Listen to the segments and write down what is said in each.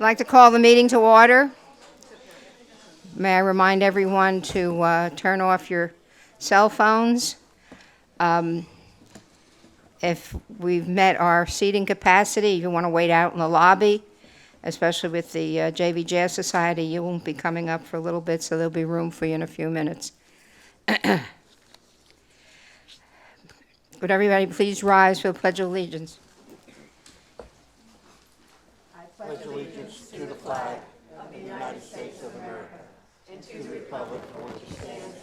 I'd like to call the meeting to order. May I remind everyone to turn off your cell phones. Um, If we've met our seating capacity, you want to wait out in the lobby, especially with the JV Jazz Society. You won't be coming up for a little bit, so there'll be room for you in a few minutes. Would everybody please rise for the Pledge of Allegiance? Pledge allegiance to the flag of the United States of America and to the republic for which it stands,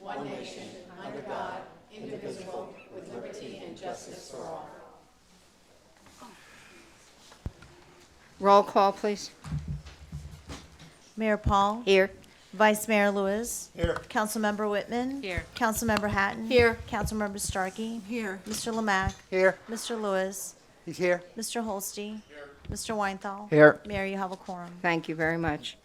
one nation, under God, indivisible, with liberty and justice for all. Roll call, please. Mayor Paul. Here. Vice Mayor Lewis. Here. Councilmember Whitman. Here. Councilmember Hatton. Here. Councilmember Starkey. Here. Mr. Lemack. Here. Mr. Lewis. He's here. Mr. Holste. Mr. Weinthal. Here. Mayor, you have a quorum. Thank you very much.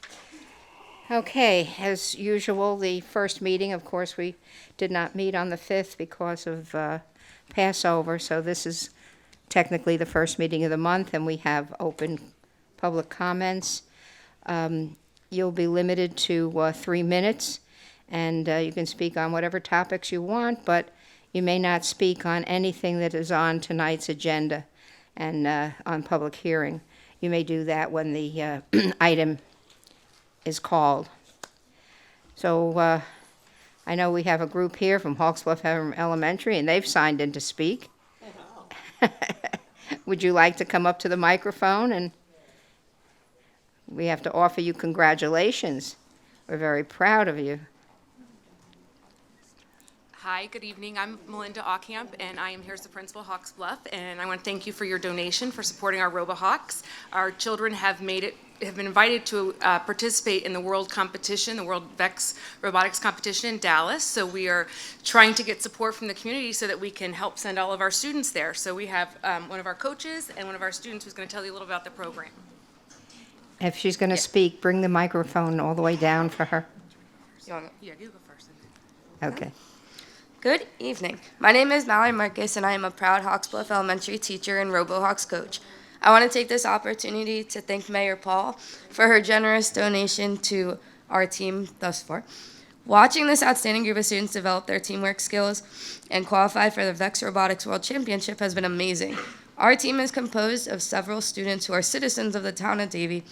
Okay, as usual, the first meeting, of course, we did not meet on the 5th because of Passover, so this is technically the first meeting of the month, and we have open public comments. You'll be limited to 3 minutes, and you can speak on whatever topics you want, but you may not speak on anything that is on tonight's agenda and on public hearing. You may do that when the item is called. So I know we have a group here from Hawksbluff Elementary, and they've signed in to speak. Would you like to come up to the microphone? And we have to offer you congratulations. We're very proud of you. Hi, good evening. I'm Melinda Aucamp, and I am here as the principal of Hawks Bluff, and I want to thank you for your donation for supporting our RoboHawks. Our children have been invited to participate in the world competition, the World VEX Robotics Competition in Dallas, so we are trying to get support from the community so that we can help send all of our students there. So we have one of our coaches and one of our students who's going to tell you a little about the program. If she's going to speak, bring the microphone all the way down for her. Yeah, you go first. Okay. Good evening. My name is Mallory Marcus, and I am a proud Hawksbluff Elementary teacher and RoboHawks coach. I want to take this opportunity to thank Mayor Paul for her generous donation to our team thus far. Watching this outstanding group of students develop their teamwork skills and qualify for the VEX Robotics World Championship has been amazing. Our team is composed of several students who are citizens of the town of Davie.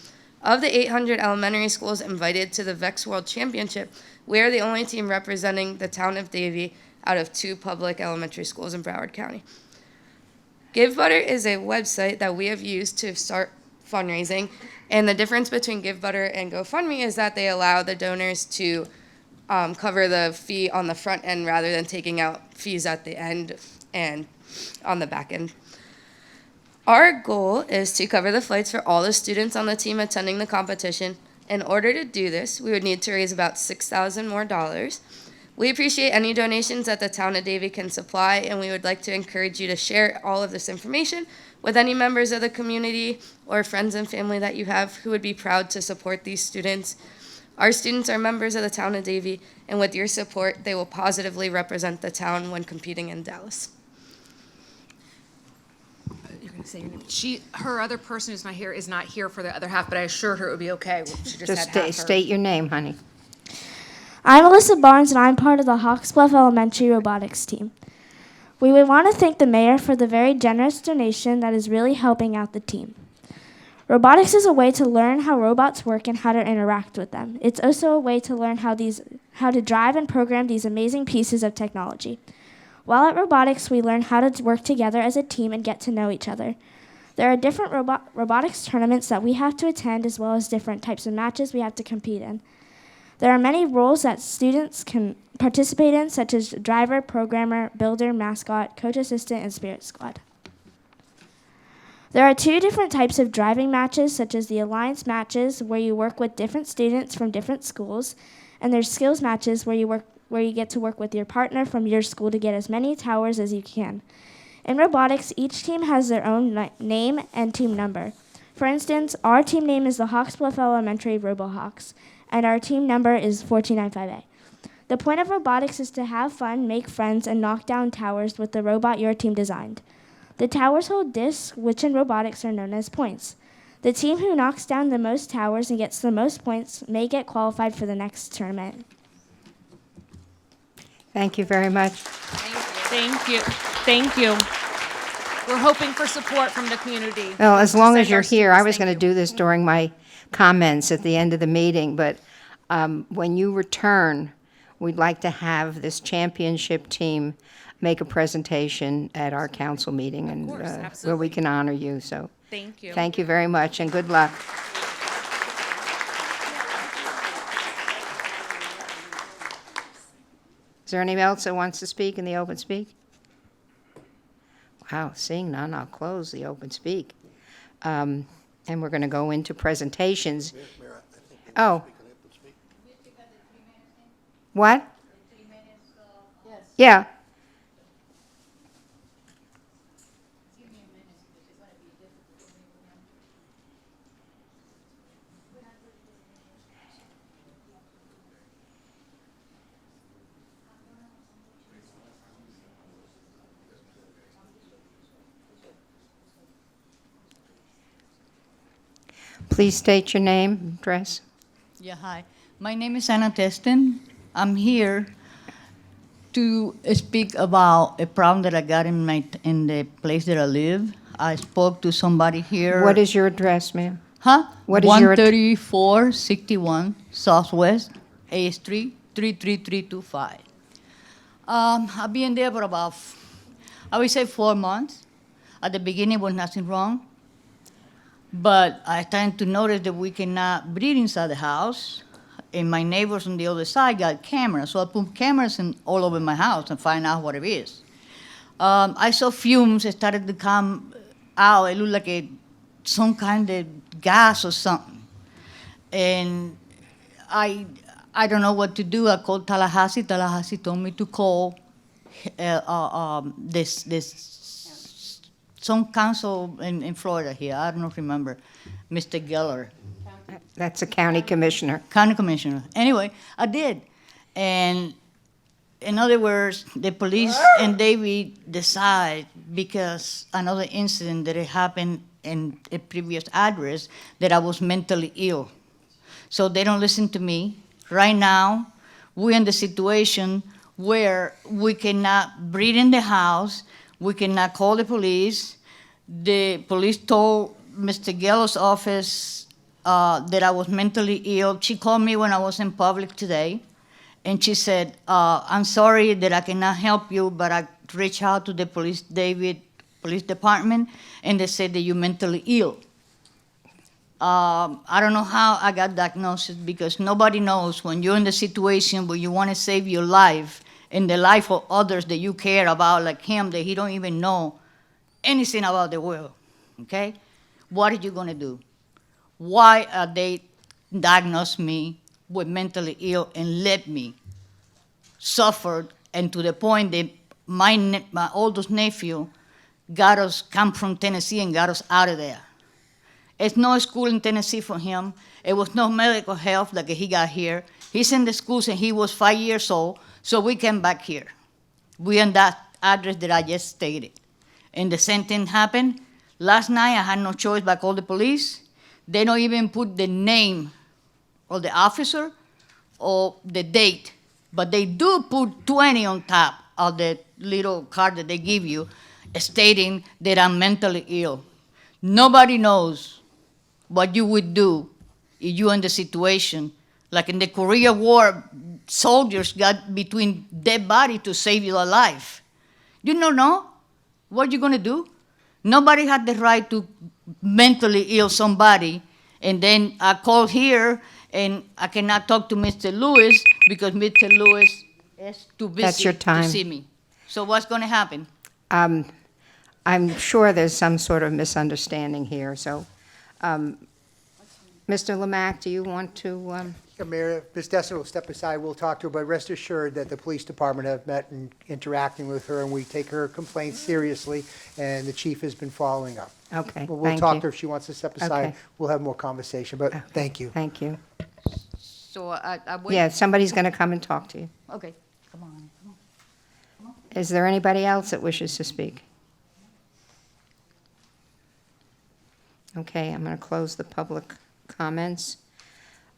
Of the 800 elementary schools invited to the VEX World Championship, we are the only team representing the town of Davie out of 2 public elementary schools in Broward County. GiveButter is a website that we have used to start fundraising, and the difference between GiveButter and GoFundMe is that they allow the donors to cover the fee on the front end rather than taking out fees at the end and on the back end. Our goal is to cover the flights for all the students on the team attending the competition. In order to do this, we would need to raise about $6,000 more. We appreciate any donations that the town of Davie can supply, and we would like to encourage you to share all of this information with any members of the community or friends and family that you have who would be proud to support these students. Our students are members of the town of Davie, and with your support, they will positively represent the town when competing in Dallas. You're going to say your name. Her other person who's not here is not here for the other half, but I assured her it would be okay. She just had half her. State your name, honey. I'm Alyssa Barnes, and I'm part of the Hawksbluff Elementary robotics team. We would want to thank the mayor for the very generous donation that is really helping out the team. Robotics is a way to learn how robots work and how to interact with them. It's also a way to learn how to drive and program these amazing pieces of technology. While at robotics, we learn how to work together as a team and get to know each other. There are different robotics tournaments that we have to attend, as well as different types of matches we have to compete in. There are many roles that students can participate in, such as driver, programmer, builder, mascot, coach assistant, and spirit squad. There are 2 different types of driving matches, such as the alliance matches, where you work with different students from different schools, and there's skills matches, where you get to work with your partner from your school to get as many towers as you can. In robotics, each team has their own name and team number. For instance, our team name is the Hawksbluff Elementary RoboHawks, and our team number is 1495A. The point of robotics is to have fun, make friends, and knock down towers with the robot your team designed. The towers hold discs, which in robotics are known as points. The team who knocks down the most towers and gets the most points may get qualified for the next tournament. Thank you very much. Thank you. Thank you. We're hoping for support from the community. Well, as to long send as you're our here, I students. was Thank going to you. do this during my comments at the end of the meeting, but when you return, we'd like to have this championship team make a presentation at our council meeting and course, where we absolutely. can honor you. So Thank you. thank you very much and good luck. Is there anyone else that wants to speak in the open speak? Wow, seeing none, I'll close the open speak. And we're going to go into presentations. Oh. What? Yeah. Please state your name, address. Yeah, hi. My name is Anna Testen. I'm here to speak about a problem that I got in the place that I live. I spoke to somebody here. What is your address, ma'am? Huh? what is your ad- 13461 Southwest A Street 33325. I've been there for about, I would say 4 months. At the beginning was nothing wrong. But I started to notice that we cannot breathe inside the house. And my neighbors on the other side got cameras. So I put cameras all over my house and find out what it is. I saw fumes started to come out. It looked like some kind of gas or something. And I don't know what to do. I called Tallahassee. Tallahassee told me to call some council in Florida here. I don't remember, Mr. Geller, That's a county commissioner. county commissioner. Anyway, I did. And in other words, the police and Davie decide, because another incident that had happened in a previous address, that I was mentally ill. So they don't listen to me. Right now, we're in the situation where we cannot breathe in the house, we cannot call the police. The police told Mr. Gello's office that I was mentally ill. She called me when I was in public today, and she said, I'm sorry that I cannot help you, but I reached out to the police department, and they said that you're mentally ill. I don't know how I got diagnosed, because nobody knows when you're in the situation where you want to save your life and the life of others that you care about, like him, that he don't even know anything about the world, okay? What are you going to do? Why are they diagnosed me with mentally ill and let me suffer, and to the point that my oldest nephew come from Tennessee and got us out of there. It's no school in Tennessee for him. It was no medical help like he got here. He's in the school since he was 5 years old, so we came back here. We in that address that I just stated. And the same thing happened. Last night I had no choice but call the police. They don't even put the name of the officer or the date, but they do put 20 on top of the little card that they give you, stating that I'm mentally ill. Nobody knows what you would do if you're in the situation. Like in the Korean War, soldiers got between dead body to save your life. You don't know what you're gonna do. Nobody had the right to mentally ill somebody, and then I called here, and I cannot talk to Mr. Lewis because Mr. Lewis is too busy That's your time. to see me. So what's gonna happen? I'm sure there's some sort of misunderstanding here, so, Mr. Lemack, do you want to, Yeah, Mayor, if Ms. Dessner will step aside, we'll talk to her, but rest assured that the police department have met and interacting with her, and we take her complaints seriously, and the chief has been following up. okay, But we'll thank talk you. to her if she wants to step aside. Okay. We'll have more conversation, but thank you. Thank you. So I wait. Yeah, somebody's going to come and talk to you. Okay, come on. Is there anybody else that wishes to speak? Okay, I'm going to close the public comments.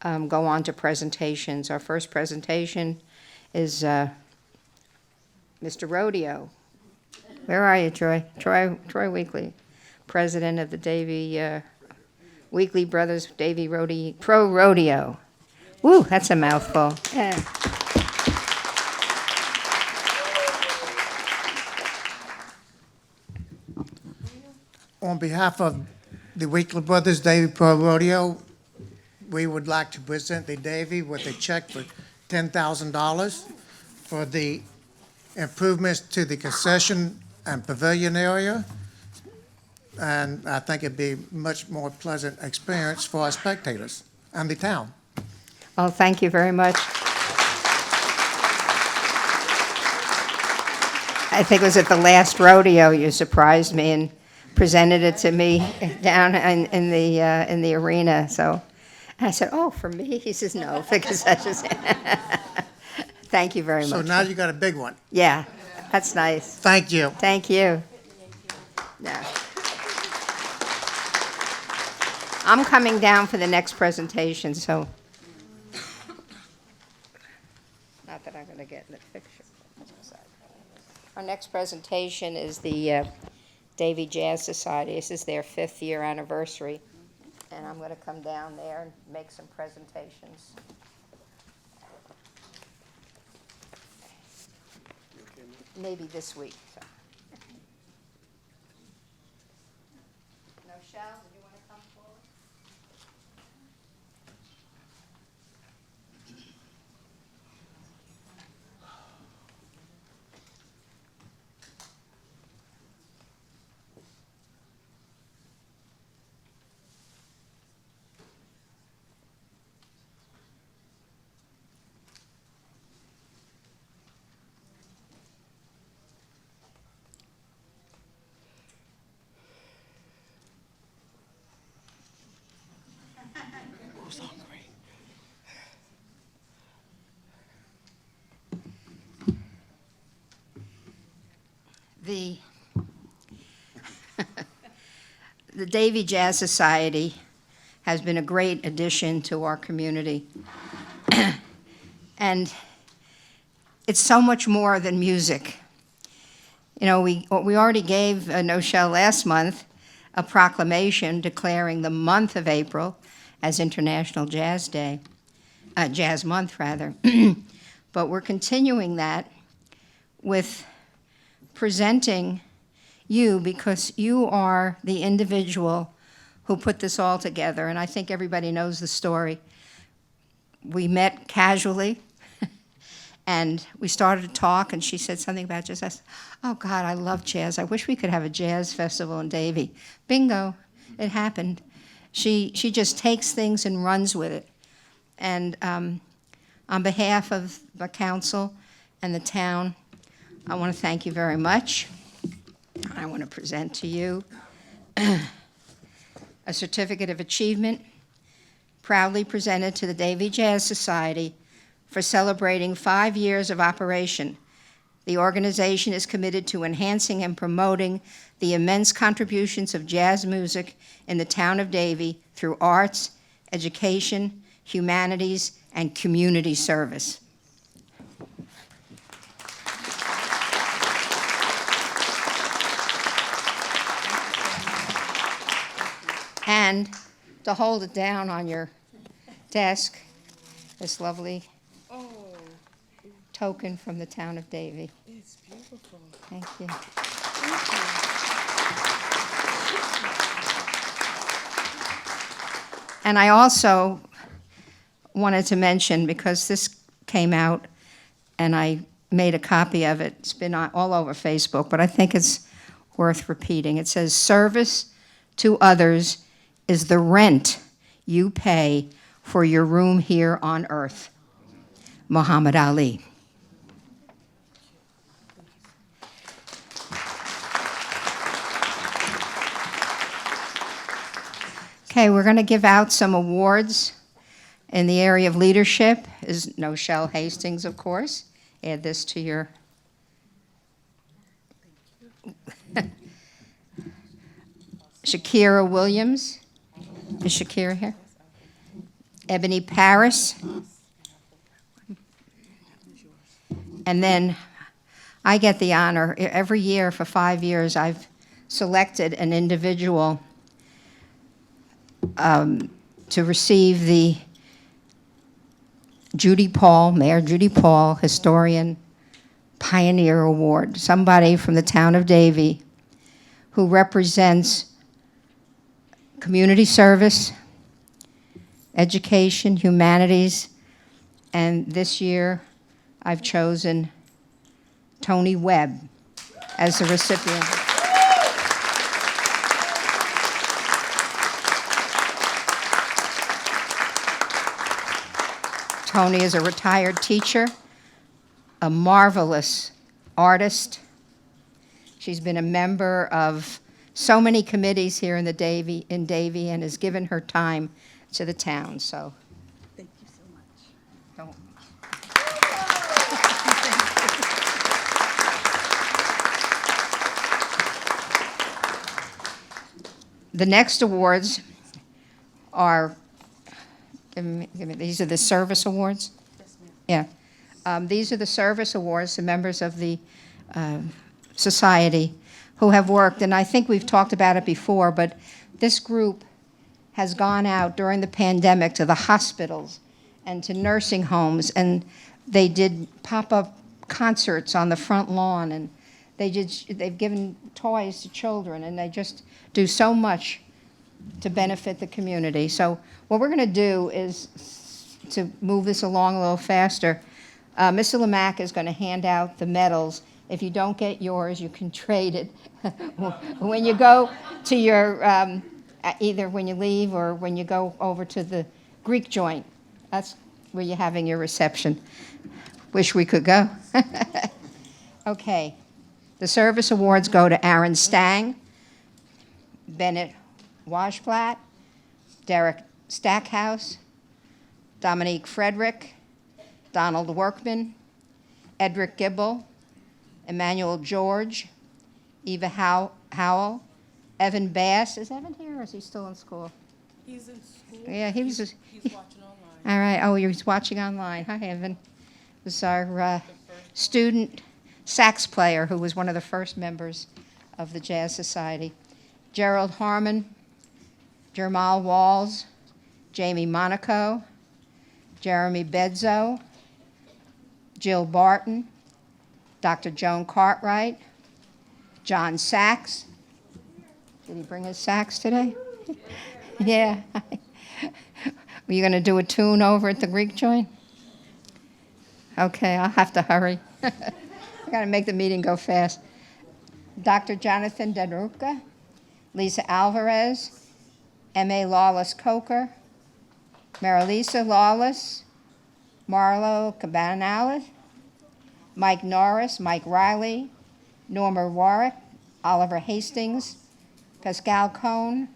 Go on to presentations. Our first presentation is Mr. Rodeo. Where are you, Troy? Troy Weekly, president of the Davie Weekly Brothers Davie Pro Rodeo. Woo, that's a mouthful. Yeah. On behalf of the Weekly Brothers Davie Pro Rodeo, we would like to present the Davie with a check for $10,000 for the improvements to the concession and pavilion area. And I think it'd be a much more pleasant experience for our spectators and the town. Well, thank you very much. I think it was at the last rodeo you surprised me and presented it to me down in the arena. So I said, "Oh, for me?" He says, "No, for concessions." Thank you very much. So now you got a big one. Yeah, that's nice. Thank you. Thank you. Yeah. I'm coming down for the next presentation, so. Not that I'm going to get in the picture. Our next presentation is the Davie Jazz Society. This is their 5th year anniversary, and I'm going to come down there and make some presentations. Maybe this week. So. No, Shal, did you want to come forward? The Davie Jazz Society has been a great addition to our community. And it's so much more than music. You know, we already gave Noshelle last month a proclamation declaring the month of April as International Jazz Day, Jazz Month rather. But we're continuing that with presenting you because you are the individual who put this all together, and I think everybody knows the story. We met casually, and we started to talk, and she said something about jazz. I said, "Oh, God, I love jazz. I wish we could have a jazz festival in Davie." Bingo, it happened. She just takes things and runs with it. And on behalf of the council and the town, I want to thank you very much. I want to present to you a certificate of achievement proudly presented to the Davie Jazz Society for celebrating 5 years of operation. The organization is committed to enhancing and promoting the immense contributions of jazz music in the town of Davie through arts, education, humanities, and community service. And to hold it down on your desk, this lovely token from the town of Davie. It's beautiful. Thank you. And I also wanted to mention, because this came out and I made a copy of it, it's been all over Facebook, but I think it's worth repeating. It says, "Service to others is the rent you pay for your room here on earth." Muhammad Ali. Okay, we're going to give out some awards in the area of leadership. Is Noshelle Hastings, of course. Add this to your... Shakira Williams, Is Shakira here? Ebony Paris. And then I get the honor, every year for 5 years, I've selected an individual to receive the Mayor Judy Paul Historian Pioneer Award, somebody from the town of Davie who represents community service, education, humanities, and this year I've chosen Tony Webb as the recipient. Tony is a retired teacher, a marvelous artist. She's been a member of so many committees here in Davie and has given her time to the town. So, Thank you so much. don't. The next awards are, these are the service awards? Yeah. These are the service awards to members of the society who have worked, and I think we've talked about it before, but this group has gone out during the pandemic to the hospitals and to nursing homes, and they did pop-up concerts on the front lawn, and they've given toys to children, and they just do so much to benefit the community. So what we're going to do is, to move this along a little faster, Mr. Lamack is going to hand out the medals. If you don't get yours, you can trade it when you go to your, either when you leave or when you go over to the Greek joint. That's where you're having your reception. Wish we could go. Okay. The service awards go to Aaron Stang, Bennett Washblatt, Derek Stackhouse, Dominique Frederick, Donald Workman, Edric Gibble, Emmanuel George, Eva Howell, Evan Bass. Is Evan here or is he still in school? He's in school. Yeah, he's He's watching online. all right. Oh, you're watching online. Hi, Evan. This is our student sax player who was one of the first members of the Jazz Society. Gerald Harmon, Jermal Walls, Jamie Monaco, Jeremy Bedzo, Jill Barton, Dr. Joan Cartwright, John Sachs. Did he bring his sax today? Yeah. Were you going to do a tune over at the Greek joint? Okay, I'll have to hurry. I got to make the meeting go fast. Dr. Jonathan Denruka, Lisa Alvarez, M.A. Lawless Coker, Marilisa Lawless, Marlo Cabanales, Mike Norris, Mike Riley, Norma Warwick, Oliver Hastings, Pascal Cohn,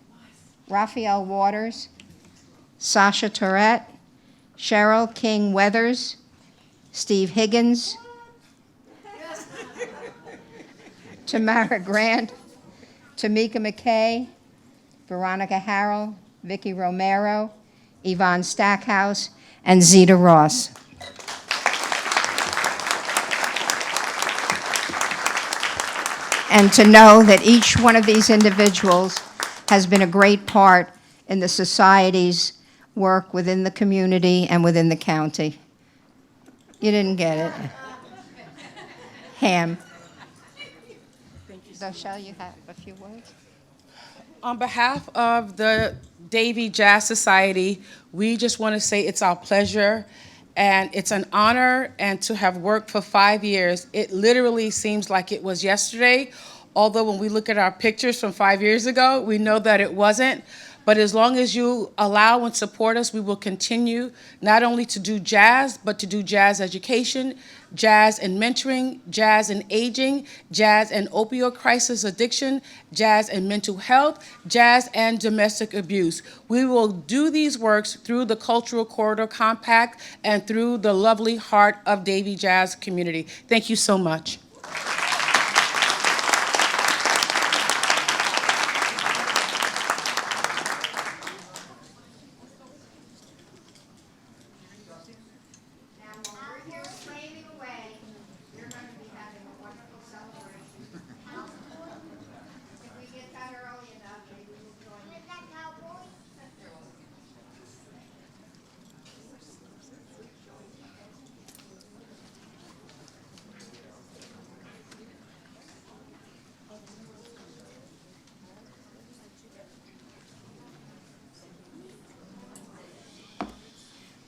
Raphael Waters, Sasha Tourette, Cheryl King Weathers, Steve Higgins, Tamara Grant, Tamika McKay, Veronica Harrell, Vicky Romero, Yvonne Stackhouse, and Zeta Ross. And to know that each one of these individuals has been a great part in the society's work within the community and within the county. You didn't get it. Ham. So shall you have a few words? On behalf of the Davie Jazz Society, we just want to say it's our pleasure and it's an honor, and to have worked for 5 years. It literally seems like it was yesterday, although when we look at our pictures from 5 years ago, we know that it wasn't. But as long as you allow and support us, we will continue not only to do jazz, but to do jazz education, jazz and mentoring, jazz and aging, jazz and opioid crisis addiction, jazz and mental health, jazz and domestic abuse. We will do these works through the Cultural Corridor Compact and through the lovely heart of Davie Jazz community. Thank you so much.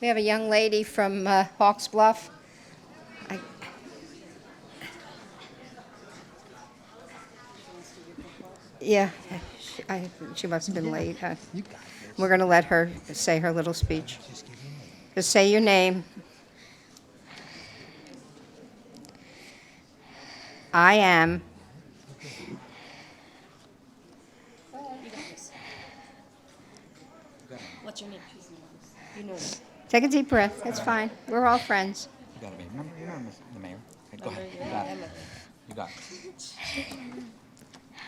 We have a young lady from Hawks Bluff. I- Yeah, she must have been late. We're going to let her say her little speech. Just say your name. I am. What's your name? Take a deep breath. It's fine. We're all friends. You got it, babe. Remember the mayor. Okay, go ahead. You got it. You got it.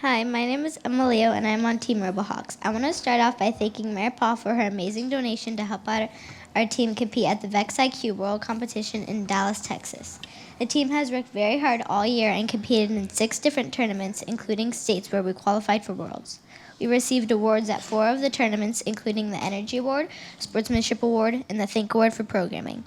Hi, my name is Emma Leo, and I'm on Team RoboHawks. I want to start off by thanking Mayor Paul for her amazing donation to help out our team compete at the Vex IQ World Competition in Dallas, Texas. The team has worked very hard all year and competed in 6 different tournaments, including states where we qualified for Worlds. We received awards at 4 of the tournaments, including the Energy Award, Sportsmanship Award, and the Think Award for Programming.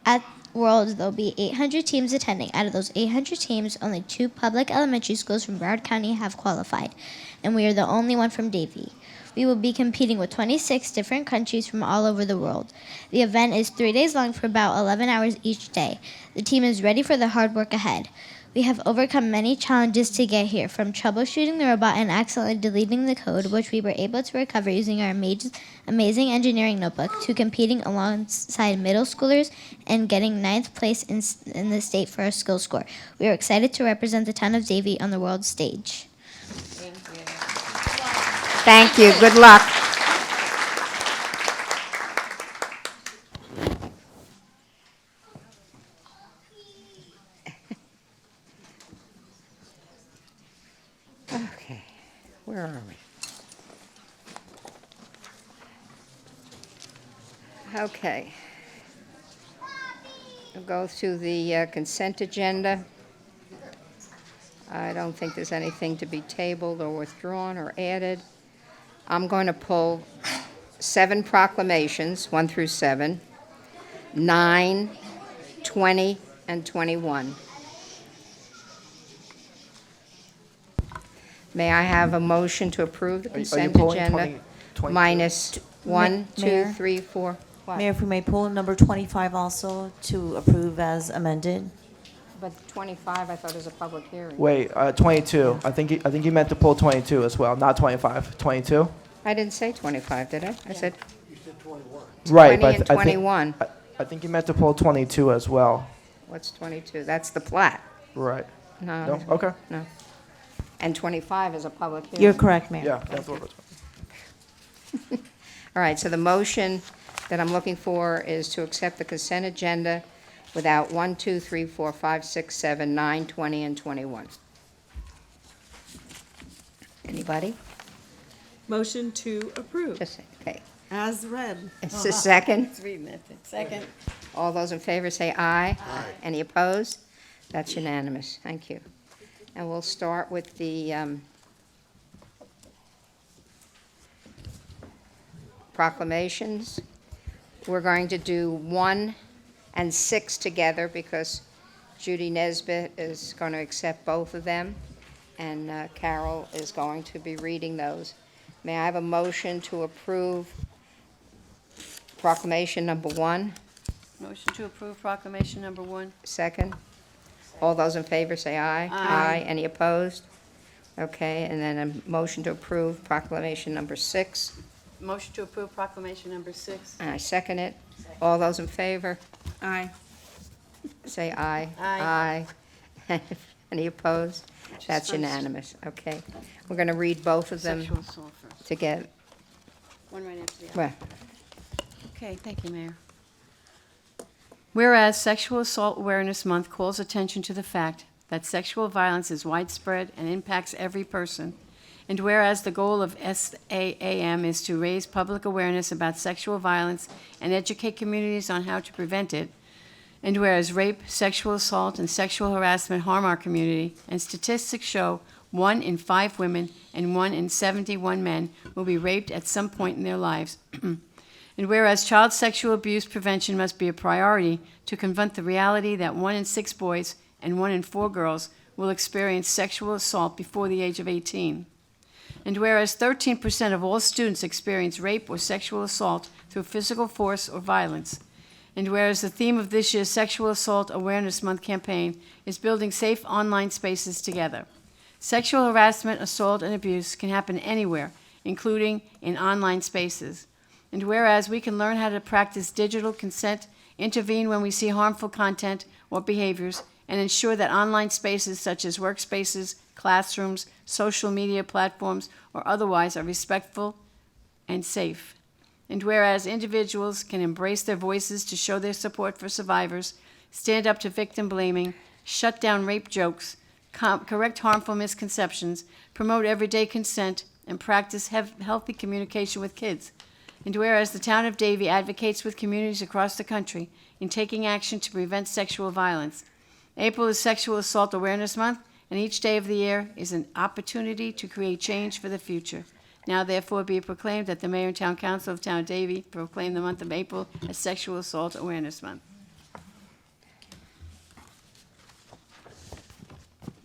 At Worlds, there'll be 800 teams attending. Out of those 800 teams, only 2 public elementary schools from Broward County have qualified, and we are the only one from Davie. We will be competing with 26 different countries from all over the world. The event is 3 days long for about 11 hours each day. The team is ready for the hard work ahead. We have overcome many challenges to get here, from troubleshooting the robot and accidentally deleting the code, which we were able to recover using our amazing engineering notebook, to competing alongside middle schoolers and getting 9th place in the state for our skill score. We are excited to represent the town of Davie on the world stage. Thank you. Good luck. Okay, where are we? Okay. We'll go through the consent agenda. I don't think there's anything to be tabled or withdrawn or added. I'm going to pull 7 proclamations, 1 through 7, 9, 20, and 21. May I have a motion to approve the consent agenda? Minus 1, 2, Mayor? 3, 4. What? Mayor, if we may pull number 25 also to approve as amended. But 25, I thought was a public hearing. Wait, 22. I think you meant to pull 22 as well, not 25. 22? I didn't say 25, did I? I said Right, 20 but and I think 21. I think you meant to pull 22 as well. What's 22? That's the plat. Right. No. No? Okay. No. And 25 is a public hearing. You're correct, Mayor. Yeah, that's what it was. All right, so the motion that I'm looking for is to accept the consent agenda without 1, 2, 3, 4, 5, 6, 7, 9, 20, and 21. Anybody? Motion to approve. Just say, okay. As read. It's a second. Second. All those in favor say aye. Aye. Any opposed? That's unanimous. Thank you. And we'll start with the proclamations. We're going to do 1 and 6 together because Judy Nesbitt is going to accept both of them, and Carol is going to be reading those. May I have a motion to approve proclamation number 1? Motion to approve proclamation number 1. Second? All those in favor say aye. Aye. Any opposed? Okay, and then a motion to approve proclamation number 6. Motion to approve proclamation number 6. And I second it. All those in favor Aye. say aye. Aye. Aye. Any opposed? That's first. unanimous. Okay. We're going to read both of them Sexual assault first. together. One right after the other. Well, Okay, thank you, Mayor. Whereas Sexual Assault Awareness Month calls attention to the fact that sexual violence is widespread and impacts every person, and whereas the goal of SAAM is to raise public awareness about sexual violence and educate communities on how to prevent it, and whereas rape, sexual assault, and sexual harassment harm our community, and statistics show 1 in 5 women and 1 in 71 men will be raped at some point in their lives, and whereas child sexual abuse prevention must be a priority to confront the reality that 1 in 6 boys and 1 in 4 girls will experience sexual assault before the age of 18. And whereas 13% of all students experience rape or sexual assault through physical force or violence, And whereas the theme of this year's Sexual Assault Awareness Month campaign is building safe online spaces together. Sexual harassment, assault, and abuse can happen anywhere, including in online spaces. And whereas we can learn how to practice digital consent, intervene when we see harmful content or behaviors, and ensure that online spaces such as workspaces, classrooms, social media platforms, or otherwise are respectful and safe. And whereas individuals can embrace their voices to show their support for survivors, stand up to victim blaming, shut down rape jokes, correct harmful misconceptions, promote everyday consent, and practice healthy communication with kids. And whereas the town of Davie advocates with communities across the country in taking action to prevent sexual violence. April is Sexual Assault Awareness Month, and each day of the year is an opportunity to create change for the future. Now therefore be it proclaimed that the Mayor and Town Council of Town of Davie proclaim the month of April as Sexual Assault Awareness Month.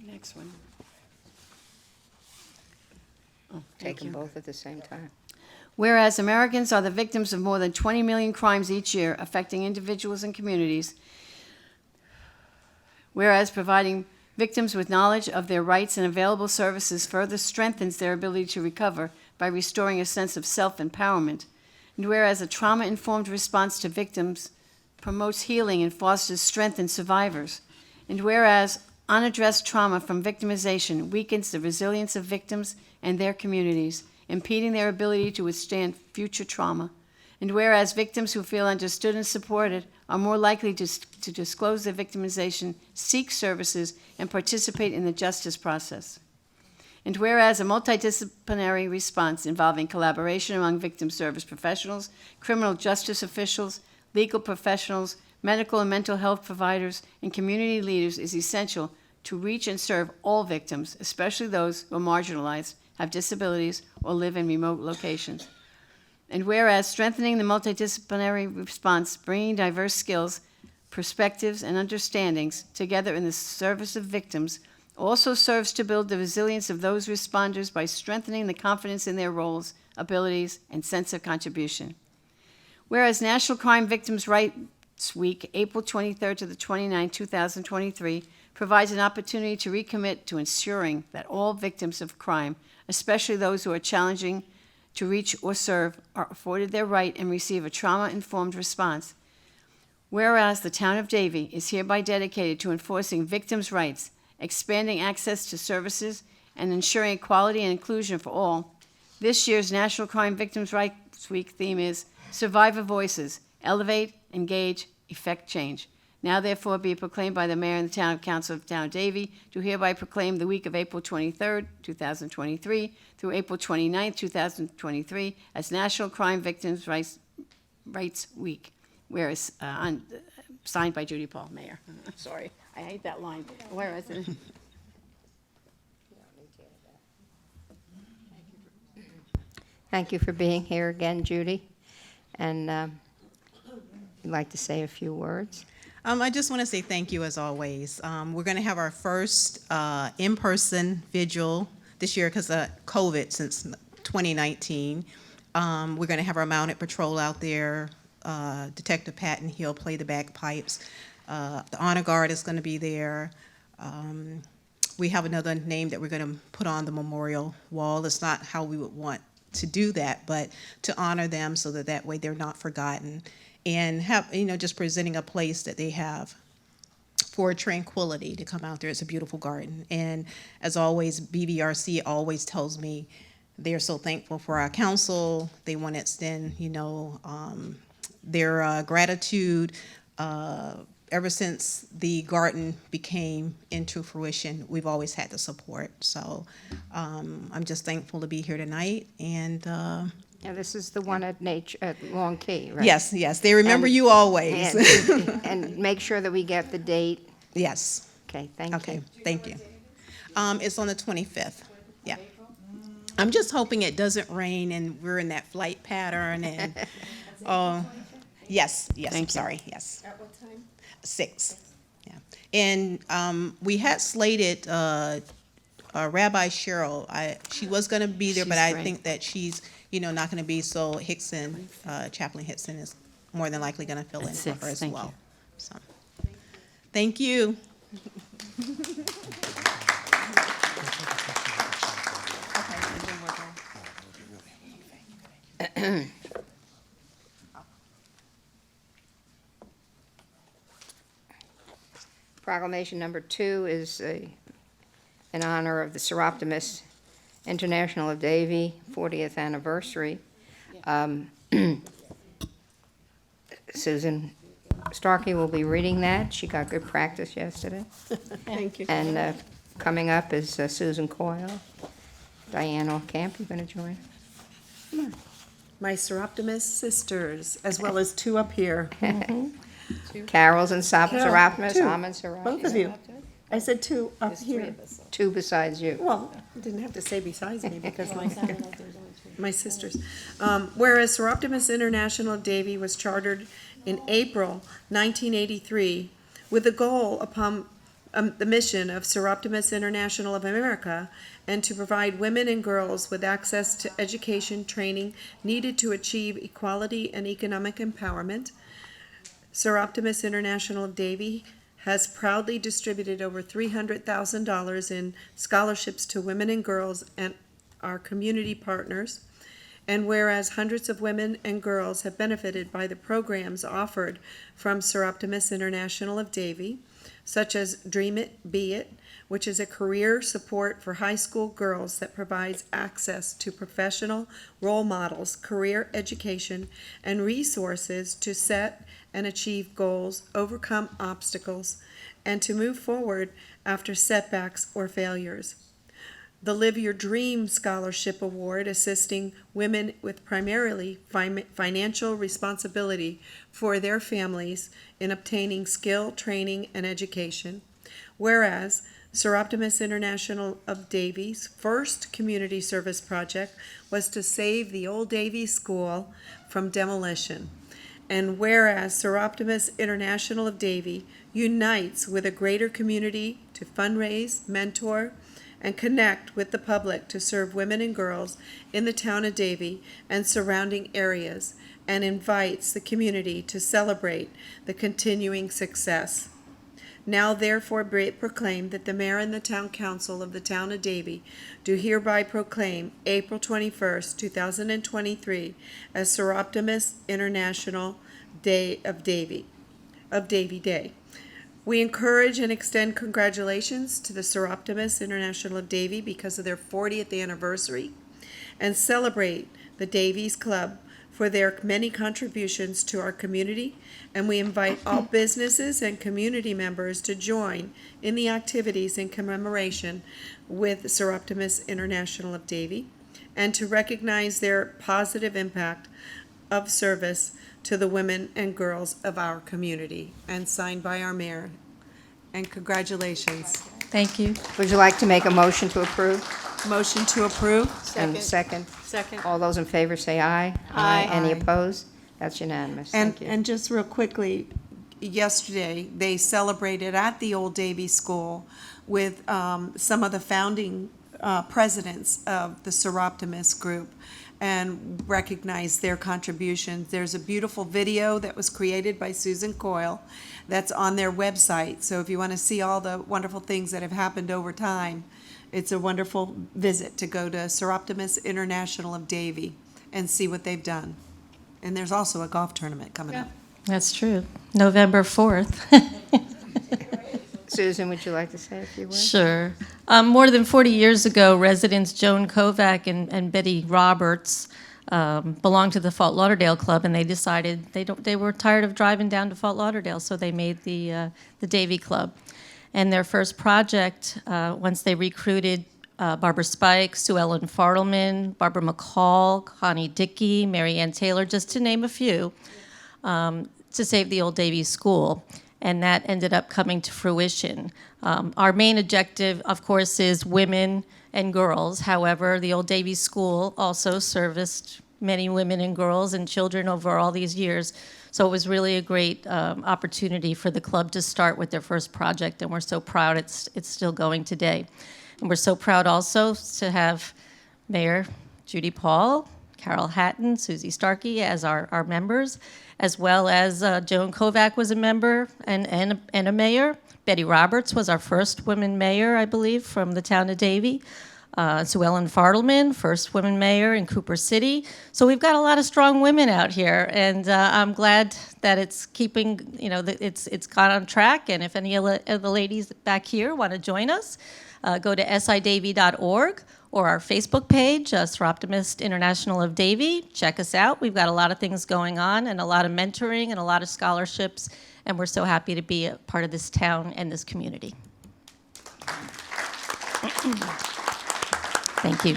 Next one. Oh, Take thank them you. both at the same time. Whereas Americans are the victims of more than 20 million crimes each year affecting individuals and communities. Whereas providing victims with knowledge of their rights and available services further strengthens their ability to recover by restoring a sense of self-empowerment. And whereas a trauma-informed response to victims promotes healing and fosters strength in survivors. And whereas unaddressed trauma from victimization weakens the resilience of victims and their communities, impeding their ability to withstand future trauma. And whereas victims who feel understood and supported are more likely to disclose their victimization, seek services, and participate in the justice process. And whereas a multidisciplinary response involving collaboration among victim service professionals, criminal justice officials, legal professionals, medical and mental health providers, and community leaders is essential to reach and serve all victims, especially those who are marginalized, have disabilities, or live in remote locations. And whereas strengthening the multidisciplinary response, bringing diverse skills, perspectives, and understandings together in the service of victims also serves to build the resilience of those responders by strengthening the confidence in their roles, abilities, and sense of contribution. Whereas National Crime Victims' Rights Week, April 23rd to the 29th, 2023, provides an opportunity to recommit to ensuring that all victims of crime, especially those who are challenging to reach or serve, are afforded their right and receive a trauma-informed response. Whereas the town of Davie is hereby dedicated to enforcing victims' rights, expanding access to services, and ensuring equality and inclusion for all, this year's National Crime Victims' Rights Week theme is Survivor Voices, Elevate, Engage, Effect Change. Now therefore be proclaimed by the Mayor and the Town Council of the Town of Davie to hereby proclaim the week of April 23rd, 2023 through April 29th, 2023 as National Crime Victims' Rights Week. Whereas, signed by Judy Paul, Mayor. Sorry, I hate that line. Whereas. Thank you for being here again, Judy. And you'd like to say a few words? I just want to say thank you as always. We're going to have our first in-person vigil this year because of COVID since 2019. We're going to have our mounted patrol out there. Detective Patton, he'll play the bagpipes. The honor guard is going to be there. We have another name that we're going to put on the memorial wall. It's not how we would want to do that, but to honor them so that that way they're not forgotten. And have, just presenting a place that they have for tranquility to come out there. It's a beautiful garden. And as always, BVRC always tells me they're so thankful for our council. They want to extend, their gratitude. Ever since the garden became into fruition, we've always had the support. So I'm just thankful to be here tonight. And Yeah, this is the one at Long Key, right? yes, they remember you always. And make sure that we get the date. Yes. Okay, thank you. Okay, thank you. It's on the 25th. Yeah. I'm just hoping it doesn't rain and we're in that flight pattern and yes, I'm sorry, yes. At what time? 6. Yeah. And we had slated Rabbi Cheryl. She was going to be there, but I think that she's not going to be, so Hickson, Chaplain Hickson is more than likely going to fill in At for her 6, as thank well. you. So, thank you. Proclamation number 2 is in honor of the Seroptimus International of Davie 40th anniversary. Susan Starkey will be reading that. She got good practice yesterday. Thank you. And coming up is Susan Coyle. Diane Camp, you going to join? My Seroptimus sisters, as well as 2 up here. Carol's and Carol, Seroptimus, 2. I'm and Seroptimus. Both of you. I said 2 up here. 2 besides you. Well, you didn't have to say besides me because my sisters. Whereas Seroptimus International of Davie was chartered in April 1983 with the goal upon the mission of Seroptimus International of America and to provide women and girls with access to education training needed to achieve equality and economic empowerment. Seroptimus International of Davie has proudly distributed over $300,000 in scholarships to women and girls and our community partners. And whereas hundreds of women and girls have benefited by the programs offered from Seroptimus International of Davie, such as Dream It, Be It, which is a career support for high school girls that provides access to professional role models, career education, and resources to set and achieve goals, overcome obstacles, and to move forward after setbacks or failures. The Live Your Dream Scholarship Award, assisting women with primarily financial responsibility for their families in obtaining skill, training, and education. Whereas Seroptimus International of Davie's first community service project was to save the old Davie School from demolition. And whereas Seroptimus International of Davie unites with a greater community to fundraise, mentor, and connect with the public to serve women and girls in the town of Davie and surrounding areas, and invites the community to celebrate the continuing success. Now therefore be it proclaimed that the mayor and the town council of the town of Davie do hereby proclaim April 21st, 2023 as Seroptimus International Day of Davie Day. We encourage and extend congratulations to the Seroptimus International of Davie because of their 40th anniversary, and celebrate the Davies Club for their many contributions to our community, and we invite all businesses and community members to join in the activities in commemoration with Seroptimus International of Davie, and to recognize their positive impact of service to the women and girls of our community, and signed by our mayor. And congratulations. Thank you. Would you like to make a motion to approve? Motion to approve? And second? Second. All those in favor say aye. Aye. Any Aye. opposed? That's unanimous. Thank you. And just real quickly, yesterday, they celebrated at the Old Davie School with some of the founding presidents of the Seroptimus group, and recognized their contributions. There's a beautiful video that was created by Susan Coyle that's on their website. So if you want to see all the wonderful things that have happened over time, it's a wonderful visit to go to Seroptimus International of Davie and see what they've done. And there's also a golf tournament coming up. That's true. November 4th. Susan, would you like to say a few words? Sure. More than 40 years ago, residents Joan Kovac and Betty Roberts belonged to the Fort Lauderdale Club, and they decided they were tired of driving down to Fort Lauderdale, so they made the Davie Club. And their first project, once they recruited Barbara Spike, Sue Ellen Fartelman, Barbara McCall, Connie Dickey, Mary Ann Taylor, just to name a few, to save the old Davie School. And that ended up coming to fruition. Our main objective, of course, is women and girls. However, the Old Davie School also serviced many women and girls and children over all these years. So it was really a great opportunity for the club to start with their first project, and we're so proud it's still going today. And we're so proud also to have Mayor Judy Paul, Carol Hatton, Susie Starkey as our members, as well as Joan Kovac was a member and a mayor. Betty Roberts was our first woman mayor, I believe, from the town of Davie. Sue Ellen Fartelman, first woman mayor in Cooper City. So we've got a lot of strong women out here, and I'm glad that it's keeping, that it's got on track. And if any of the ladies back here want to join us, go to sidavie.org or our Facebook page, Soroptimist International of Davie. Check us out. We've got a lot of things going on and a lot of mentoring and a lot of scholarships, and we're so happy to be a part of this town and this community. Thank you.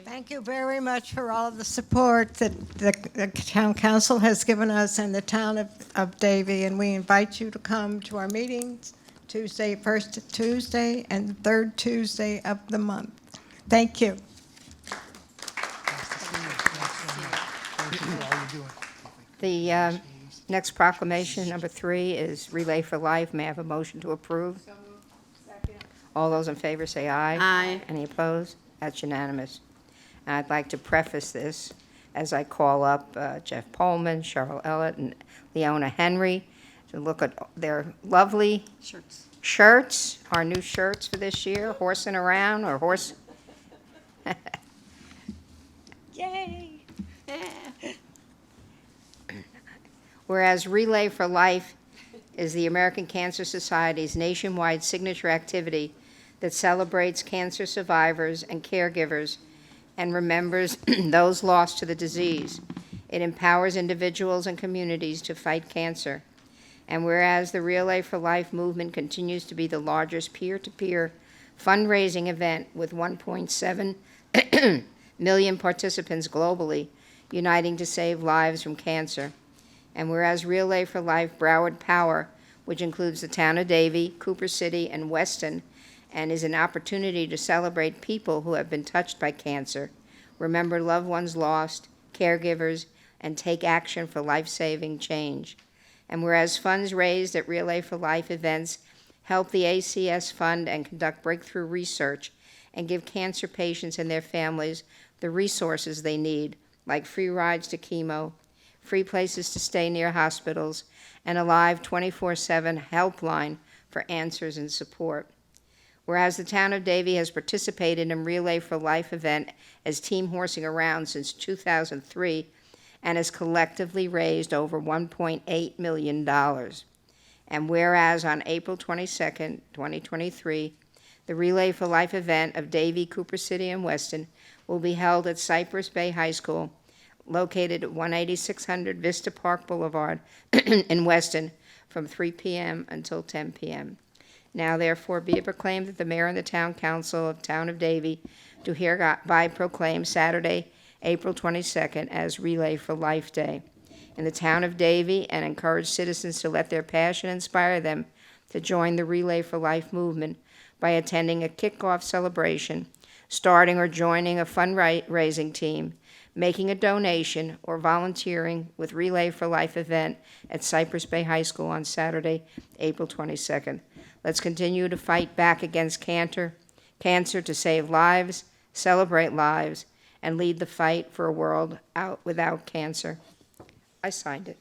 Thank you very much for all of the support that the town council has given us and the town of Davie, and we invite you to come to our meetings first Tuesday and third Tuesday of the month. Thank you. The next proclamation, number 3, is Relay for Life. May I have a motion to approve? All those in favor say aye. Aye. Any opposed? That's unanimous. And I'd like to preface this as I call up Jeff Pullman, Cheryl Ellett, and Leona Henry to look at their lovely shirts, our new shirts for this year, horsing around or horse. Yay. Whereas Relay for Life is the American Cancer Society's nationwide signature activity that celebrates cancer survivors and caregivers and remembers those lost to the disease. It empowers individuals and communities to fight cancer. And whereas the Relay for Life movement continues to be the largest peer-to-peer fundraising event with 1.7 million participants globally, uniting to save lives from cancer. And whereas Relay for Life Broward Power, which includes the town of Davie, Cooper City, and Weston, and is an opportunity to celebrate people who have been touched by cancer, remember loved ones lost, caregivers, and take action for life-saving change. And whereas funds raised at Relay for Life events help the ACS fund and conduct breakthrough research and give cancer patients and their families the resources they need, like free rides to chemo, free places to stay near hospitals, and a live 24/7 helpline for answers and support. Whereas the town of Davie has participated in Relay for Life event as Team Horsing Around since 2003 and has collectively raised over $1.8 million. And whereas on April 22nd, 2023, the Relay for Life event of Davie, Cooper City, and Weston will be held at Cypress Bay High School, located at 18600 Vista Park Boulevard in Weston, from 3 p.m. until 10 p.m. Now therefore be it proclaimed that the mayor and the town council of town of Davie do hereby proclaim Saturday, April 22nd as Relay for Life Day in the town of Davie, and encourage citizens to let their passion inspire them to join the Relay for Life movement by attending a kickoff celebration, starting or joining a fundraising team, making a donation, or volunteering with Relay for Life event at Cypress Bay High School on Saturday, April 22nd. Let's continue to fight back against cancer to save lives, celebrate lives, and lead the fight for a world out without cancer. I signed it.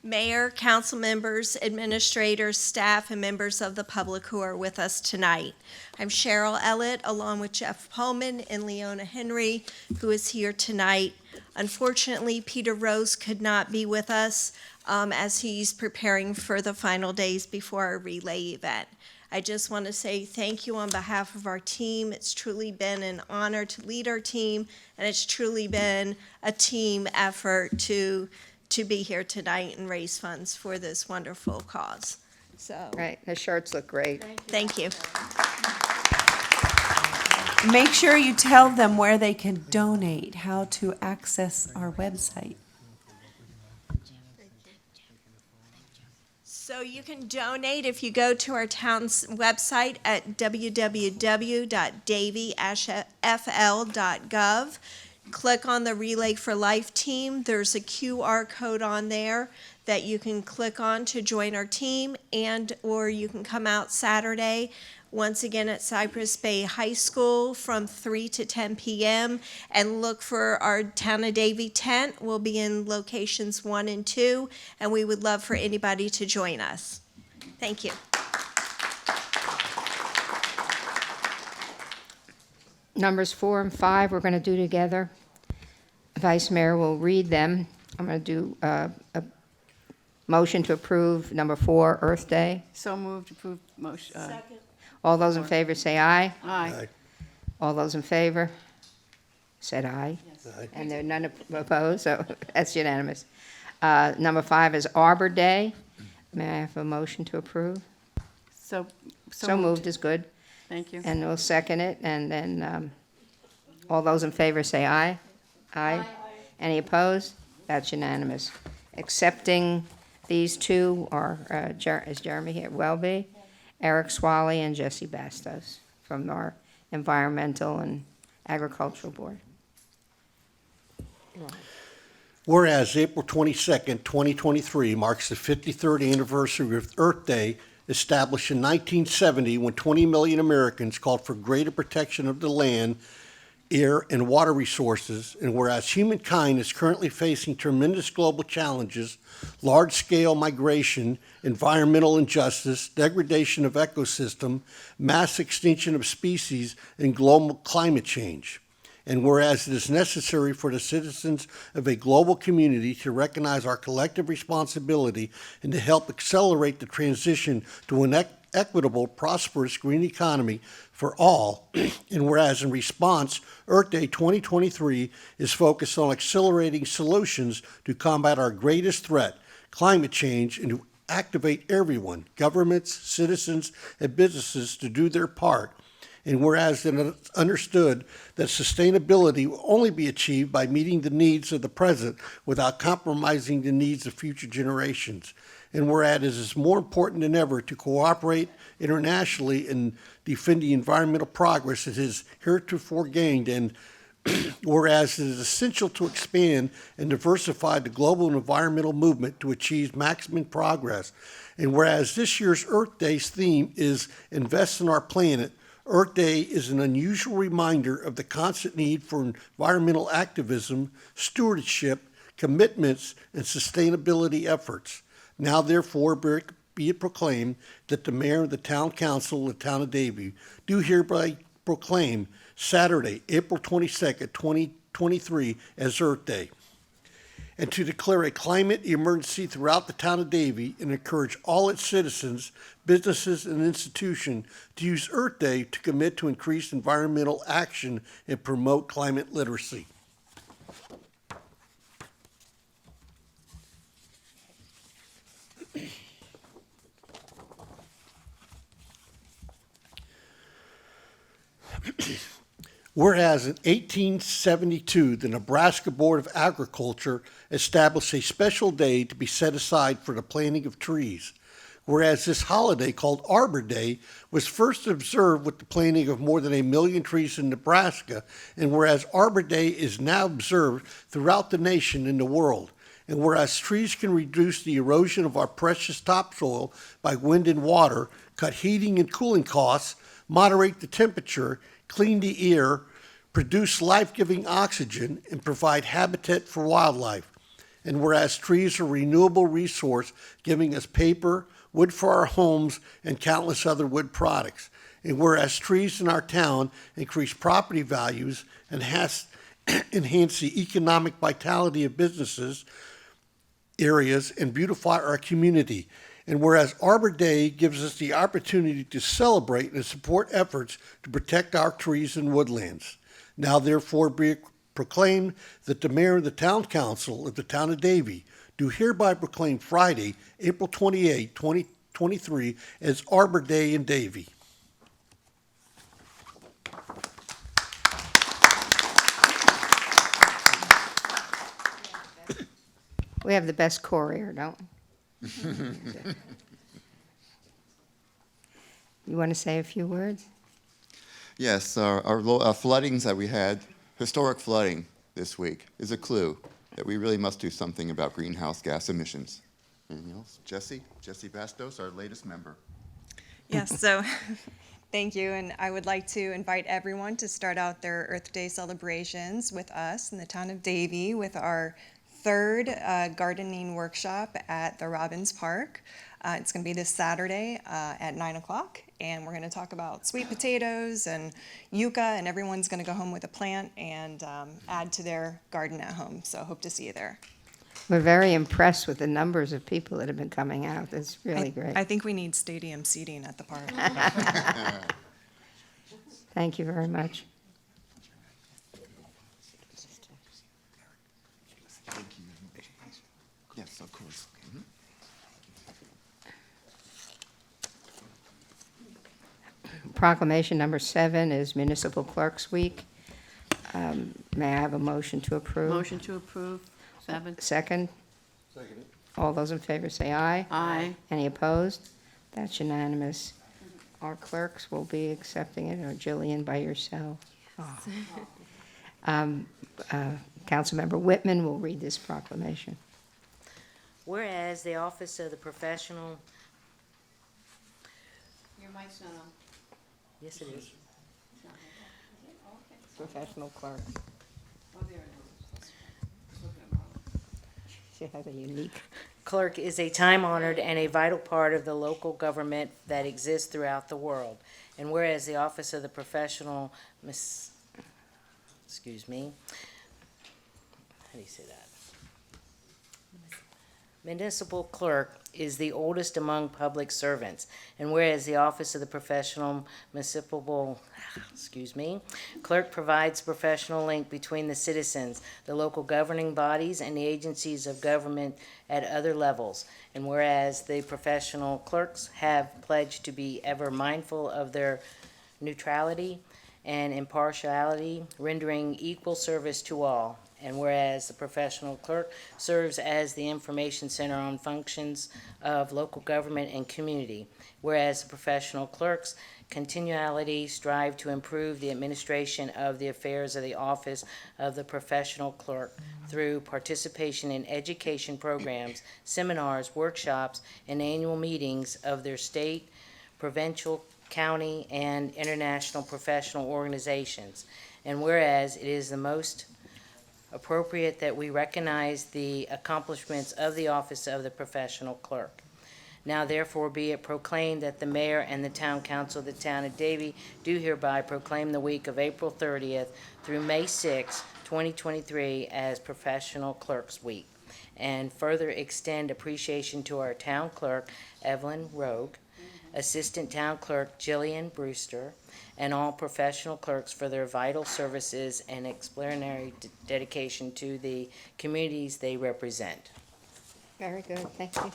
Mayor, council members, administrators, staff, and members of the public who are with us tonight. I'm Cheryl Ellett, along with Jeff Pullman and Leona Henry, who is here tonight. Unfortunately, Peter Rose could not be with us as he's preparing for the final days before our relay event. I just want to say thank you on behalf of our team. It's truly been an honor to lead our team, and it's truly been a team effort to be here tonight and raise funds for this wonderful cause. So, Right, the shirts look great. thank you. Make sure you tell them where they can donate, how to access our website. So you can donate if you go to our town's website at www.daviefl.gov. Click on the Relay for Life team. There's a QR code on there that you can click on to join our team, and or you can come out Saturday, once again at Cypress Bay High School from 3 to 10 p.m. and look for our Town of Davie tent. We'll be in locations 1 and 2, and we would love for anybody to join us. Thank you. Numbers 4 and 5 we're going to do together. Vice Mayor will read them. I'm going to do a motion to approve number 4, Earth Day. So moved, approved motion. Second. All those in favor say aye. Aye. All those in favor said aye. Aye. And there are none opposed, so that's unanimous. Number 5 is Arbor Day. May I have a motion to approve? So Moved is good. Thank you. And we'll second it, and then all those in favor say aye. Aye. Any opposed? That's unanimous. Accepting these two are, is Jeremy here? Welby, Eric Swally, and Jesse Bastos from our Environmental and Agricultural Board. Whereas April 22nd, 2023 marks the 53rd anniversary of Earth Day, established in 1970 when 20 million Americans called for greater protection of the land, air, and water resources, and whereas humankind is currently facing tremendous global challenges, large-scale migration, environmental injustice, degradation of ecosystem, mass extinction of species, and global climate change. And whereas it is necessary for the citizens of a global community to recognize our collective responsibility and to help accelerate the transition to an equitable, prosperous green economy for all, and whereas in response, Earth Day 2023 is focused on accelerating solutions to combat our greatest threat, climate change, and to activate everyone, governments, citizens, and businesses to do their part. And whereas it is understood that sustainability will only be achieved by meeting the needs of the present without compromising the needs of future generations. And whereas it is more important than ever to cooperate internationally in defending environmental progress it has heretofore gained, and whereas it is essential to expand and diversify the global environmental movement to achieve maximum progress. And whereas this year's Earth Day's theme is Invest in Our Planet, Earth Day is an unusual reminder of the constant need for environmental activism, stewardship, commitments, and sustainability efforts. Now, therefore, be it proclaimed that the mayor and the town council of the town of Davie do hereby proclaim Saturday, April 22nd, 2023 as Earth Day, and to declare a climate emergency throughout the town of Davie and encourage all its citizens, businesses, and institutions to use Earth Day to commit to increased environmental action and promote climate literacy. Whereas in 1872, the Nebraska Board of Agriculture established a special day to be set aside for the planting of trees. Whereas this holiday, called Arbor Day, was first observed with the planting of more than 1 million trees in Nebraska, and whereas Arbor Day is now observed throughout the nation and the world. And whereas trees can reduce the erosion of our precious topsoil by wind and water, cut heating and cooling costs, moderate the temperature, clean the air, produce life-giving oxygen, and provide habitat for wildlife. And whereas trees are a renewable resource, giving us paper, wood for our homes, and countless other wood products. And whereas trees in our town increase property values and enhance the economic vitality of businesses, areas, and beautify our community. And whereas Arbor Day gives us the opportunity to celebrate and support efforts to protect our trees and woodlands. Now therefore be it proclaimed that the mayor and the town council of the town of Davie do hereby proclaim Friday, April 28, 2023 as Arbor Day in Davie. We have the best courier, don't we? You want to say a few words? Yes, our floodings that we had, historic flooding this week, is a clue that we really must do something about greenhouse gas emissions. Anything else? Jesse Bastos, our latest member. Yes, so thank you, and I would like to invite everyone to start out their Earth Day celebrations with us in the town of Davie with our third gardening workshop at the Robbins Park. It's going to be this Saturday at 9 o'clock, and we're going to talk about sweet potatoes and yucca, and everyone's going to go home with a plant and add to their garden at home, so hope to see you there. We're very impressed with the numbers of people that have been coming out. It's really great. I think we need stadium seating at the park. Thank you very much. Yes, of course. Proclamation number 7 is Municipal Clerks Week. May I have a motion to approve? Motion to approve, 7. Second? All those in favor say aye. Aye. Any opposed? That's unanimous. Our clerks will be accepting it, or Jillian by yourself. Councilmember Whitman will read this proclamation. Whereas the Office of the Professional, Your mic's not on. yes it is, Professional clerk. Oh, there it is. She has a unique. clerk is a time-honored and a vital part of the local government that exists throughout the world. And whereas the Office of the Professional, excuse me, how do you say that? Municipal clerk is the oldest among public servants, and whereas the Office of the Professional Municipal, clerk provides a professional link between the citizens, the local governing bodies, and the agencies of government at other levels, and whereas the professional clerks have pledged to be ever mindful of their neutrality and impartiality, rendering equal service to all. And whereas the professional clerk serves as the information center on functions of local government and community. Whereas the professional clerks continually strive to improve the administration of the affairs of the office of the professional clerk through participation in education programs, seminars, workshops, and annual meetings of their state, provincial, county, and international professional organizations. And whereas it is the most appropriate that we recognize the accomplishments of the office of the professional clerk. Now therefore be it proclaimed that the mayor and the town council of the town of Davie do hereby proclaim the week of April 30th through May 6, 2023 as Professional Clerks Week, and further extend appreciation to our town clerk, Evelyn Rogue, Assistant Town Clerk Jillian Brewster, and all professional clerks for their vital services and exemplary dedication to the communities they represent. Very good, thank you.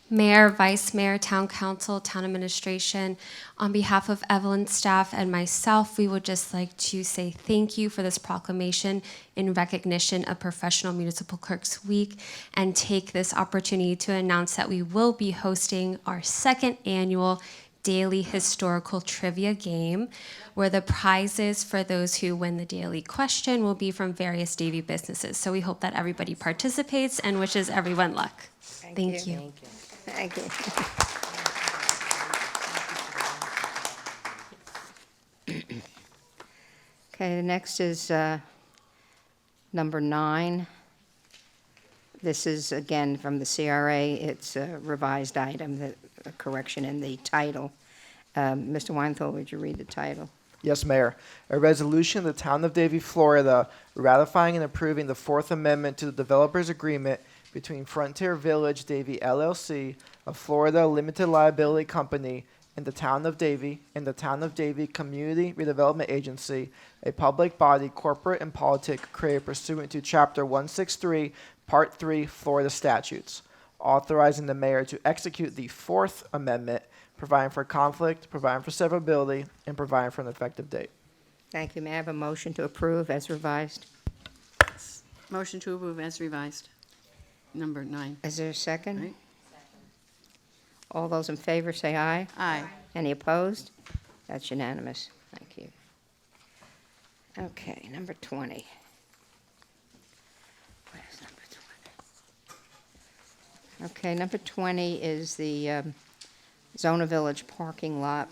Mayor, Vice Mayor, Town Council, Town Administration, on behalf of Evelyn's staff and myself, we would just like to say thank you for this proclamation in recognition of Professional Municipal Clerks Week, and take this opportunity to announce that we will be hosting our second annual daily historical trivia game, where the prizes for those who win the daily question will be from various Davie businesses. So we hope that everybody participates and wishes everyone luck. Thank you. Thank you. Okay, the next is number 9. This is, again, from the CRA. It's a revised item, a correction in the title. Mr. Weinthal, would you read the title? Yes, Mayor. A resolution of the Town of Davie, Florida, ratifying and approving the Fourth Amendment to the Developers Agreement between Frontier Village Davie LLC, a Florida limited liability company, and the Town of Davie, and the Town of Davie Community Redevelopment Agency, a public body, corporate and politic, created pursuant to Chapter 163, Part 3, Florida statutes, authorizing the mayor to execute the Fourth Amendment, providing for conflict, providing for severability, and providing for an effective date. Thank you. May I have a motion to approve as revised? Motion to approve as revised. Number 9. Is there a second? Right. All those in favor say aye. Aye. Any opposed? That's unanimous. Thank you. Okay, number 20. Where's number 20? Okay, number 20 is the Zona Village parking lot.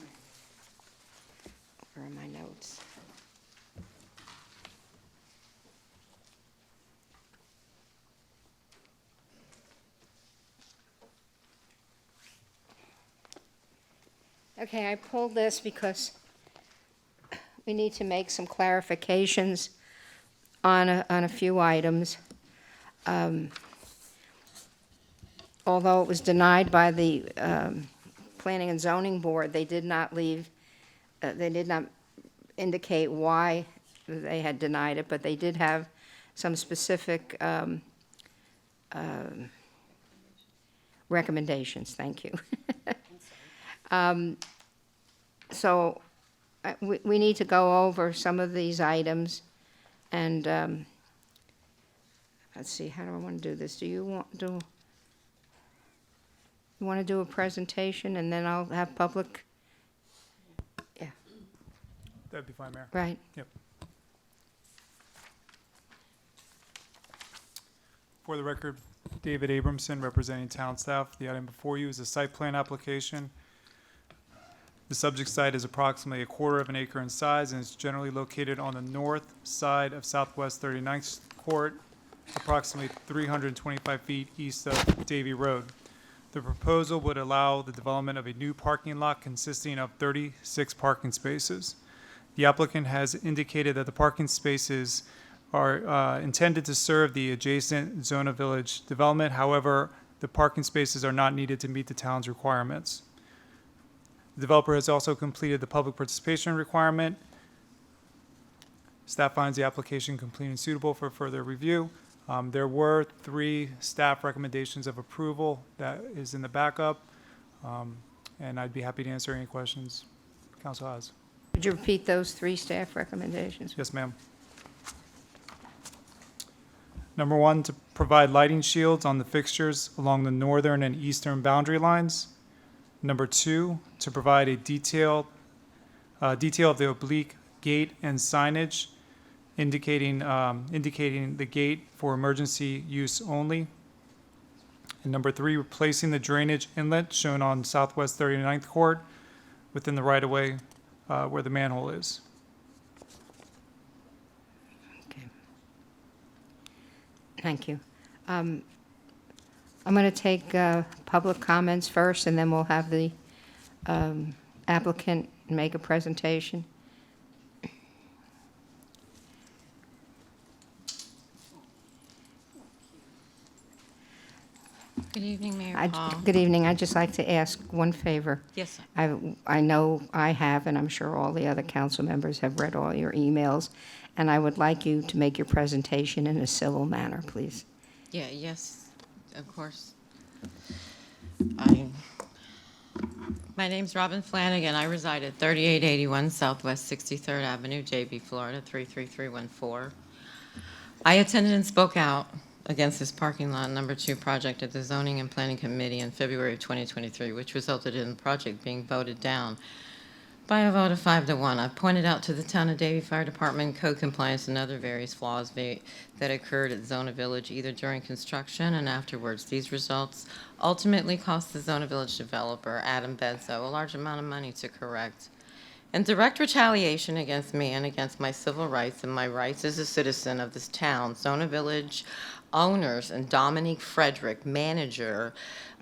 Where are my notes? Okay, I pulled this because we need to make some clarifications on a few items. Although it was denied by the Planning and Zoning Board, they did not indicate why they had denied it, but they did have some specific recommendations. Thank you. So we need to go over some of these items, and let's see, how do I want to do this? Do you want to do a presentation, and then I'll have public? Yeah, That'd be fine, Mayor. right. Yep. For the record, David Abramson, representing town staff. The item before you is a site plan application. The subject site is approximately 1/4 of an acre in size and is generally located on the north side of Southwest 39th Court, approximately 325 feet east of Davie Road. The proposal would allow the development of a new parking lot consisting of 36 parking spaces. The applicant has indicated that the parking spaces are intended to serve the adjacent Zona Village development. However, the parking spaces are not needed to meet the town's requirements. The developer has also completed the public participation requirement. Staff finds the application complete and suitable for further review. There were 3 staff recommendations of approval that is in the backup, and I'd be happy to answer any questions council has. Would you repeat those 3 staff recommendations? Yes, ma'am. Number 1, to provide lighting shields on the fixtures along the northern and eastern boundary lines. Number 2, to provide a detail of the oblique gate and signage indicating the gate for emergency use only. And number 3, replacing the drainage inlet shown on Southwest 39th Court within the right-of-way where the manhole is. Okay. Thank you. I'm going to take public comments first, and then we'll have the applicant make a presentation. Good evening, Mayor Paul. Good evening. I'd just like to ask one favor. Yes, sir. I know I have, and I'm sure all the other council members have read all your emails, and I would like you to make your presentation in a civil manner, please. Yeah, yes, of course. My name's Robin Flanagan. I reside at 3881 Southwest 63rd Avenue, JB, Florida, 33314. I attended and spoke out against this parking lot number 2 project at the Zoning and Planning Committee in February of 2023, which resulted in the project being voted down by a vote of 5-1. I pointed out to the Town of Davie Fire Department code compliance and other various flaws that occurred at Zona Village either during construction and afterwards. These results ultimately cost the Zona Village developer, Adam Benzo, a large amount of money to correct. In direct retaliation against me and against my civil rights and my rights as a citizen of this town, Zona Village owners and Dominique Frederick, manager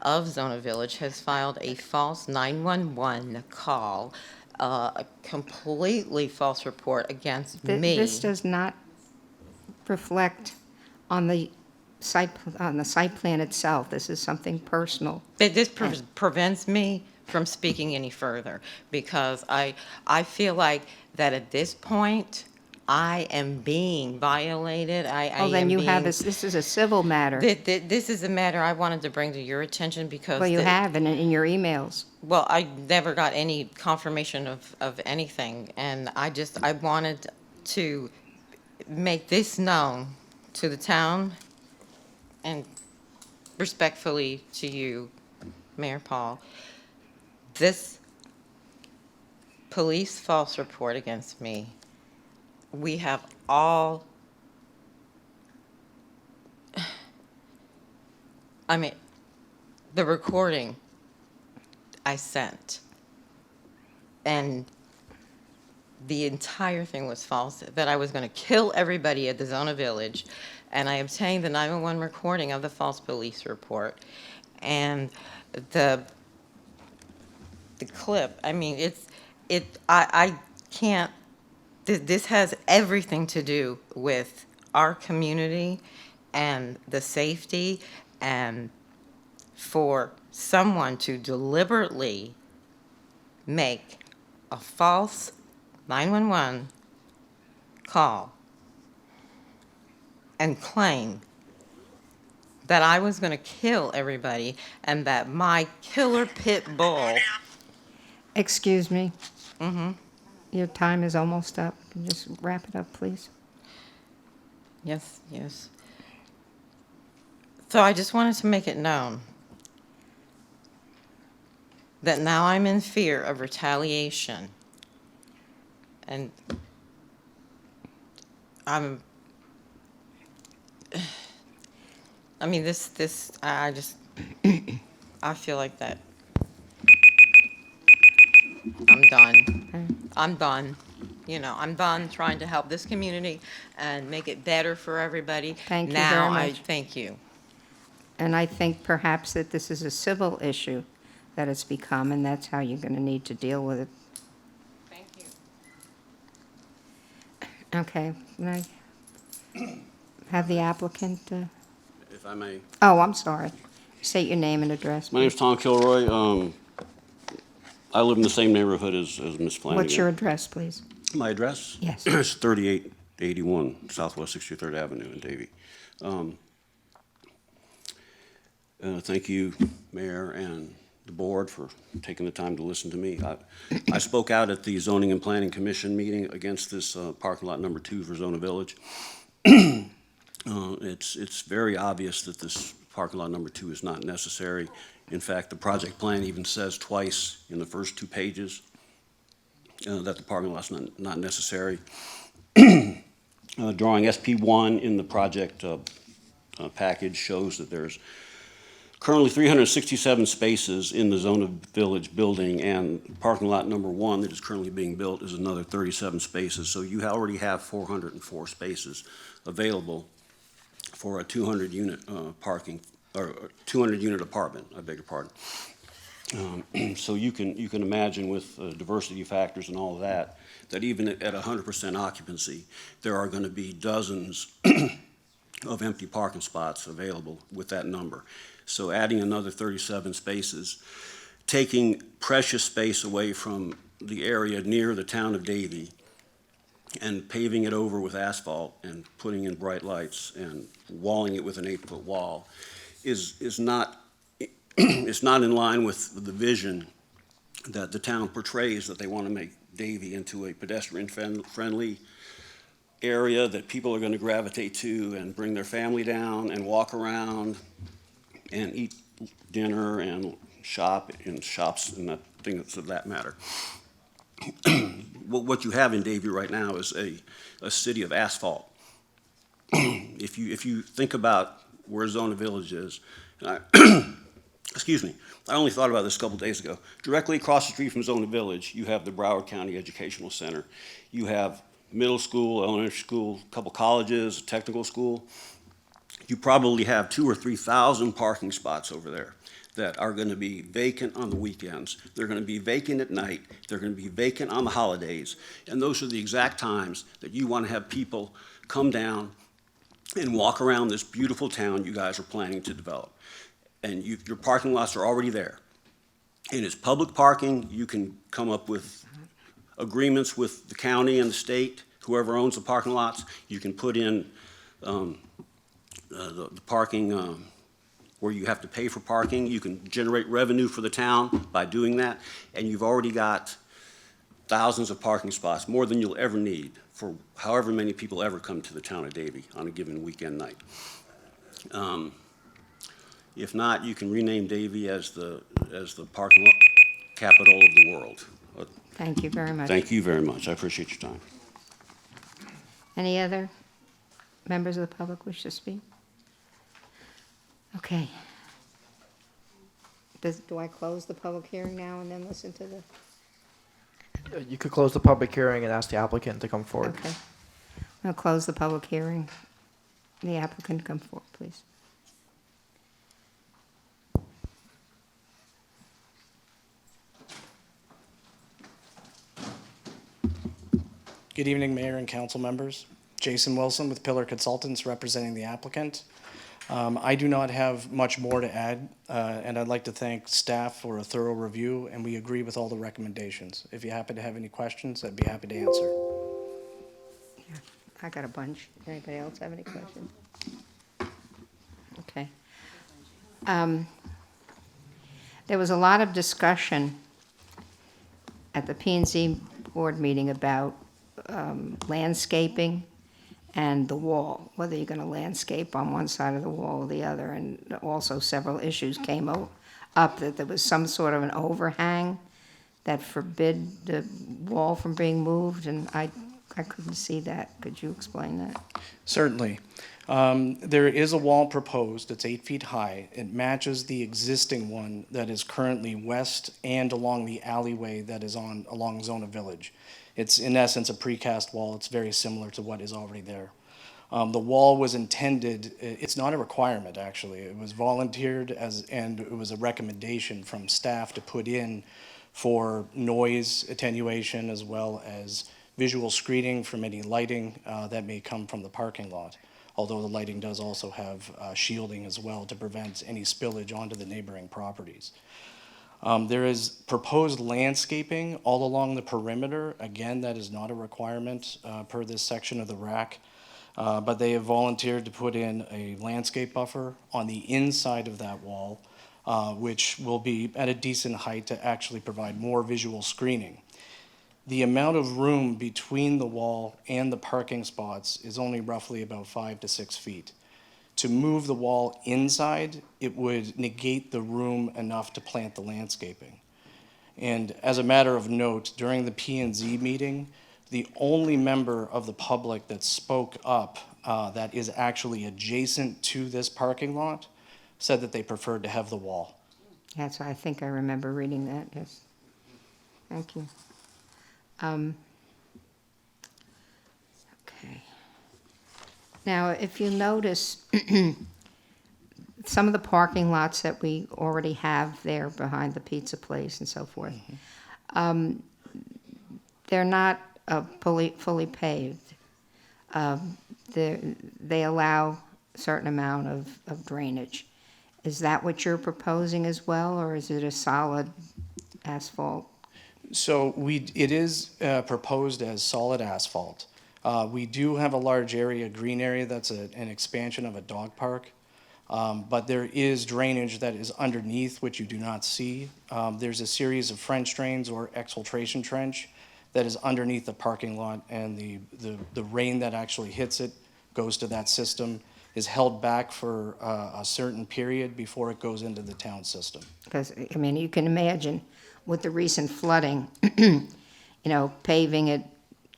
of Zona Village, has filed a false 911 call, a completely false report against me. This does not reflect on the site plan itself. This is something personal. This prevents me from speaking any further because I feel like that at this point I am being violated. This is a civil matter. This is a matter I wanted to bring to your attention because. Well, you have in your emails. Well, I never got any confirmation of anything, and I wanted to make this known to the town and respectfully to you, Mayor Paul. This police false report against me we have all, I mean, the recording I sent, and the entire thing was false, that I was going to kill everybody at the Zona Village, and I obtained the 911 recording of the false police report, and the clip, I mean, I can't, this has everything to do with our community and the safety, and for someone to deliberately make a false 911 call and claim that I was going to kill everybody and that my killer pit bull. Excuse me. Mm-hmm. Your time is almost up. Can you just wrap it up, please? Yes, yes. So I just wanted to make it known that now I'm in fear of retaliation. And I mean, I just, I feel like that. I'm done. I'm done. You know, I'm done trying to help this community and make it better for everybody. Thank you now, very much. Thank you. And I think perhaps that this is a civil issue that it's become, and that's how you're going to need to deal with it. Thank you. Okay. Can I have the applicant? If I may. Oh, I'm sorry. State your name and address. My name's Tom Kilroy. I live in the same neighborhood as Ms. Flanagan. What's your address, please? My address? Yes. It's 3881 Southwest 63rd Avenue in Davie. Thank you, Mayor and the board, for taking the time to listen to me. I spoke out at the Zoning and Planning Commission meeting against this parking lot number 2 for Zona Village. It's very obvious that this parking lot number 2 is not necessary. In fact, the project plan even says twice in the first 2 pages that the parking lot's not necessary. Drawing SP1 in the project package shows that there's currently 367 spaces in the Zona Village building, and parking lot number 1 that is currently being built is another 37 spaces. So you already have 404 spaces available for a 200-unit parking, or 200-unit apartment, I beg your pardon. So you can imagine, with diversity factors and all of that, that even at 100% occupancy, there are going to be dozens of empty parking spots available with that number. So adding another 37 spaces, taking precious space away from the area near the town of Davie and paving it over with asphalt and putting in bright lights and walling it with an 8-foot wall is not it's not in line with the vision that the town portrays, that they want to make Davie into a pedestrian-friendly area that people are going to gravitate to and bring their family down and walk around and eat dinner and shop in shops and things of that matter. What you have in Davie right now is a city of asphalt. If you think about where Zona Village is, excuse me, I only thought about this a couple days ago. Directly across the street from Zona Village, you have the Broward County Educational Center. You have middle school, elementary school, a couple colleges, a technical school. You probably have 2,000 or 3,000 parking spots over there that are going to be vacant on the weekends. They're going to be vacant at night. They're going to be vacant on the holidays. And those are the exact times that you want to have people come down and walk around this beautiful town you guys are planning to develop. And your parking lots are already there. And it's public parking. You can come up with agreements with the county and the state, whoever owns the parking lots. You can put in the parking where you have to pay for parking. You can generate revenue for the town by doing that. And you've already got thousands of parking spots, more than you'll ever need for however many people ever come to the town of Davie on a given weekend night. If not, you can rename Davie as the parking lot capital of the world. Thank you very much. Thank you very much. I appreciate your time. Any other members of the public wish to speak? Okay. Do I close the public hearing now and then listen to the? You could close the public hearing and ask the applicant to come forward. Okay. I'll close the public hearing. The applicant come forward, please. Good evening, Mayor and council members. Jason Wilson with Pillar Consultants representing the applicant. I do not have much more to add, and I'd like to thank staff for a thorough review, and we agree with all the recommendations. If you happen to have any questions, I'd be happy to answer. I got a bunch. Anybody else have any questions? Okay. There was a lot of discussion at the P&Z board meeting about landscaping and the wall, whether you're going to landscape on one side of the wall or the other. And also several issues came up that there was some sort of an overhang that forbid the wall from being moved, and I couldn't see that. Could you explain that? Certainly. There is a wall proposed. It's 8 feet high. It matches the existing one that is currently west and along the alleyway that is along Zona Village. It's in essence a precast wall. It's very similar to what is already there. The wall was intended, it's not a requirement actually. It was volunteered and it was a recommendation from staff to put in for noise attenuation as well as visual screening from any lighting that may come from the parking lot. Although the lighting does also have shielding as well to prevent any spillage onto the neighboring properties. There is proposed landscaping all along the perimeter. Again, that is not a requirement per this section of the RAC, but they have volunteered to put in a landscape buffer on the inside of that wall, which will be at a decent height to actually provide more visual screening. The amount of room between the wall and the parking spots is only roughly about 5 to 6 feet. To move the wall inside, it would negate the room enough to plant the landscaping. And as a matter of note, during the P&Z meeting, the only member of the public that spoke up that is actually adjacent to this parking lot said that they preferred to have the wall. That's why I think I remember reading that, yes. Thank you. Okay. Now, if you notice, some of the parking lots that we already have there behind the pizza place and so forth, they're not fully paved. They allow a certain amount of drainage. Is that what you're proposing as well, or is it a solid asphalt? So it is proposed as solid asphalt. We do have a large area, green area, that's an expansion of a dog park. But there is drainage that is underneath, which you do not see. There's a series of French drains or exfiltration trench that is underneath the parking lot, and the rain that actually hits it goes to that system, is held back for a certain period before it goes into the town system. Because, I mean, you can imagine with the recent flooding, paving it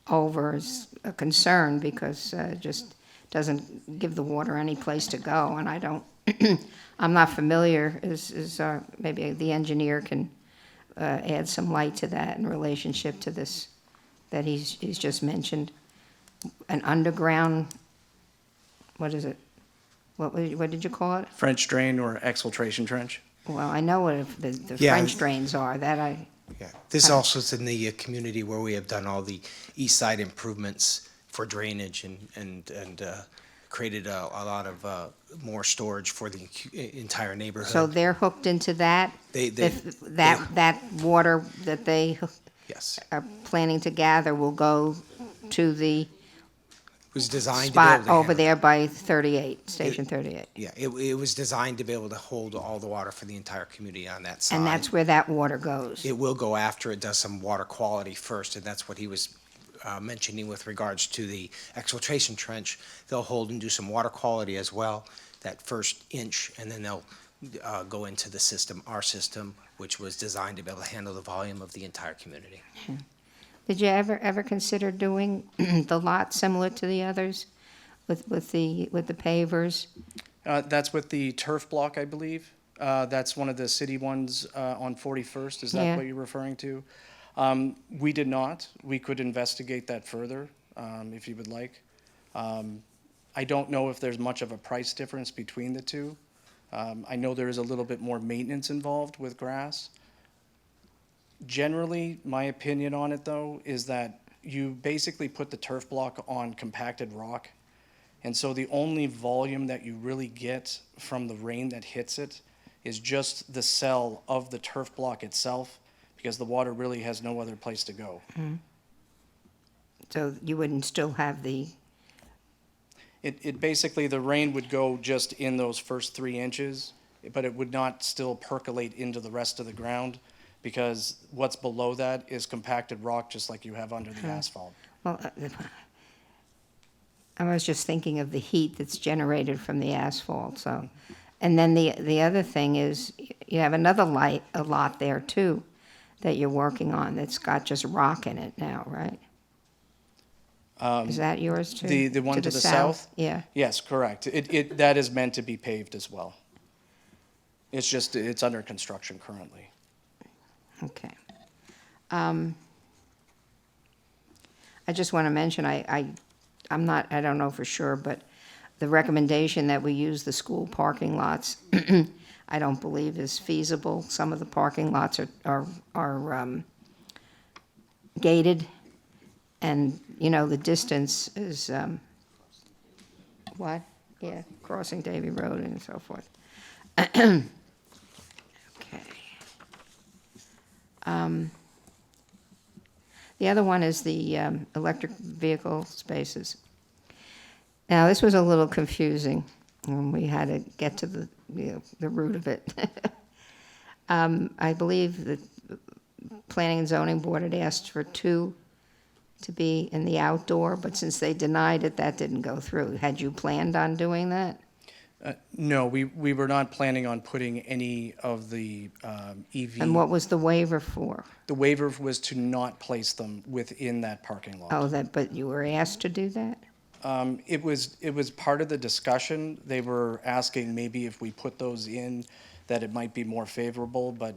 over is a concern because it just doesn't give the water any place to go. And I'm not familiar, maybe the engineer can add some light to that in relationship to this that he's just mentioned. An underground, what is it? What did you call it? French drain or exfiltration trench? Well, I know what the Yeah. French drains are, that I... Yeah, this also is in the community where we have done all the east side improvements for drainage and created a lot of more storage for the entire neighborhood. So they're hooked into that? That water that they Yes. are planning to gather will go to the was designed to be spot able to over handle- there by 38, Station 38. Yeah, it was designed to be able to hold all the water for the entire community on that side. And that's where that water goes. It will go after it does some water quality first, and that's what he was mentioning with regards to the exfiltration trench. They'll hold and do some water quality as well, that first inch, and then they'll go into the system, our system, which was designed to be able to handle the volume of the entire community. Did you ever consider doing the lot similar to the others with the pavers? That's with the turf block, I believe. That's one of the city ones on 41st. Is that Yeah. what you're referring to? We did not. We could investigate that further if you would like. I don't know if there's much of a price difference between the two. I know there is a little bit more maintenance involved with grass. Generally, my opinion on it, though, is that you basically put the turf block on compacted rock. And so the only volume that you really get from the rain that hits it is just the cell of the turf block itself, because the water really has no other place to go. So you wouldn't still have the, It basically, the rain would go just in those first 3 inches, but it would not still percolate into the rest of the ground, because what's below that is compacted rock, just like you have under the asphalt. well, I was just thinking of the heat that's generated from the asphalt, so. And then the other thing is, you have another a lot there too, that you're working on, that's got just rock in it now, right? Is that yours too? The one to the south? Yeah, Yes, correct. That is meant to be paved as well. It's just, it's under construction currently. okay. I just want to mention, I'm not, I don't know for sure, but the recommendation that we use the school parking lots, I don't believe is feasible. Some of the parking lots are gated, and, you know, the distance is, what? Yeah, crossing Davie Road and so forth. Okay. The other one is the electric vehicle spaces. Now, this was a little confusing, and we had to get to the root of it. I believe the Planning and Zoning Board had asked for 2 to be in the outdoor, but since they denied it, that didn't go through. Had you planned on doing that? No, we were not planning on putting any of the EV. And what was the waiver for? The waiver was to not place them within that parking lot. Oh, but you were asked to do that? It was part of the discussion. They were asking maybe if we put those in, that it might be more favorable, but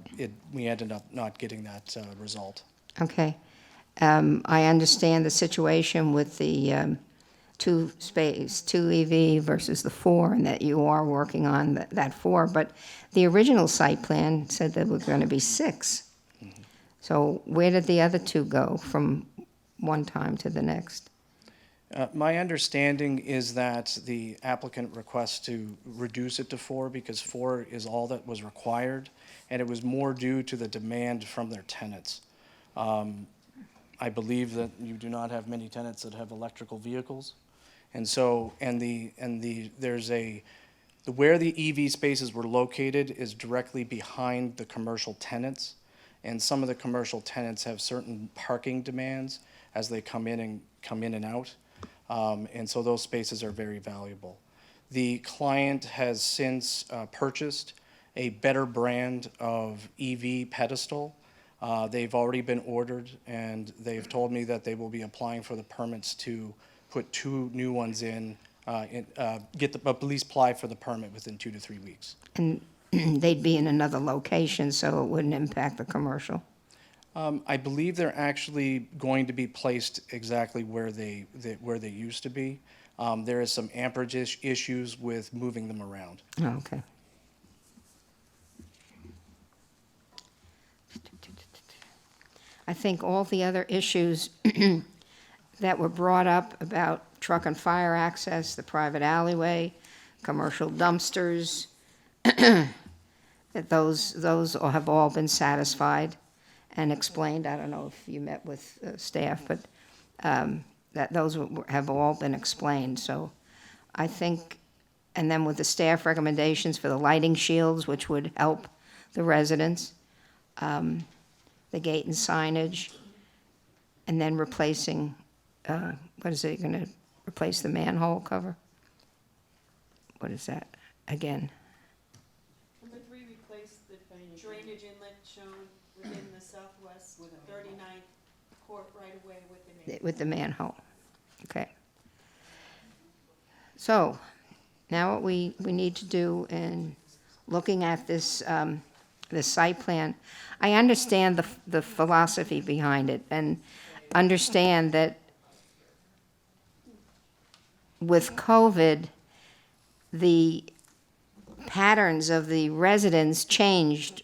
we ended up not getting that result. Okay. I understand the situation with the 2 EV versus the 4, and that you are working on that 4, but the original site plan said there were going to be 6. So where did the other 2 go from one time to the next? My understanding is that the applicant requests to reduce it to 4 because 4 is all that was required, and it was more due to the demand from their tenants. I believe that you do not have many tenants that have electrical vehicles. And so, where the EV spaces were located is directly behind the commercial tenants. And some of the commercial tenants have certain parking demands as they come in and out. And so those spaces are very valuable. The client has since purchased a better brand of EV pedestal. They've already been ordered, and they've told me that they will be applying for the permits to put 2 new ones in, at least apply for the permit within 2 to 3 weeks. And they'd be in another location, so it wouldn't impact the commercial? I believe they're actually going to be placed exactly where they used to be. There is some amperage issues with moving them around. Oh, okay. I think all the other issues that were brought up about truck and fire access, the private alleyway, commercial dumpsters, that those have all been satisfied and explained. I don't know if you met with staff, but that those have all been explained. So I think, and then with the staff recommendations for the lighting shields, which would help the residents, the gate and signage, and then replacing, what is it, going to replace the manhole cover? What is that, again? Number 3, replace the drainage inlet shown within the southwest with a 39th Court right away with the with the manhole. Okay. So, now what we need to do in looking at this, this site plan, I understand the philosophy behind it and understand that with COVID, the patterns of the residents changed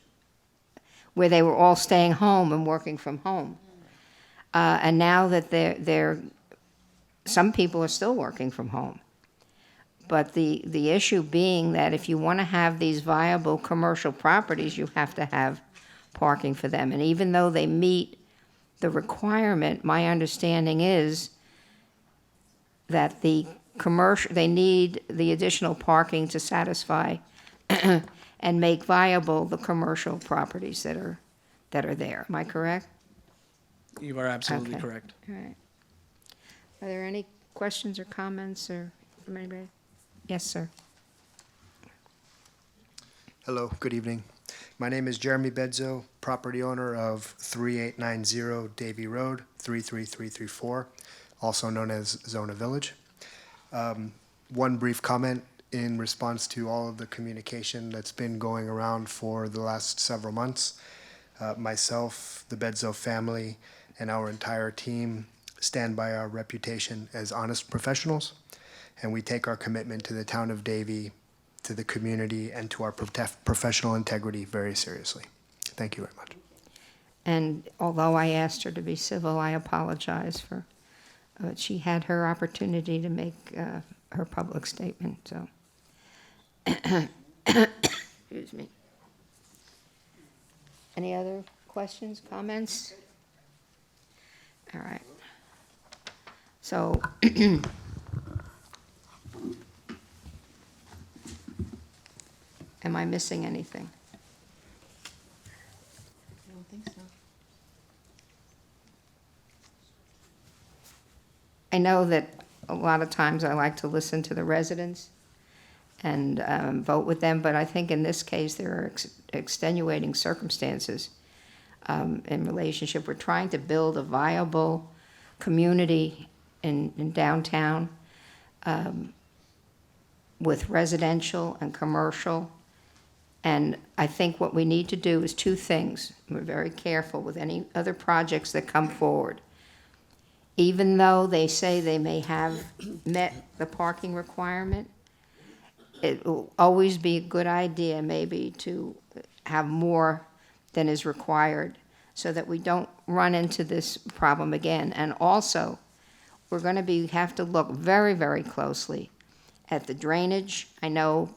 where they were all staying home and working from home. And now that some people are still working from home. But the issue being that if you want to have these viable commercial properties, you have to have parking for them. And even though they meet the requirement, my understanding is that they need the additional parking to satisfy and make viable the commercial properties that are there. Am I correct? You are absolutely Okay. correct. All right. Are there any questions or comments or from anybody? Yes, sir. Hello, good evening. My name is Jeremy Bedzo, property owner of 3890 Davie Road, 33334, also known as Zona Village. One brief comment in response to all of the communication that's been going around for the last several months. Myself, the Bedzo family, and our entire team stand by our reputation as honest professionals, and we take our commitment to the town of Davie, to the community, and to our professional integrity very seriously. Thank you very much. And although I asked her to be civil, I apologize for, she had her opportunity to make her public statement, so. Excuse me. Any other questions, comments? All right. So, am I missing anything? I don't think so. I know that a lot of times I like to listen to the residents and vote with them, but I think in this case there are extenuating circumstances in relationship. We're trying to build a viable community in downtown with residential and commercial. And I think what we need to do is two things. We're very careful with any other projects that come forward. Even though they say they may have met the parking requirement, it will always be a good idea maybe to have more than is required so that we don't run into this problem again. And also, we're going to have to look very, very closely at the drainage. I know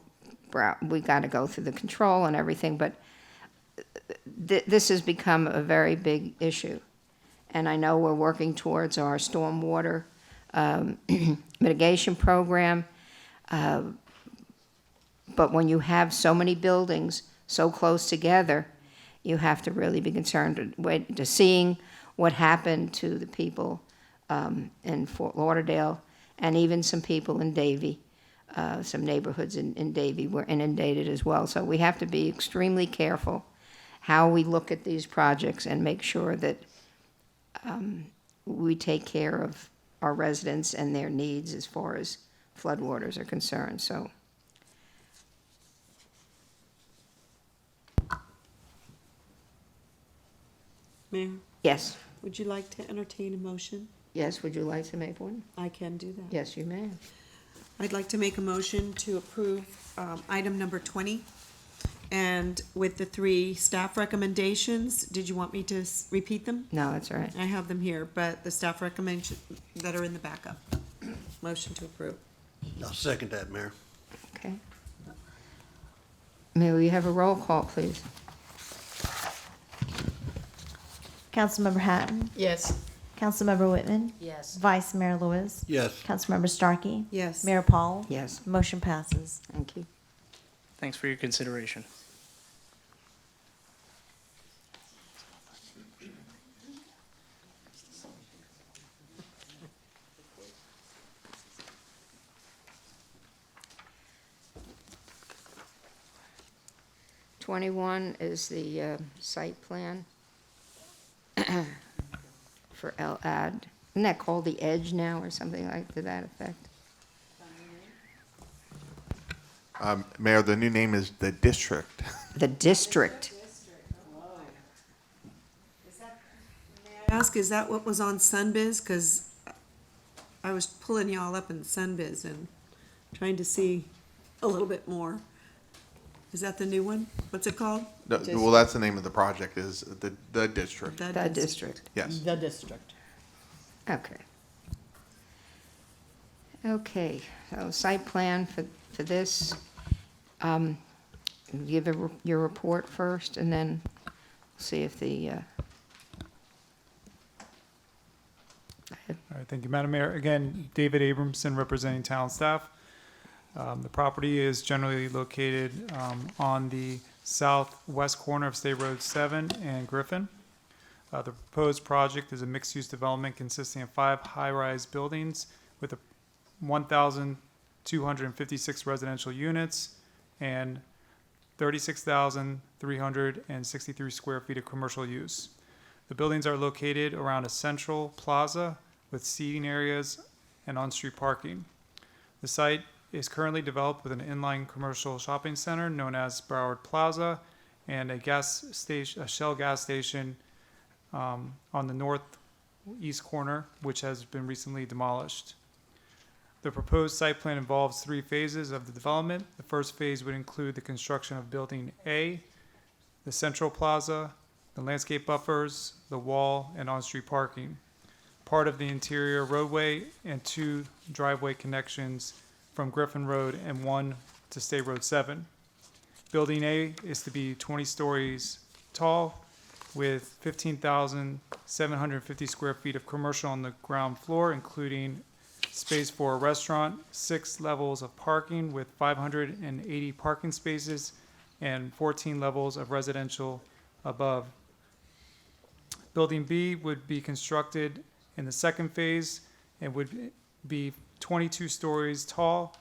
we got to go through the control and everything, but this has become a very big issue. And I know we're working towards our stormwater mitigation program. But when you have so many buildings so close together, you have to really be concerned to seeing what happened to the people in Fort Lauderdale and even some people in Davie. Some neighborhoods in Davie were inundated as well. So we have to be extremely careful how we look at these projects and make sure that we take care of our residents and their needs as far as floodwaters are concerned. So. Mayor, Yes. would you like to entertain a motion? Yes, would you like to make one? I can do that. Yes, you may. I'd like to make a motion to approve item number 20, and with the 3 staff recommendations. Did you want me to repeat them? No, that's all right. I have them here, but the staff recommendations that are in the backup. Motion to approve. I'll second that, Mayor. Okay. May we have a roll call, please? Councilmember Hatton? Yes. Councilmember Whitman? Yes. Vice Mayor Lewis? Yes. Councilmember Starkey? Yes. Mayor Paul? Yes. Motion passes. Thank you. Thanks for your consideration. '21 is the site plan for El-Ad. Isn't that called the Edge now or something like to that effect? Mayor, the new name is the District. The District. Ask, is that what was on Sunbiz? Because I was pulling y'all up in Sunbiz and trying to see a little bit more. Is that the new one? What's it called? Well, that's the name of the project, is the District. The District. Yes. The district. Okay. Okay, so site plan for this. Give your report first, and then see if the, All right, thank you, Madam Mayor. Again, David Abramson representing town staff. The property is generally located on the southwest corner of State Road 7 and Griffin. The proposed project is a mixed-use development consisting of 5 high-rise buildings with 1,256 residential units and 36,363 square feet of commercial use. The buildings are located around a central plaza with seating areas and on-street parking. The site is currently developed with an inline commercial shopping center known as Broward Plaza and a Shell gas station on the northeast corner, which has been recently demolished. The proposed site plan involves 3 phases of the development. The first phase would include the construction of Building A, the central plaza, the landscape buffers, the wall, and on-street parking. Part of the interior roadway and 2 driveway connections from Griffin Road and 1 to State Road 7. Building A is to be 20 stories tall with 15,750 square feet of commercial on the ground floor, including space for a restaurant, 6 levels of parking with 580 parking spaces, and 14 levels of residential above. Building B would be constructed in the second phase and would be 22 stories tall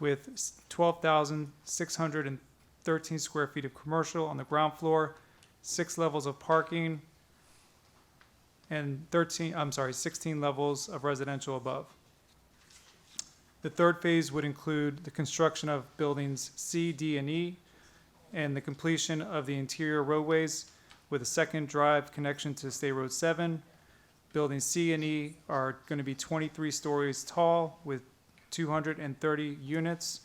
with 12,613 square feet of commercial on the ground floor, 6 levels of parking, and 16 levels of residential above. The third phase would include the construction of buildings C, D, and E, and the completion of the interior roadways with a second drive connection to State Road 7. Buildings C and E are going to be 23 stories tall with 230 units.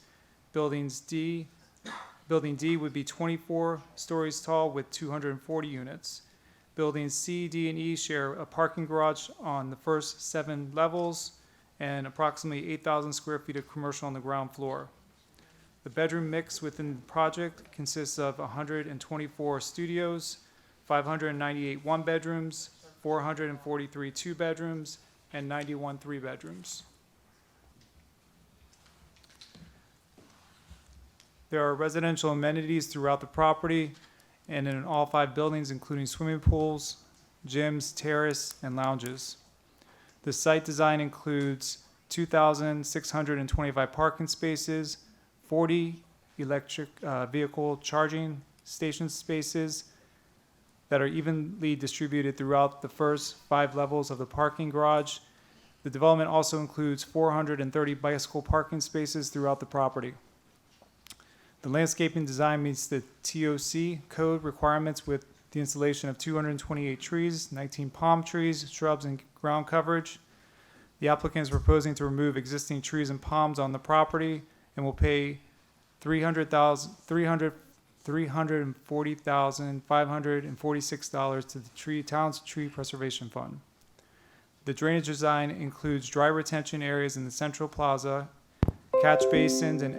Building D would be 24 stories tall with 240 units. Buildings C, D, and E share a parking garage on the first 7 levels and approximately 8,000 square feet of commercial on the ground floor. The bedroom mix within the project consists of 124 studios, 598 one-bedrooms, 443 two-bedrooms, and 91 three-bedrooms. There are residential amenities throughout the property and in all 5 buildings, including swimming pools, gyms, terrace, and lounges. The site design includes 2,625 parking spaces, 40 electric vehicle charging station spaces that are evenly distributed throughout the first 5 levels of the parking garage. The development also includes 430 bicycle parking spaces throughout the property. The landscaping design meets the TOC code requirements with the installation of 228 trees, 19 palm trees, shrubs, and ground coverage. The applicant is proposing to remove existing trees and palms on the property and will pay $340,546 to the town's tree preservation fund. The drainage design includes dry retention areas in the central plaza, catch basins, and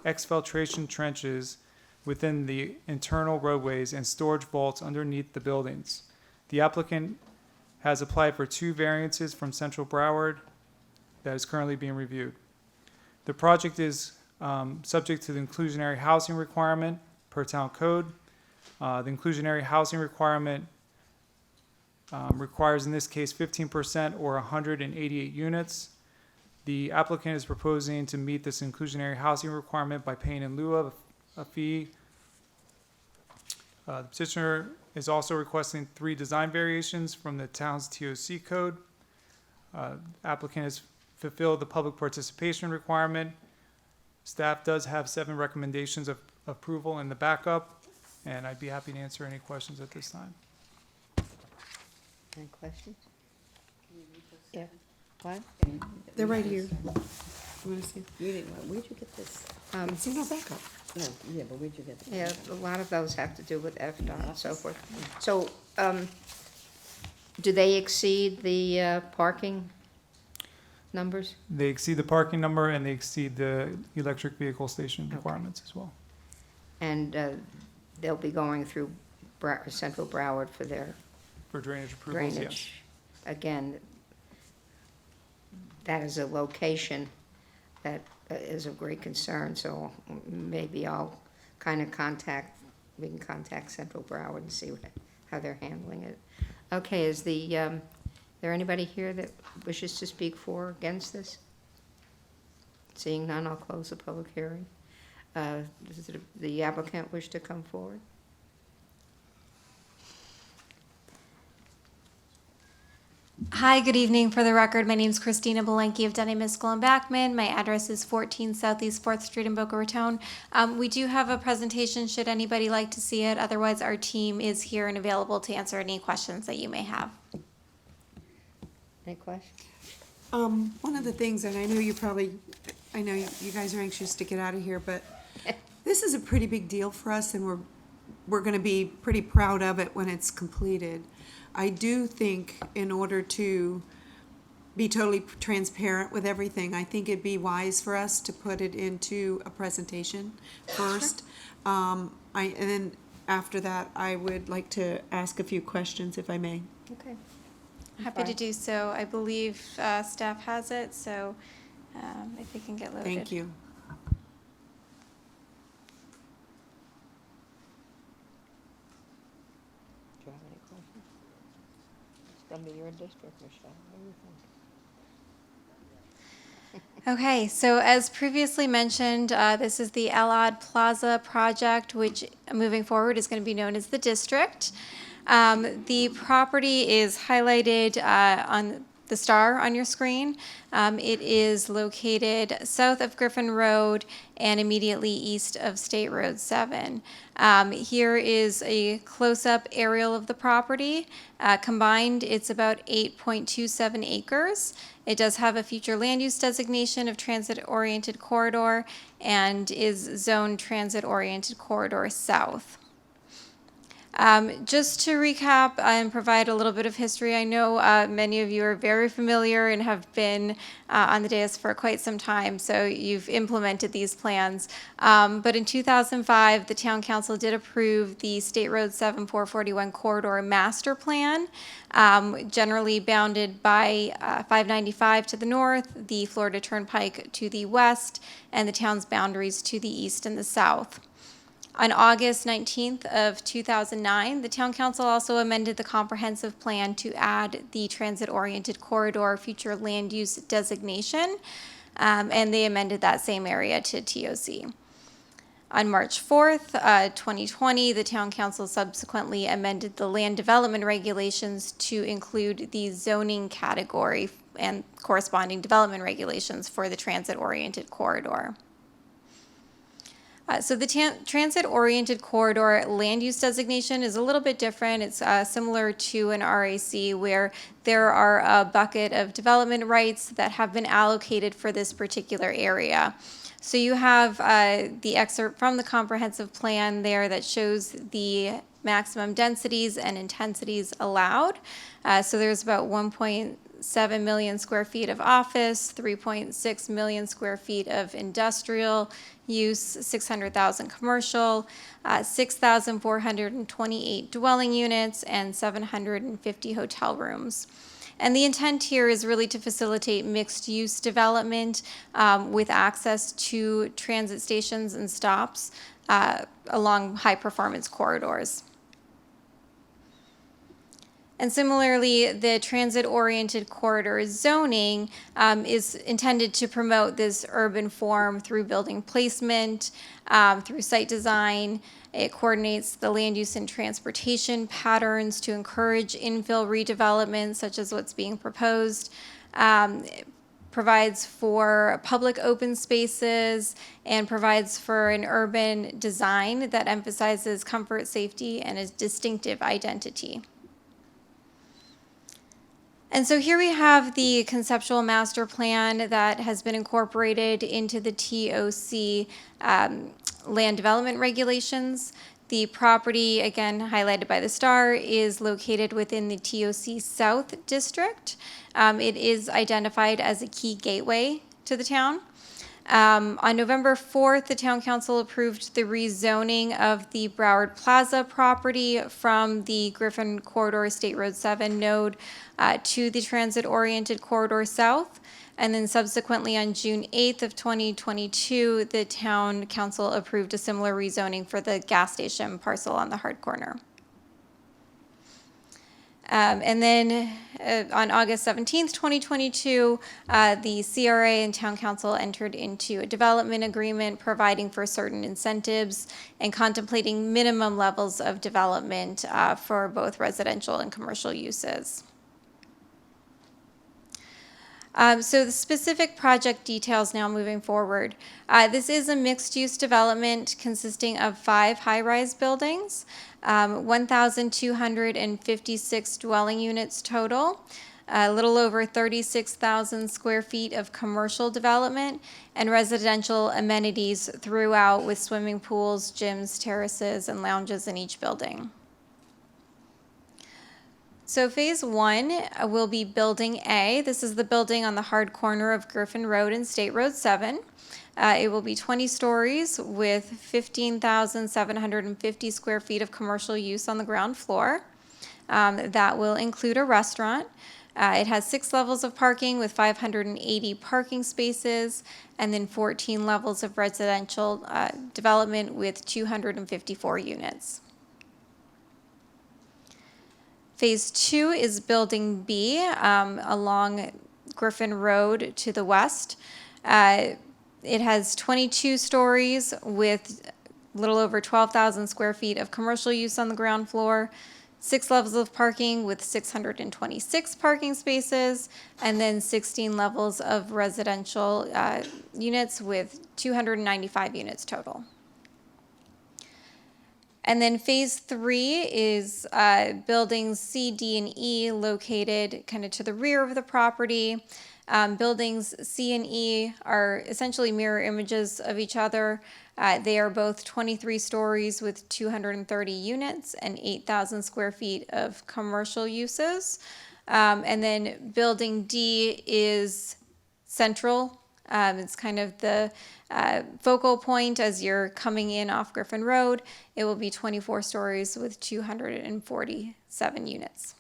exfiltration trenches within the internal roadways and storage vaults underneath the buildings. The applicant has applied for 2 variances from Central Broward that is currently being reviewed. The project is subject to the inclusionary housing requirement per town code. The inclusionary housing requirement requires, in this case, 15% or 188 units. The applicant is proposing to meet this inclusionary housing requirement by paying in lieu of a fee The petitioner is also requesting 3 design variations from the town's TOC code. Applicant has fulfilled the public participation requirement. Staff does have 7 recommendations of approval in the backup, and I'd be happy to answer any questions at this time. Any questions? Yeah. What? They're right here. You wanna see? You didn't, where'd you get this? It's in our backup. No, yeah, but where'd you get this? Yeah, a lot of those have to do with FDOT and so forth. So, do they exceed the parking numbers? They exceed the parking number and they exceed the electric vehicle station requirements as well. And they'll be going through Central Broward for their For drainage approvals, yes. drainage. Again, that is a location that is of great concern, so maybe I'll kind of we can contact Central Broward and see how they're handling it. Okay, is there anybody here that wishes to speak for or against this? Seeing none, I'll close the public hearing. Does the applicant wish to come forward? Hi, good evening. For the record, my name is Christina Belenky of Denny Miskell and Backman. My address is 14 Southeast 4th Street in Boca Raton. We do have a presentation should anybody like to see it. Otherwise, our team is here and available to answer any questions that you may have. Any questions? One of the things, and I know you guys are anxious to get out of here, but this is a pretty big deal for us, and we're gonna be pretty proud of it when it's completed. I do think in order to be totally transparent with everything, I think it'd be wise for us to put it into a presentation first. And then after that, I would like to ask a few questions, if I may. Okay. Happy to do so. I believe staff has it, so if they can get loaded. Thank you. Do you have any questions? It's gonna be your district, Michelle. What do you think? Okay, so as previously mentioned, this is the Elad Plaza project, which moving forward is going to be known as the district. The property is highlighted on the star on your screen. It is located south of Griffin Road and immediately east of State Road 7. Here is a close-up aerial of the property. Combined, it's about 8.27 acres. It does have a future land use designation of transit-oriented corridor and is zoned transit-oriented corridor south. Just to recap and provide a little bit of history, I know many of you are very familiar and have been on the dais for quite some time, so you've implemented these plans. But in 2005, the Town Council did approve the State Road 7 441 Corridor Master Plan, generally bounded by 595 to the north, the Florida Turnpike to the west, and the town's boundaries to the east and the south. On August 19th of 2009, the Town Council also amended the comprehensive plan to add the transit-oriented corridor future land use designation, and they amended that same area to TOC. On March 4th, 2020, the Town Council subsequently amended the land development regulations to include the zoning category and corresponding development regulations for the transit-oriented corridor. So the transit-oriented corridor land use designation is a little bit different. It's similar to an RAC where there are a bucket of development rights that have been allocated for this particular area. So you have the excerpt from the comprehensive plan there that shows the maximum densities and intensities allowed. So there's about 1.7 million square feet of office, 3.6 million square feet of industrial use, 600,000 commercial, 6,428 dwelling units, and 750 hotel rooms. And the intent here is really to facilitate mixed-use development with access to transit stations and stops along high-performance corridors. And similarly, the transit-oriented corridor zoning is intended to promote this urban form through building placement, through site design. It coordinates the land use and transportation patterns to encourage infill redevelopment, such as what's being proposed. It provides for public open spaces and provides for an urban design that emphasizes comfort, safety, and a distinctive identity. And so here we have the conceptual master plan that has been incorporated into the TOC land development regulations. The property, again highlighted by the star, is located within the TOC South District. It is identified as a key gateway to the town. On November 4th, the Town Council approved the rezoning of the Broward Plaza property from the Griffin Corridor State Road 7 node to the transit-oriented Corridor South. And then subsequently on June 8th of 2022, the Town Council approved a similar rezoning for the gas station parcel on the hard corner. And then on August 17th, 2022, the CRA and Town Council entered into a development agreement providing for certain incentives and contemplating minimum levels of development for both residential and commercial uses. So the specific project details now moving forward. This is a mixed-use development consisting of 5 high-rise buildings, 1,256 dwelling units total, a little over 36,000 square feet of commercial development, and residential amenities throughout with swimming pools, gyms, terraces, and lounges in each building. So phase 1 will be building A. This is the building on the hard corner of Griffin Road and State Road 7. It will be 20 stories with 15,750 square feet of commercial use on the ground floor. That will include a restaurant. It has 6 levels of parking with 580 parking spaces, and then 14 levels of residential development with 254 units. Phase 2 is building B along Griffin Road to the west. It has 22 stories with a little over 12,000 square feet of commercial use on the ground floor, 6 levels of parking with 626 parking spaces, and then 16 levels of residential units with 295 units total. And then phase 3 is buildings C, D, and E located kind of to the rear of the property. Buildings C and E are essentially mirror images of each other. They are both 23 stories with 230 units and 8,000 square feet of commercial uses. And then building D is central. It's kind of the focal point as you're coming in off Griffin Road. It will be 24 stories with 247 units.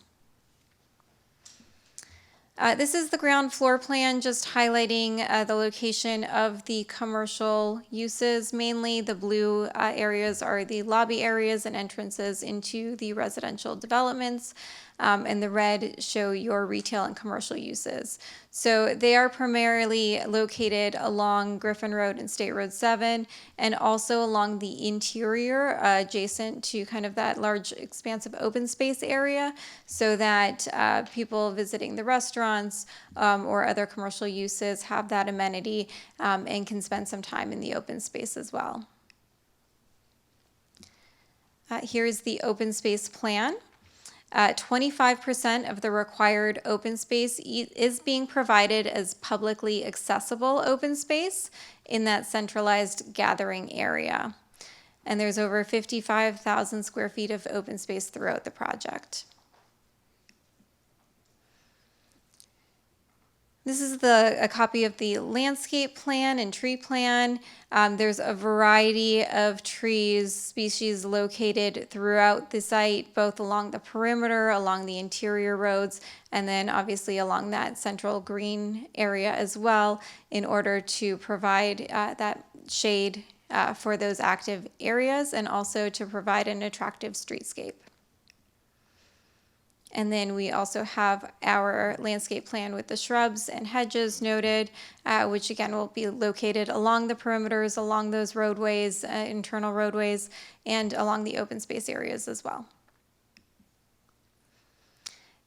This is the ground floor plan, just highlighting the location of the commercial uses. Mainly the blue areas are the lobby areas and entrances into the residential developments. And the red show your retail and commercial uses. So they are primarily located along Griffin Road and State Road 7, and also along the interior, adjacent to kind of that large expansive open space area, so that people visiting the restaurants or other commercial uses have that amenity and can spend some time in the open space as well. Here is the open space plan. 25% of the required open space is being provided as publicly accessible open space in that centralized gathering area. And there's over 55,000 square feet of open space throughout the project. This is a copy of the landscape plan and tree plan. There's a variety of trees, species located throughout the site, both along the perimeter, along the interior roads, and then obviously along that central green area as well, in order to provide that shade for those active areas and also to provide an attractive streetscape. And then we also have our landscape plan with the shrubs and hedges noted, which again will be located along the perimeters, along those roadways, internal roadways, and along the open space areas as well.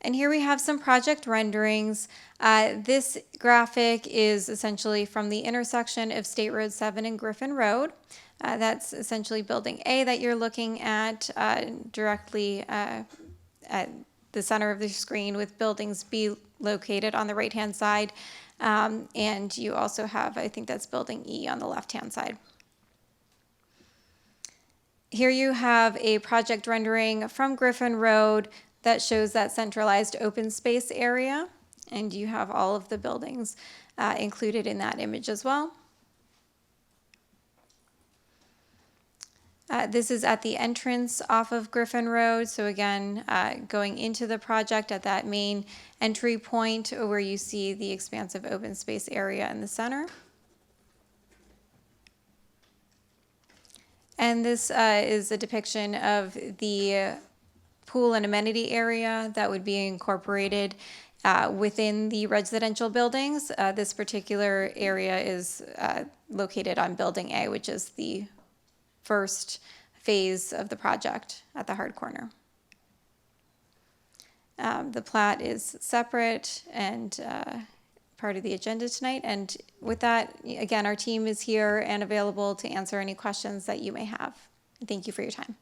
And here we have some project renderings. This graphic is essentially from the intersection of State Road 7 and Griffin Road. That's essentially Building A that you're looking at directly at the center of the screen, with Buildings B located on the right-hand side. And you also have, I think that's Building E on the left-hand side. Here you have a project rendering from Griffin Road that shows that centralized open space area, and you have all of the buildings included in that image as well. This is at the entrance off of Griffin Road, so again, going into the project at that main entry point where you see the expansive open space area in the center. And this is a depiction of the pool and amenity area that would be incorporated within the residential buildings. This particular area is located on Building A, which is the first phase of the project at the hard corner. The plat is separate and part of the agenda tonight. And with that, again, our team is here and available to answer any questions that you may have. Thank you for your time.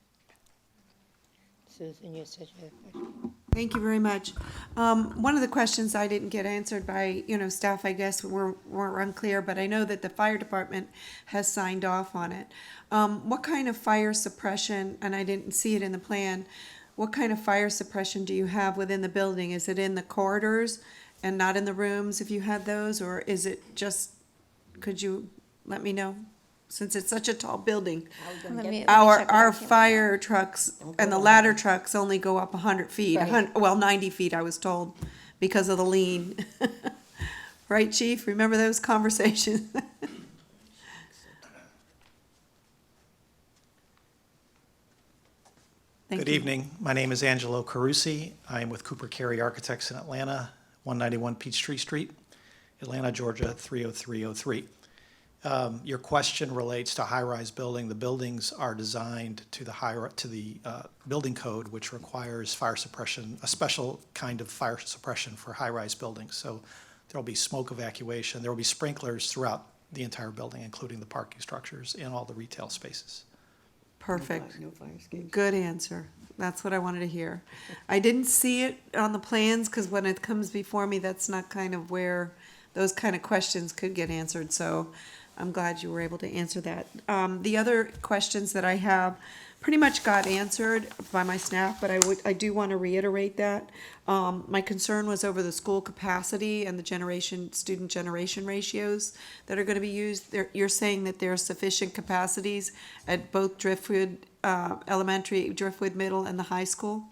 Susan, you said you had a question. Thank you very much. One of the questions I didn't get answered by, staff, I guess, were unclear, but I know that the fire department has signed off on it. What kind of fire suppression, and I didn't see it in the plan, what kind of fire suppression do you have within the building? Is it in the corridors and not in the rooms if you had those, or is it just, could you let me know? Since it's such a tall building, Let me our check with our team on fire trucks and the ladder trucks only go up 100 feet, Right. 90 feet, I was told, because of the lean. Right, Chief? Remember those conversations? Thank Good you. evening. My name is Angelo Carusi. I am with Cooper Carey Architects in Atlanta, 191 Peachtree Street, Atlanta, Georgia, 30303. Your question relates to high-rise building. The buildings are designed to the building code, which requires fire suppression, a special kind of fire suppression for high-rise buildings. So there will be smoke evacuation. There will be sprinklers throughout the entire building, including the parking structures and all the retail spaces. Perfect. No fire escapes. Good answer. That's what I wanted to hear. I didn't see it on the plans, because when it comes before me, that's not kind of where those kind of questions could get answered. So I'm glad you were able to answer that. The other questions that I have pretty much got answered by my staff, but I do want to reiterate that. My concern was over the school capacity and the student generation ratios that are going to be used. You're saying that there are sufficient capacities at both Driftwood Elementary, Driftwood Middle, and the high school?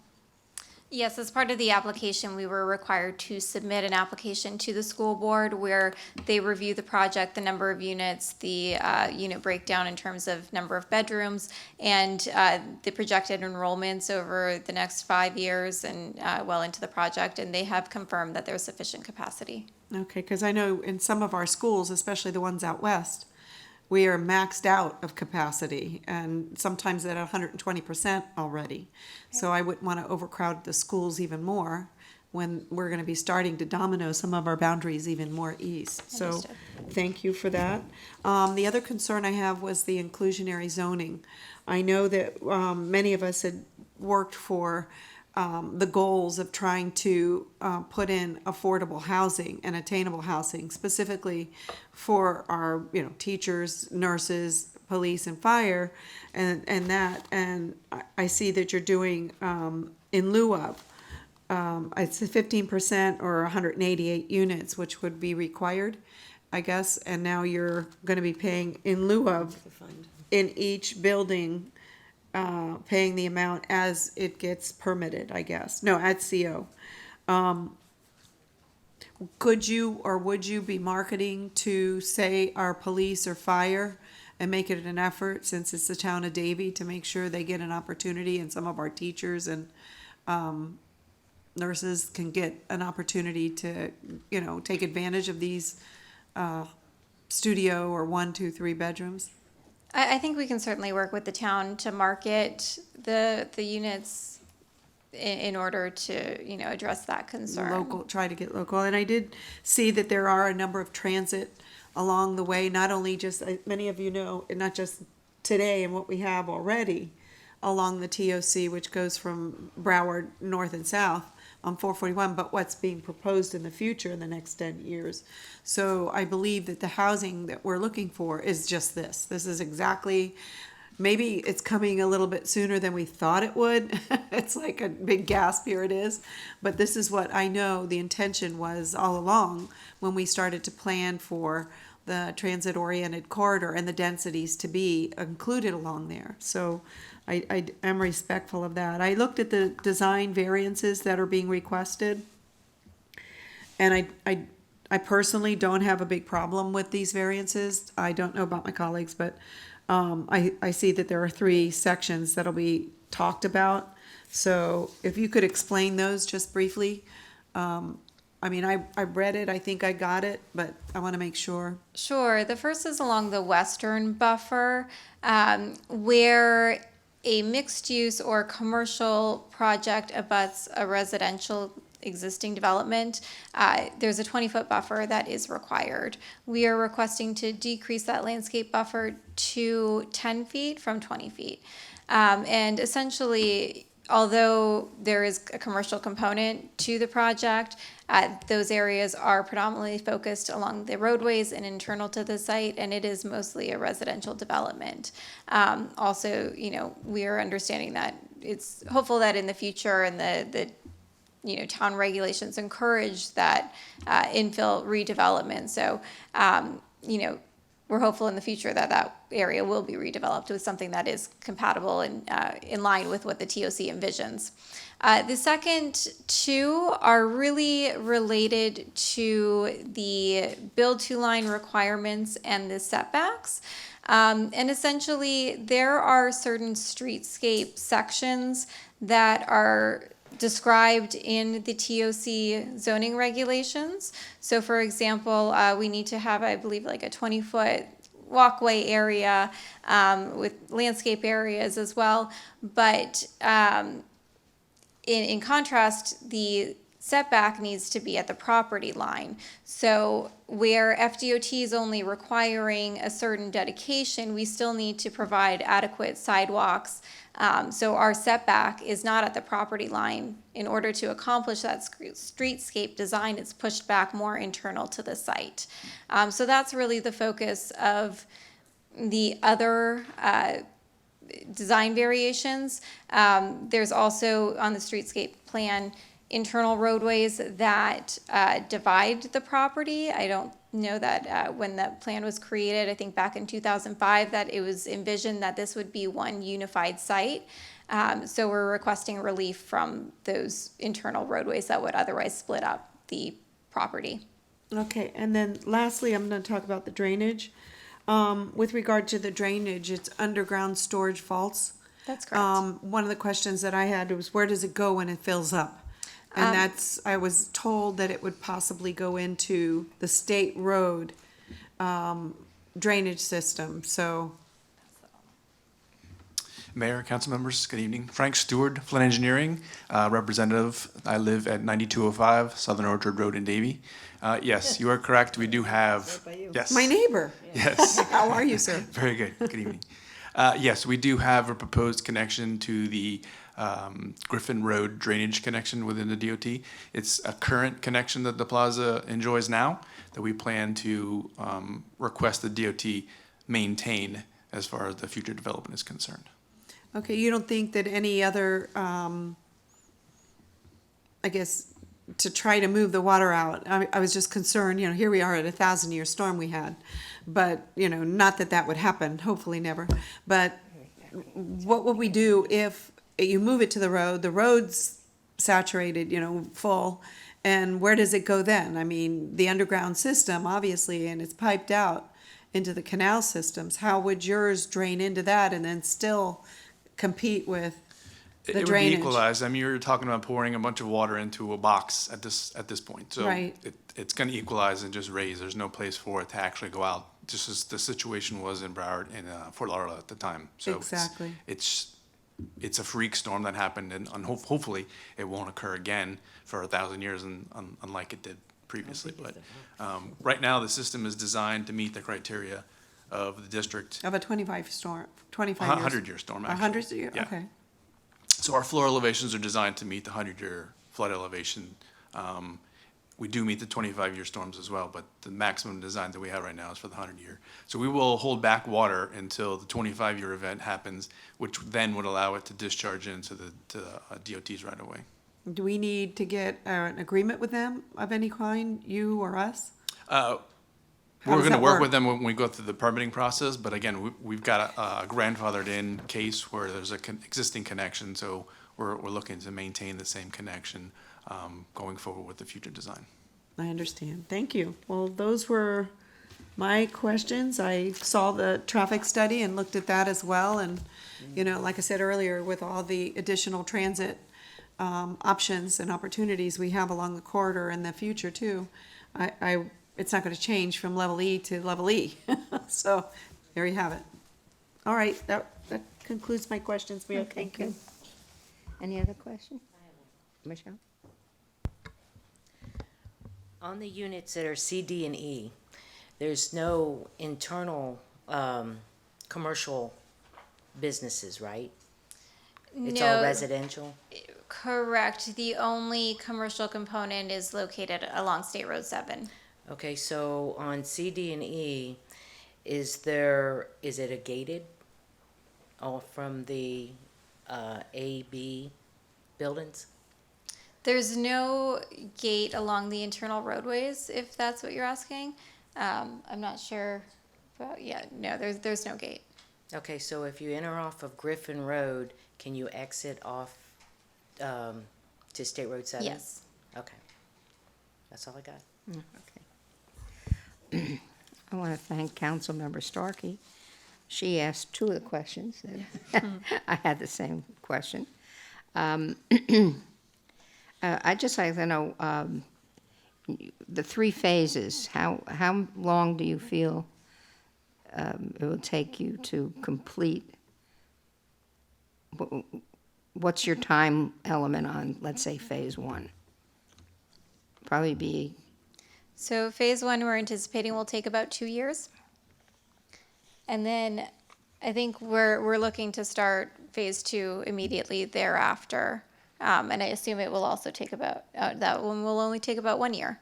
Yes, as part of the application, we were required to submit an application to the school board where they review the project, the number of units, the unit breakdown in terms of number of bedrooms, and the projected enrollments over the next 5 years and well into the project, and they have confirmed that there's sufficient capacity. Okay, because I know in some of our schools, especially the ones out west, we are maxed out of capacity, and sometimes at 120% already. So I wouldn't want to overcrowd the schools even more when we're going to be starting to domino some of our boundaries even more east. So Understood. thank you for that. The other concern I have was the inclusionary zoning. I know that many of us had worked for the goals of trying to put in affordable housing and attainable housing, specifically for our teachers, nurses, police, and fire, and I see that you're doing in lieu of it's 15% or 188 units, which would be required, I guess, and now you're going to be paying in lieu of in each building. Paying the amount as it gets permitted, I guess. No, at CO. Could you or would you be marketing to, say, our police or fire and make it an effort, since it's the town of Davie, to make sure they get an opportunity, and some of our teachers and nurses can get an opportunity to, take advantage of these studio or 1, 2, 3 bedrooms? I think we can certainly work with the town to market the units in order to, address that concern. Local, try to get local. And I did see that there are a number of transit along the way, not only just, many of you know, not just today and what we have already along the TOC, which goes from Broward north and south on 441, but what's being proposed in the future in the next 10 years. So I believe that the housing that we're looking for is just this. This is exactly, maybe it's coming a little bit sooner than we thought it would. It's like a big gasp, here it is. But this is what I know the intention was all along when we started to plan for the transit-oriented corridor and the densities to be included along there. So I am respectful of that. I looked at the design variances that are being requested, and I personally don't have a big problem with these variances. I don't know about my colleagues, but I see that there are 3 sections that'll be talked about. So if you could explain those just briefly. I read it, I think I got it, but I want to make sure. Sure. The first is along the western buffer, where a mixed-use or commercial project abuts a residential existing development. There's a 20-foot buffer that is required. We are requesting to decrease that landscape buffer to 10 feet from 20 feet. And essentially, although there is a commercial component to the project, those areas are predominantly focused along the roadways and internal to the site, and it is mostly a residential development. Also, we are understanding that it's hopeful that in the future and the town regulations encourage that infill redevelopment. So, we're hopeful in the future that that area will be redeveloped with something that is compatible and in line with what the TOC envisions. The second 2 are really related to the build-to-line requirements and the setbacks. And essentially, there are certain streetscape sections that are described in the TOC zoning regulations. So for example, we need to have, I believe, like a 20-foot walkway area with landscape areas as well. But in contrast, the setback needs to be at the property line. So where FDOT is only requiring a certain dedication, we still need to provide adequate sidewalks. So our setback is not at the property line. In order to accomplish that streetscape design, it's pushed back more internal to the site. So that's really the focus of the other design variations. There's also on the streetscape plan internal roadways that divide the property. I don't know that when the plan was created, I think back in 2005, that it was envisioned that this would be one unified site. So we're requesting relief from those internal roadways that would otherwise split up the property. Okay, and then lastly, I'm going to talk about the drainage. With regard to the drainage, it's underground storage vaults. That's correct. One of the questions that I had was, where does it go when it fills up? And I was told that it would possibly go into the state road drainage system, so. Mayor, council members, good evening. Frank Stewart, Flint Engineering, representative. I live at 9205 Southern Orchard Road in Davie. Yes, you are correct. We do have. Yes. My neighbor. Yes. How are you, sir? Very good. Good evening. Yes, we do have a proposed connection to the Griffin Road drainage connection within the DOT. It's a current connection that the plaza enjoys now that we plan to request the DOT maintain as far as the future development is concerned. Okay, you don't think that any other, I guess, to try to move the water out? I was just concerned, here we are at a 1,000-year storm we had, but, not that that would happen, hopefully never. But what would we do if you move it to the road's saturated, full, and where does it go then? I mean, the underground system, obviously, and it's piped out into the canal systems. How would yours drain into that and then still compete with It the would be drainage? equalized. I mean, you're talking about pouring a bunch of water into a box at this point. So Right. it's going to equalize and just raise. There's no place for it to actually go out, just as the situation was in Broward and Fort Lauderdale at the time. So Exactly. it's a freak storm that happened, and hopefully it won't occur again for 1,000 years, unlike it did previously. But right now, the system is designed to meet the criteria of the district. Of a 25 years. 100-year storm, actually. 100 year, Yeah. okay. So our floor elevations are designed to meet the 100-year flood elevation. We do meet the 25-year storms as well, but the maximum design that we have right now is for the 100-year. So we will hold back water until the 25-year event happens, which then would allow it to discharge into the DOTs right away. Do we need to get an agreement with them of any kind, you or us? We're does going to that work work? with them when we go through the permitting process, but again, we've got a grandfathered in case where there's a existing connection, so we're looking to maintain the same connection going forward with the future design. I understand. Thank you. Well, those were my questions. I saw the traffic study and looked at that as well. And, you know, like I said earlier, with all the additional transit options and opportunities we have along the corridor in the future too, it's not going to change from level E to level E. So there you have it. All right, that concludes my questions, Mayor. Thank you. Any other questions? Michelle? On the units that are C, D, and E, there's no internal commercial businesses, right? It's all No. residential? Correct. The only commercial component is located along State Road 7. Okay, so on C, D, and E, is it a gated? All from the A, B buildings? There's no gate along the internal roadways, if that's what you're asking. I'm not sure. But yeah, no, there's no gate. Okay, so if you enter off of Griffin Road, can you exit off to State Road 7? Yes. Okay. That's all I got. Okay. I want to thank Councilmember Starkey. She asked two of the questions. I had the same question. I'd just like to know the three phases. How long do you feel it will take you to complete? What's your time element on, let's say, phase one? Probably be. So phase 1 we're anticipating will take about 2 years. And then I think we're looking to start phase 2 immediately thereafter. And I assume it will also take about, that one will only take about 1 year.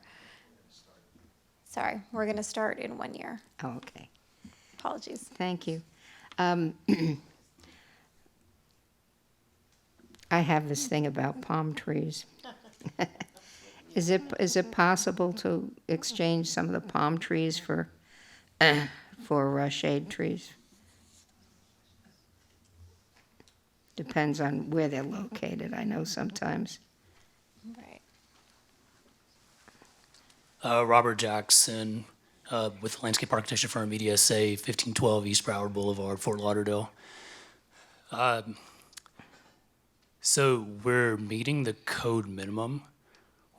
Sorry, we're going to start in 1 year. Oh, okay. Apologies. Thank you. I have this thing about palm trees. Is it possible to exchange some of the palm trees for shade trees? Depends on where they're located. I know sometimes. Right. Robert Jackson with landscape architecture firm EDSA, 1512 East Broward Boulevard, Fort Lauderdale. So we're meeting the code minimum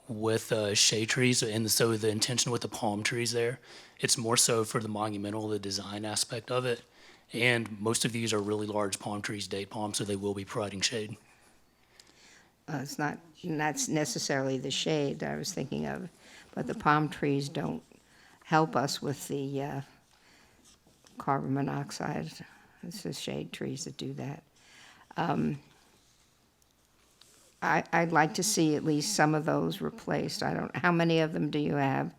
with shade trees, and so the intention with the palm trees there, it's more so for the monumental, the design aspect of it. And most of these are really large palm trees, date palms, so they will be providing shade. It's not necessarily the shade I was thinking of, but the palm trees don't help us with the carbon monoxide. It's the shade trees that do that. I'd like to see at least some of those replaced. How many of them do you have?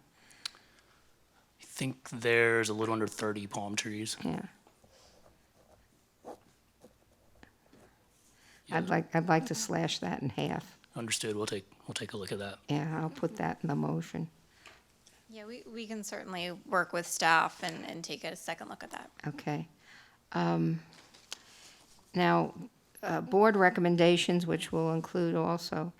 I think there's a little under 30 palm trees. Yeah. I'd like to slash that in half. Understood. We'll take a look at that. Yeah, I'll put that in the motion. Yeah, we can certainly work with staff and take a second look at that. Okay. Now, board recommendations, which will include also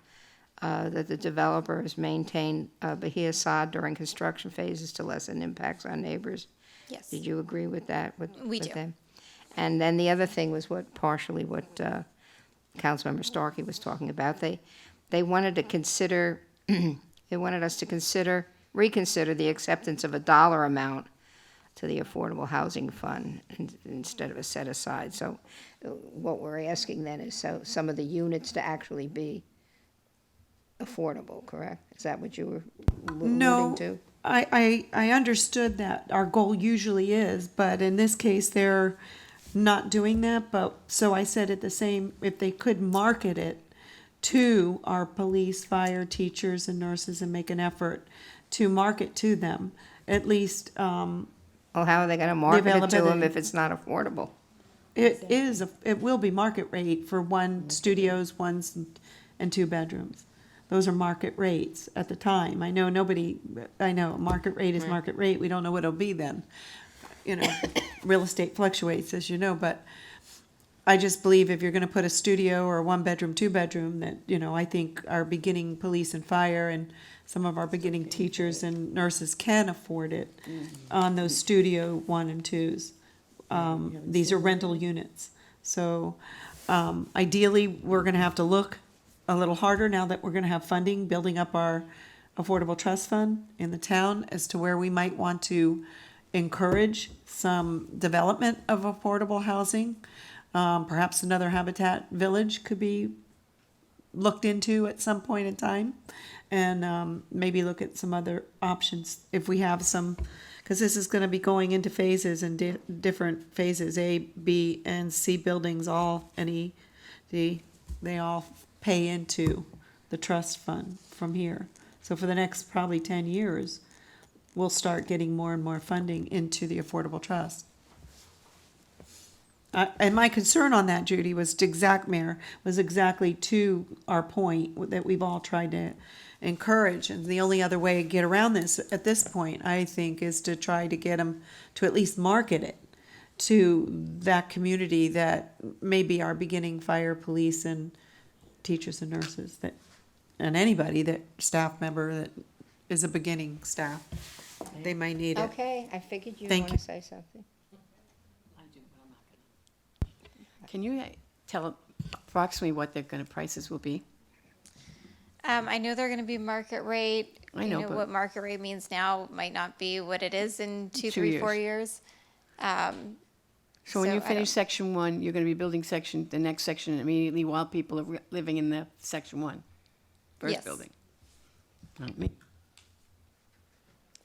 that the developers maintain Bahia sod during construction phases to lessen impacts on neighbors. Yes. Did you agree with that? We do. Them? And then the other thing was partially what Councilmember Starkey was talking about. They wanted to consider, they wanted us to reconsider the acceptance of a dollar amount to the Affordable Housing Fund instead of a set aside. So what we're asking then is so some of the units to actually be affordable, correct? Is that what you were alluding to? I understood that our goal usually is, but in this case, they're not doing that, but, so I said at the same, if they could market it to our police, fire, teachers, and nurses and make an effort to market to them, at least, Well, how are they gonna market it to them availability. if it's not affordable? it will be market rate for one studios, ones and two bedrooms. Those are market rates at the time. I know market rate is market rate. We don't know what it'll be then. You know, real estate fluctuates, as you know, but I just believe if you're gonna put a studio or a one bedroom, two bedroom, that, you know, I think our beginning police and fire and some of our beginning teachers and nurses can afford it on those studio one and twos. These are rental units. So, ideally, we're gonna have to look a little harder now that we're gonna have funding, building up our affordable trust fund in the town as to where we might want to encourage some development of affordable housing. Perhaps another Habitat Village could be looked into at some point in time. And maybe look at some other options if we have some, because this is going to be going into phases and different phases, A, B, and C buildings, all, and E, D, they all pay into the trust fund from here. So for the next probably 10 years, we'll start getting more and more funding into the Affordable Trust. And my concern on that, Judy, was exactly to our point that we've all tried to encourage. And the only other way to get around this at this point, I think, is to try to get them to at least market it to that community that may be our beginning fire, police, and teachers and nurses, that, and anybody that staff member that is a beginning staff. They might need it. Okay, I figured you Thank want you. to say something. Can you tell approximately what their kind of prices will be? I know they're going to be market rate. I know, You know, but- what market rate means now might not be what it is in 2, 2 3, 4 years. So when you I finish don't- section one, you're gonna be building the next section immediately while people are living in the section one, first Yes. building. Not me.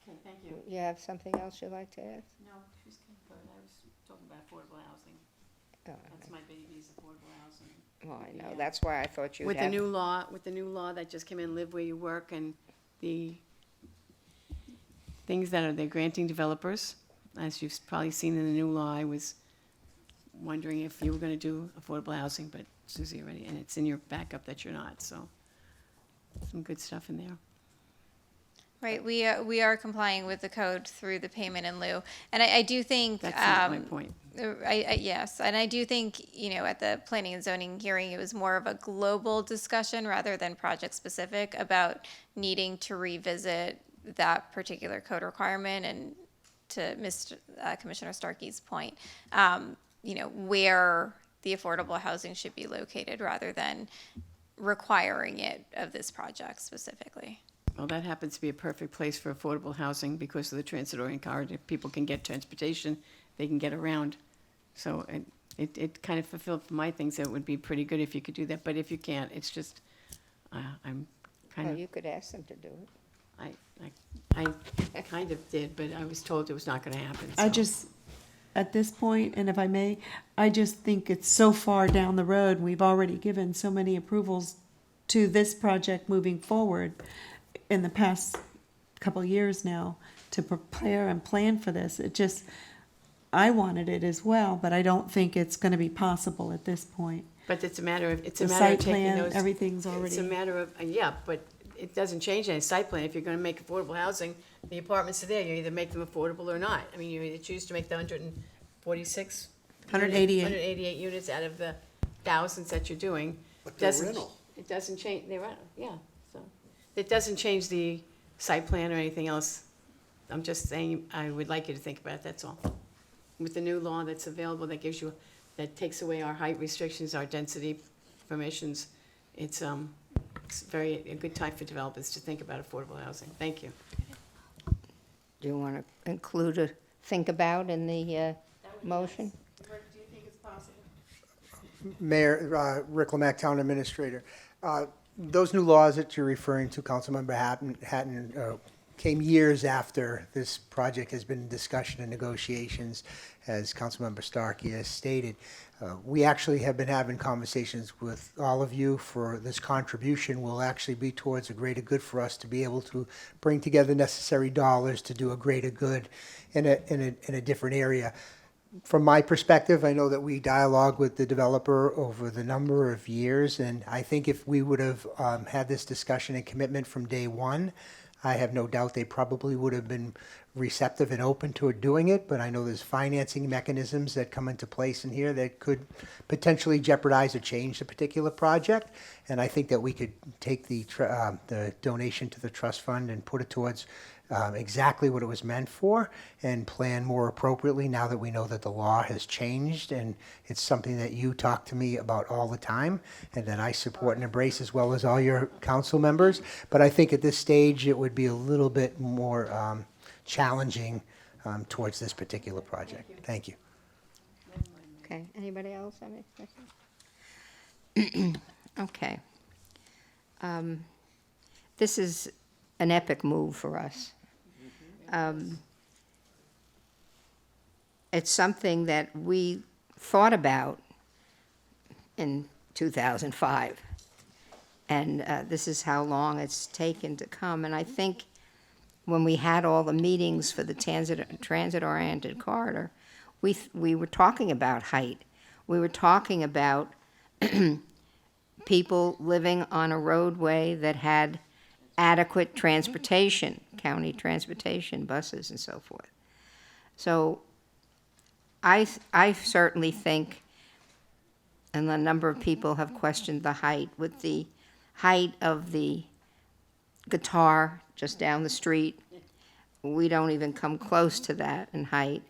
Okay, thank you. You have something else you'd like to add? No, she's good. I was talking about affordable housing. Oh, That's my baby's affordable housing. well, I know, that's why I thought you'd With have. the new law that just came in, live where you work, and the things that they're granting developers, as you've probably seen in the new law, I was wondering if you were gonna do affordable housing, but Susie already, and it's in your backup that you're not, so some good stuff in there. Right, we are complying with the code through the payment in lieu, and I do think. That's my point. Yes, and I do think, you know, at the planning and zoning hearing, it was more of a global discussion rather than project specific about needing to revisit that particular code requirement, and to Commissioner Starkey's point, you know, where the affordable housing should be located rather than requiring it of this project specifically. Well, that happens to be a perfect place for affordable housing because of the transit-oriented corridor. If people can get transportation, they can get around. So it kind of fulfilled my things that it would be pretty good if you could do that, but if you can't, it's just, I'm kind Well, of, you could ask them to do it. I kind of did, but I was told it was not gonna happen, I so. just, at this point, and if I may, I just think it's so far down the road, we've already given so many approvals to this project moving forward in the past couple of years now to prepare and plan for this. It just, I wanted it as well, but I don't think it's gonna be possible at this point. But it's a matter of, The site plan, everything's It's already. a matter of, yeah, but it doesn't change any site plan. If you're gonna make affordable housing, the apartments are there, you either make them affordable or not. I mean, you either choose to make the 146. 188. 188 units out of the thousands that you're doing. But they're Doesn't- rental. It doesn't change, they're rental, yeah, so. It doesn't change the site plan or anything else. I'm just saying, I would like you to think about it, that's all. With the new law that's available, that gives you, that takes away our height restrictions, our density information's, it's a good time for developers to think about affordable housing. Thank you. Do you want to include a think about in the motion? Do you think it's possible? Mayor, Rick Lemack, Town Administrator. Those new laws that you're referring to, Councilmember Hatton, came years after this project has been in discussion and negotiations, as Councilmember Starkey has stated. We actually have been having conversations with all of you for this contribution will actually be towards a greater good for us to be able to bring together necessary dollars to do a greater good in a different area. From my perspective, I know that we dialogue with the developer over the number of years, and I think if we would have had this discussion and commitment from day one, I have no doubt they probably would have been receptive and open to doing it, but I know there's financing mechanisms that come into place in here that could potentially jeopardize or change the particular project, and I think that we could take the donation to the trust fund and put it towards exactly what it was meant for and plan more appropriately now that we know that the law has changed, and it's something that you talk to me about all the time and that I support and embrace as well as all your council members. But I think at this stage it would be a little bit more challenging towards this particular project. Thank you. Okay, anybody else have any questions? Okay. This is an epic move for us. It's something that we thought about in 2005, and this is how long it's taken to come. And I think when we had all the meetings for the transit-oriented corridor, we were talking about height. We were talking about people living on a roadway that had adequate transportation, county transportation, buses and so forth. So I certainly think, and a number of people have questioned the height, with the height of the guitar just down the street, we don't even come close to that in height.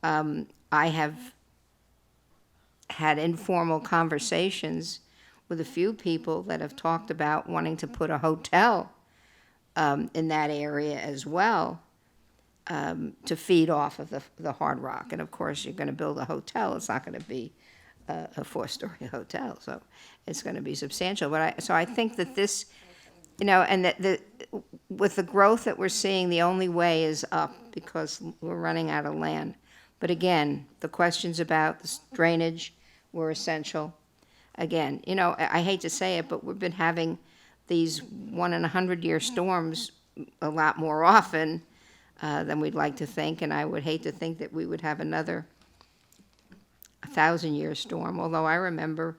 I have had informal conversations with a few people that have talked about wanting to put a hotel in that area as well, to feed off of the Hard Rock. And of course, you're going to build a hotel. It's not going to be a four-story hotel, so it's going to be substantial. But so I think that this, and that with the growth that we're seeing, the only way is up because we're running out of land. But again, the questions about the drainage were essential. Again, I hate to say it, but we've been having these 1-in-100-year storms a lot more often than we'd like to think, and I would hate to think that we would have another 1,000-year storm, although I remember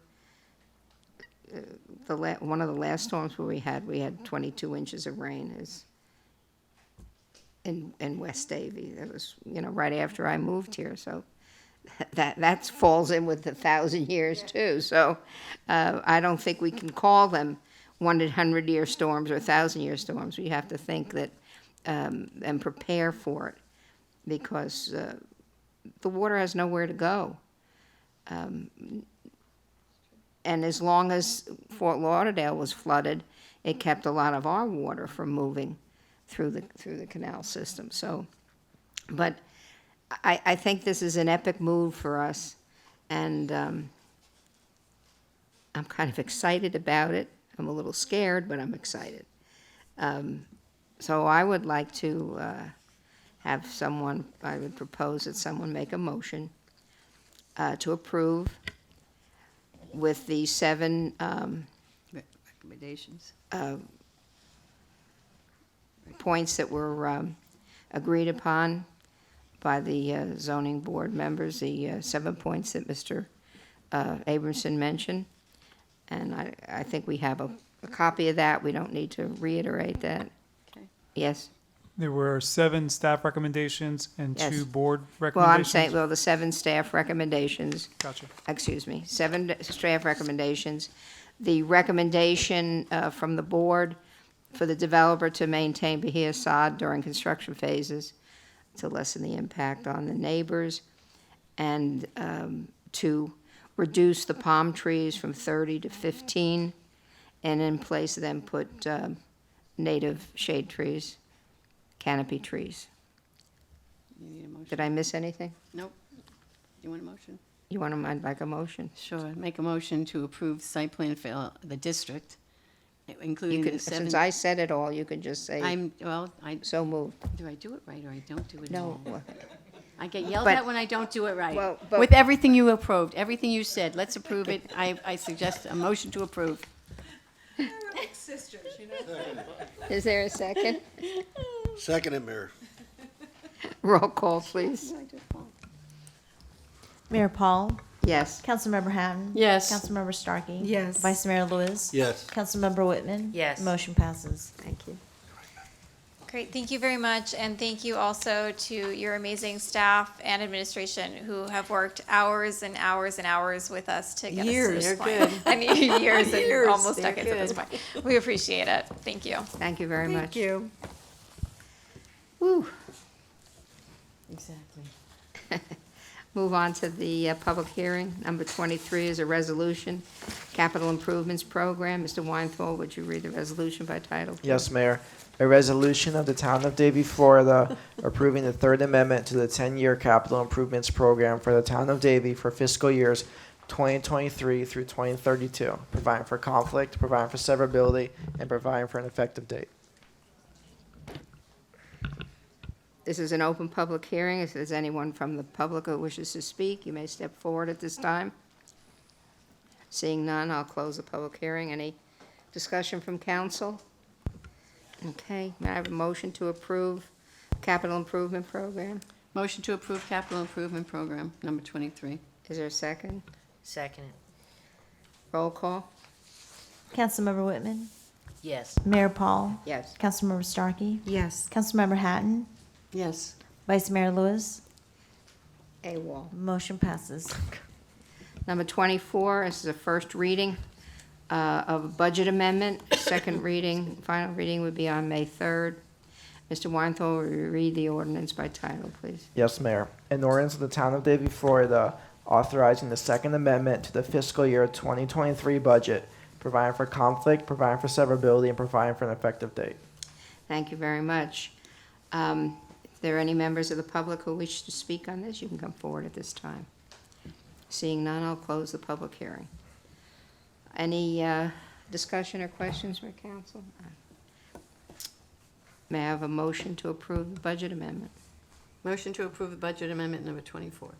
one of the last storms where we had 22 inches of rain in West Davie. That was, right after I moved here, so that falls in with the 1,000 years too. So I don't think we can call them 100-year storms or 1,000-year storms. We have to think that and prepare for it, because the water has nowhere to go. And as long as Fort Lauderdale was flooded, it kept a lot of our water from moving through the canal system. So, but I think this is an epic move for us, and I'm kind of excited about it. I'm a little scared, but I'm excited. So I would like to I would propose that someone make a motion to approve with the 7 recommendations. Points that were agreed upon by the zoning board members, the 7 points that Mr. Abramson mentioned. And I think we have a copy of that. We don't need to reiterate that. Okay. Yes? There were 7 staff recommendations and Yes. 2 board Well, recommendations. I'm saying, the 7 staff recommendations. Gotcha. Excuse me, 7 staff recommendations. The recommendation from the board for the developer to maintain Bahia sod during construction phases to lessen the impact on the neighbors, and to reduce the palm trees from 30 to 15, and in place of them put native shade trees, canopy trees. You need a motion? Did I miss anything? Nope. You want a motion? You want to, like a motion? Sure. Make a motion to approve site plan for the district, including You the can, seven. since I said it all, you can just say, so moved. Do I do it right or I don't do it at No. all? I get yelled But- at when I don't do it right. Well, but- With everything you approved, everything you said, let's approve it. I suggest a motion to approve. Sisters, you know? Is there a second? Second it, Mayor. Roll call, please. Mayor Paul? Yes. Councilmember Hatton? Yes. Councilmember Starkey? Yes. Vice Mayor Lewis? Yes. Councilmember Whitman? Yes. Motion passes. Thank you. Great, thank you very much, and thank you also to your amazing staff and administration who have worked hours and hours and hours with us to get Years. us to this They're point. good. I mean, years and Years. almost They're decades at this good. point. We appreciate it. Thank you. Thank you very much. Thank you. Whew. Exactly. Move on to the public hearing. Number 23 is a resolution, capital improvements program. Mr. Weinthal, would you read the resolution by title? please? Yes, Mayor. A resolution of the Town of Davie, Florida, approving the Third Amendment to the 10-year capital improvements program for the Town of Davie for fiscal years 2023 through 2032, providing for conflict, providing for severability, and providing for an effective date. This is an open public hearing. If there's anyone from the public who wishes to speak, you may step forward at this time. Seeing none, I'll close the public hearing. Any discussion from council? Okay, may I have a motion to approve capital improvement program? Motion to approve capital improvement program, number 23. Is there a second? Second. Roll call? Councilmember Whitman? Yes. Mayor Paul? Yes. Councilmember Starkey? Yes. Councilmember Hatton? Yes. Vice Mayor Lewis? AWOL. Motion passes. Number 24, this is a first reading of a budget amendment. Second reading, final reading would be on May 3rd. Mr. Weinthal, will you read the ordinance by title, please? Yes, Mayor. An ordinance of the Town of Davie, Florida, authorizing the Second Amendment to the fiscal year 2023 budget, providing for conflict, providing for severability, and providing for an effective date. Thank you very much. If there are any members of the public who wish to speak on this, you can come forward at this time. Seeing none, I'll close the public hearing. Any discussion or questions from council? May I have a motion to approve the budget amendment? Motion to approve the budget amendment number 24.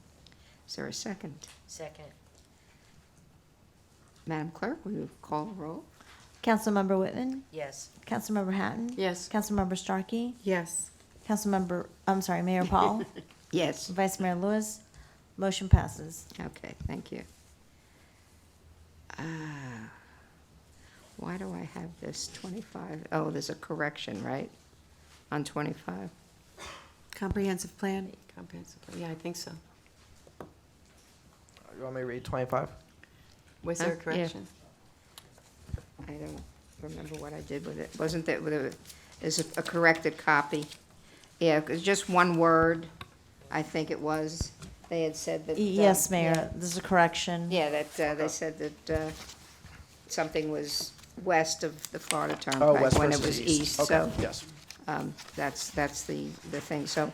Is there a second? Second. Madam Clerk, will you call the roll? Councilmember Whitman? Yes. Councilmember Hatton? Yes. Councilmember Starkey? Yes. Mayor Paul? Yes. Vice Mayor Lewis? Motion passes. Okay, thank you. Why do I have this 25? Oh, there's a correction, right? On 25. Comprehensive plan? Comprehensive, yeah, I think so. You want me to read 25? Was there a Huh? Yeah. correction? I don't remember what I did with it. Wasn't that, is a corrected copy? Yeah, it was just one word, I think it was. They had said that. Yes, yeah. Mayor, this is a correction. Yeah, that, they said that something was west of the Florida Oh, Turnpike west when it versus was east, Okay, so. yes. That's the thing. So,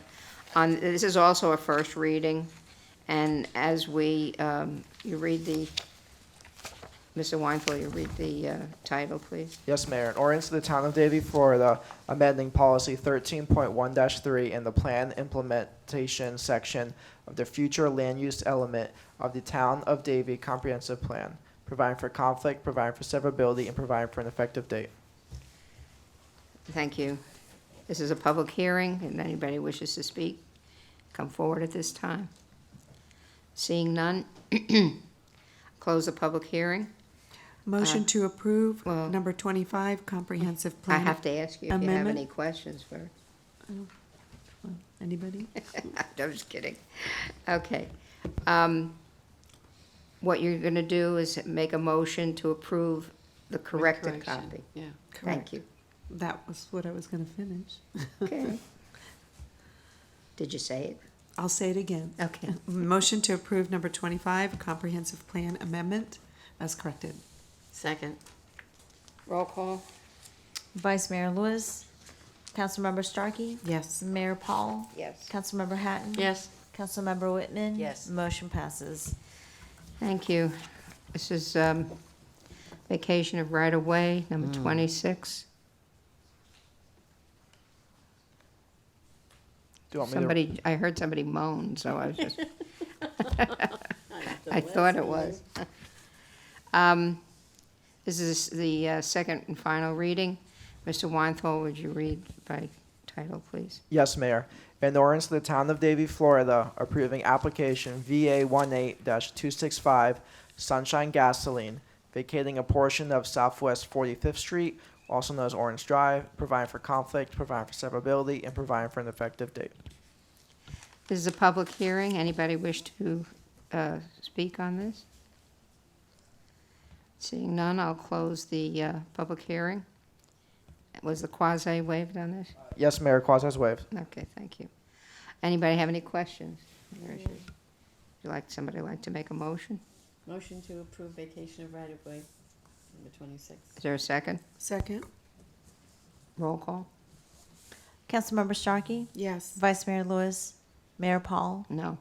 this is also a first reading, and as we, you read the, Mr. Weinthal, you read the title, please. Yes, Mayor. An ordinance of the Town of Davie, Florida, amending policy 13.1-3 in the plan implementation section of the future land use element of the Town of Davie Comprehensive Plan, providing for conflict, providing for severability, and providing for an effective date. Thank you. This is a public hearing, and anybody wishes to speak, come forward at this time. Seeing none, close the public hearing. Motion to approve well- number 25, comprehensive I plan. have to ask you if you have Amendment? any questions for, Anybody? I'm just kidding. Okay. What you're going to do is make a motion to approve the corrected correction, copy. yeah. Thank you. That was what I was going to finish. Okay. Did you say it? I'll say it again. Okay. Motion to approve number 25, comprehensive plan amendment as corrected. Second. Roll call? Vice Mayor Lewis, Councilmember Starkey, Yes. Mayor Paul, Yes. Councilmember Hatton. Yes. Councilmember Whitman. Yes. Motion passes. Thank you. This is vacation of right-of-way, number 26. Do you want me to? Somebody, I heard somebody moan, so I was just, I thought it was. This is the second and final reading. Mr. Weinthal, would you read by title, please? Yes, Mayor. An ordinance to the Town of Davie, Florida, approving application VA 18-265 Sunshine Gasoline, vacating a portion of Southwest 45th Street, also known as Orange Drive, providing for conflict, providing for severability, and providing for an effective date. This is a public hearing. Anybody wish to speak on this? Seeing none, I'll close the public hearing. Was the quasi waived on this? Yes, Mayor, quasi is waived. Okay, thank you. Anybody have any questions? Somebody like to make a motion? Motion to approve vacation of right-of-way, number 26. Is there a second? Second? Roll call? Councilmember Starkey, Yes. Vice Mayor Lewis, Mayor Paul, No.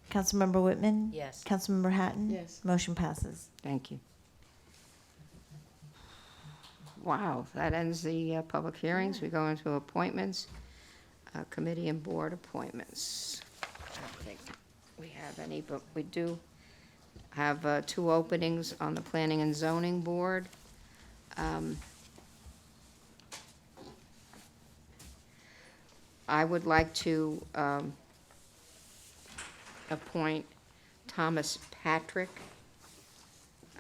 Councilmember Whitman. Yes. Councilmember Hatton. Yes. Motion passes. Thank you. Wow, that ends the public hearings. We go into appointments, committee and board appointments. I don't think we have any, but we do have 2 openings on the Planning and Zoning Board. I would like to appoint Thomas Patrick.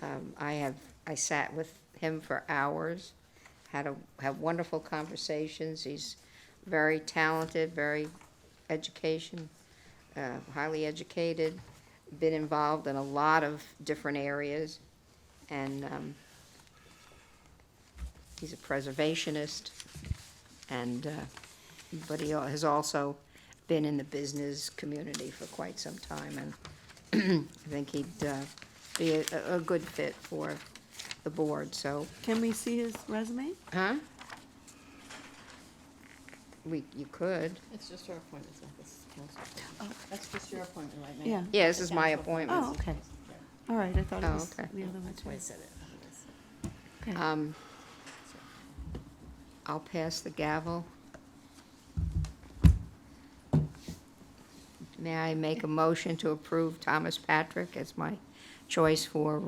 I sat with him for hours, had wonderful conversations. He's very talented, very highly educated, been involved in a lot of different areas, and he's a preservationist, and but he has also been in the business community for quite some time, and I think he'd be a good fit for the board, so. Can we see his resume? Huh? You could. It's just your appointment, it's not this council. Oh, that's just your appointment right now. Yeah. Yeah, this is my appointment. Oh, okay. All right, I thought it Oh, was okay. the other one. That's why I said it. Okay. I'll pass the gavel. May I make a motion to approve Thomas Patrick as my choice for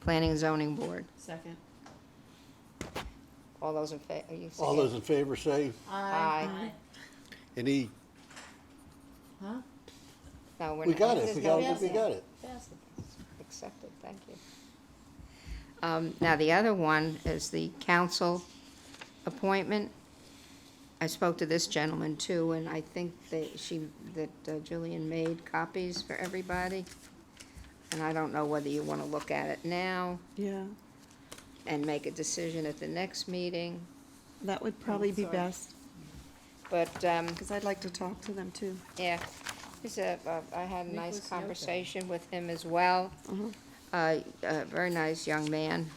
Planning and Zoning Board? Second. All those in favor? All those in favor say, Aye. any, Huh? No, we're we not. got it, There's we no- got it. Accepted, thank you. Now, the other one is the council appointment. I spoke to this gentleman too, and I think that Jillian made copies for everybody. And I don't know whether you want to look at it now Yeah, and make a decision at the next meeting, that would probably be best, but, because I'd like to talk to them too. yeah. I had a nice conversation with him as well. A very nice young man.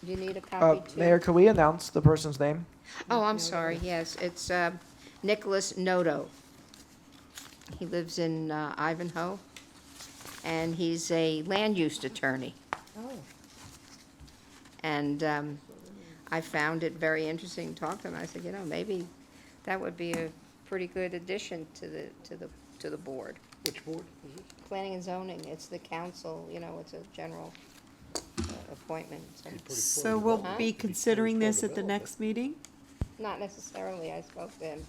Do you need a copy too? Mayor, could we announce the person's name? Oh, I'm sorry, yes, it's Nicholas Noto. He lives in Ivanhoe, and he's a land use attorney. Oh. And I found it very interesting to talk to him. I said, maybe that would be a pretty good addition to the board. Which board is it? Planning and zoning, it's the council, it's a general appointment. So we'll Huh? be considering this at the next meeting? Not necessarily, I spoke to him.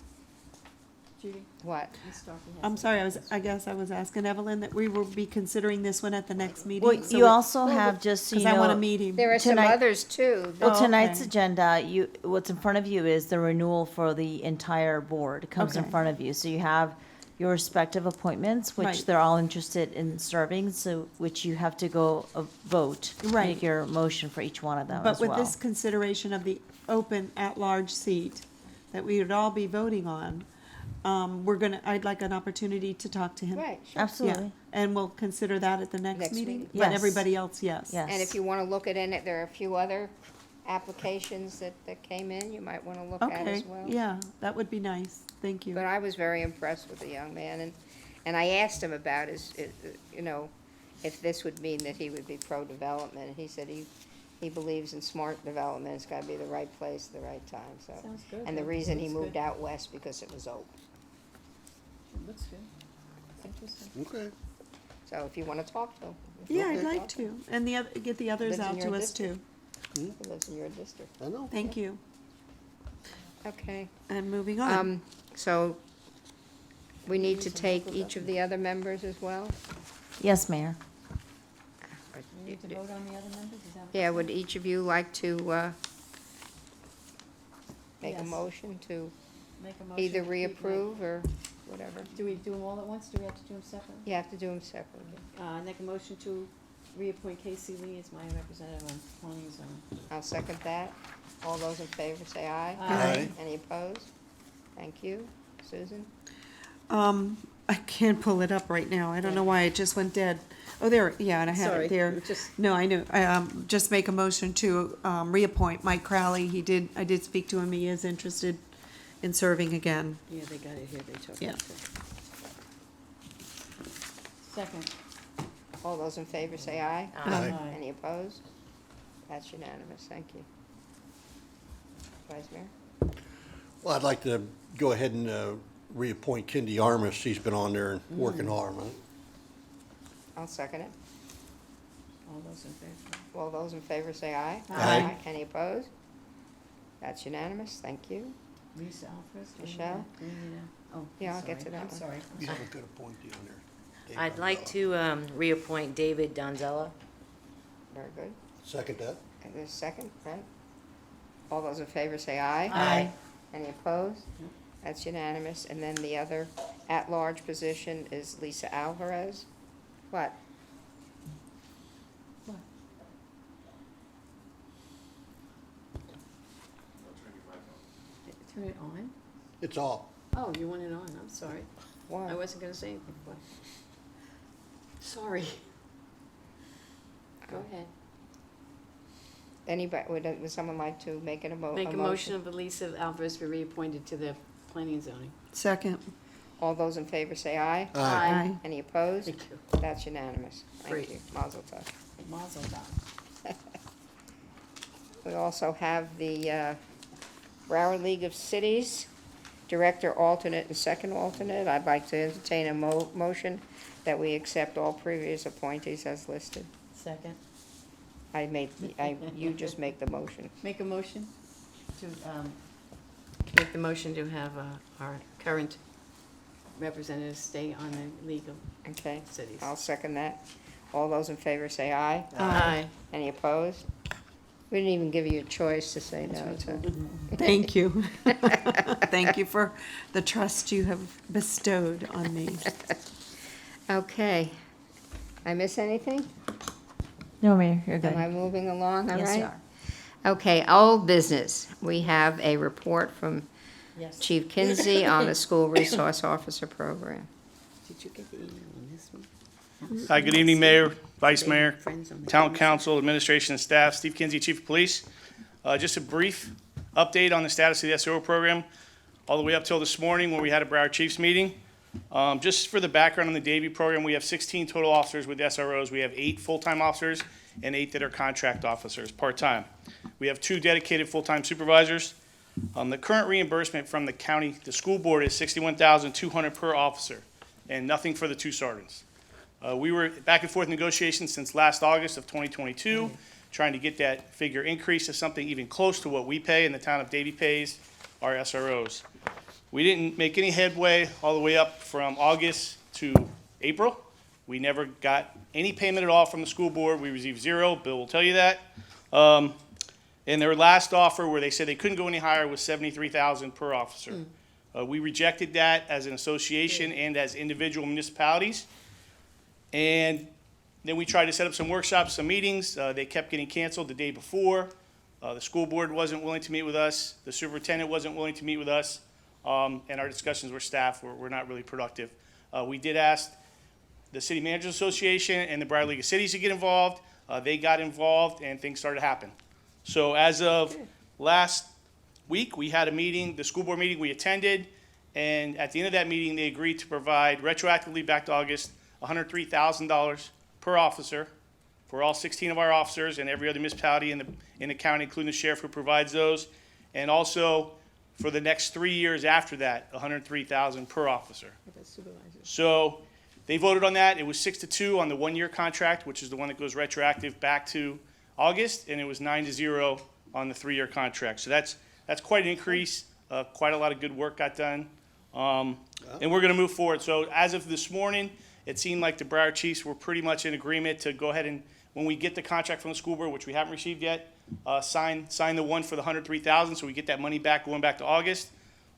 Judy? What? Ms. Starkey has I'm some sorry, questions. I guess I was asking Evelyn that we will be considering this one at the next meeting. Well, you also have, just so you Because I want to know, meet him. There are some Tonight- others too. well, Oh, tonight's okay. agenda, what's in front of you is the renewal for the entire board. It comes in Okay. front of you. So you have your respective appointments, which Right. they're all interested in serving, so, which you have to go vote. Right. Make your motion for each one of them But as with well. this consideration of the open at-large seat that we would all be voting on, I'd like an opportunity to talk to him. Right, sure. Absolutely. Yeah, and we'll consider that at the next Next meeting? meeting. But Yes. everybody else, yes. Yes. And if you want to look at it, there are a few other applications that came in, you might want to look at Okay, as well. yeah, that would be nice. Thank you. But I was very impressed with the young man, and I asked him about if this would mean that he would be pro-development. He said he believes in smart development, it's got to be the right place, the right time, so. Sounds good. And the reason he Looks moved good. out west because it was open. It looks good. It's interesting. Okay. So if you want to talk to him. Yeah, I'd like to. And get the others Lives in out your to us district. too. He lives in your district. I know. Thank you. Okay. And moving on. So we need to take each of the other members as well? Yes, Mayor. We need to vote on the other members, is that what Yeah, you're would saying? each of you like to make a Yes. motion to Make a motion either to reapprove or whatever? Do we do them all at once? Do we have to do them separately? You have to do them separately. I make a motion to reappoint Casey Lee as my representative on planning and zoning. I'll second that. All those in favor say aye. Aye. Any opposed? Thank you. Susan? I can't pull it up right now. I don't know why it just went dead. Oh, there, yeah, and I have Sorry, it there. just- No, I knew. Just make a motion to reappoint Mike Crowley. I did speak to him. He is interested in serving again. Yeah, they got it here, they took it. Yeah. Second. All those in favor say aye. Aye. Any opposed? That's unanimous. Thank you. Vice Mayor? Well, I'd like to go ahead and reappoint Kendi Armis. She's been on there and working hard on it. I'll second it. All those in favor? All those in favor say aye. Aye. Any opposed? That's unanimous. Thank you. Lisa Alfred? Michelle? Oh, Yeah, I'll I'm get to sorry. that I'm one. sorry. You have a good appointee on there. Dave I'd like Donzella. to reappoint David Donzella. Very good. Second that. And there's a second, right? All those in favor say aye. Aye. Any opposed? That's unanimous. And then the other at-large position is Lisa Alvarez. What? Turn it on? It's off. Oh, you want it on, I'm sorry. Why? I wasn't gonna say anything, but. Sorry. Go ahead. Anybody, would someone like to make a motion? Make a motion of Elisa Alvarez be reappointed to the planning and zoning. Second. All those in favor say aye. Aye. Any opposed? Thank you. That's unanimous. Thank Great. you. Mazel tov. Mazel tov. We also have the Broward League of Cities, Director alternate and second alternate. I'd like to entertain a motion that we accept all previous appointees as listed. Second. You just make the motion. Make a motion to, make the motion to have our current representatives stay on the League of Okay, Cities. I'll second that. All those in favor say aye. Aye. Any opposed? We didn't even give you a choice to say no to. Thank you. Thank you for the trust you have bestowed on me. Okay. I miss anything? No, Mayor, you're good. Am I moving along, all right? Yes, you are. Okay, old business. We have a report from Yes. Chief Kinsey on the School Resource Officer Program. Did you get the email on this one? Hi, good evening, Mayor, Vice Mayor, Town Council, Administration, and staff. Steve Kinsey, Chief of Police. Just a brief update on the status of the SRO program, all the way up till this morning when we had a Broward Chiefs meeting. Just for the background on the Davie program, we have 16 total officers with SROs. We have 8 full-time officers and 8 that are contract officers, part-time. We have 2 dedicated full-time supervisors. The current reimbursement from the county, the school board, is $61,200 per officer, and nothing for the 2 sergeants. We were back and forth negotiations since last August of 2022, trying to get that figure increased to something even close to what we pay and the town of Davie pays our SROs. We didn't make any headway all the way up from August to April. We never got any payment at all from the school board. We received 0. Bill will tell you that. And their last offer, where they said they couldn't go any higher, was $73,000 per officer. We rejected that as an association and as individual municipalities. And then we tried to set up some workshops, some meetings. They kept getting canceled the day before. The school board wasn't willing to meet with us. The superintendent wasn't willing to meet with us. and our discussions with staff were not really productive. We did ask the City Managers Association and the Broward League of Cities to get involved. They got involved, and things started to happen. So as of last week, we had a meeting, the school board meeting we attended, and at the end of that meeting, they agreed to provide retroactively back to August $103,000 per officer for all 16 of our officers and every other municipality in the county, including the sheriff who provides those, and also for the next 3 years after that, $103,000 per officer. So they voted on that. It was 6-2 on the 1-year contract, which is the one that goes retroactive back to August, and it was 9-0 on the 3-year contract. So that's quite an increase. Quite a lot of good work got done, and we're going to move forward. So as of this morning, it seemed like the Broward Chiefs were pretty much in agreement to go ahead and, when we get the contract from the school board, which we haven't received yet, sign the one for the $103,000, so we get that money back going back to August.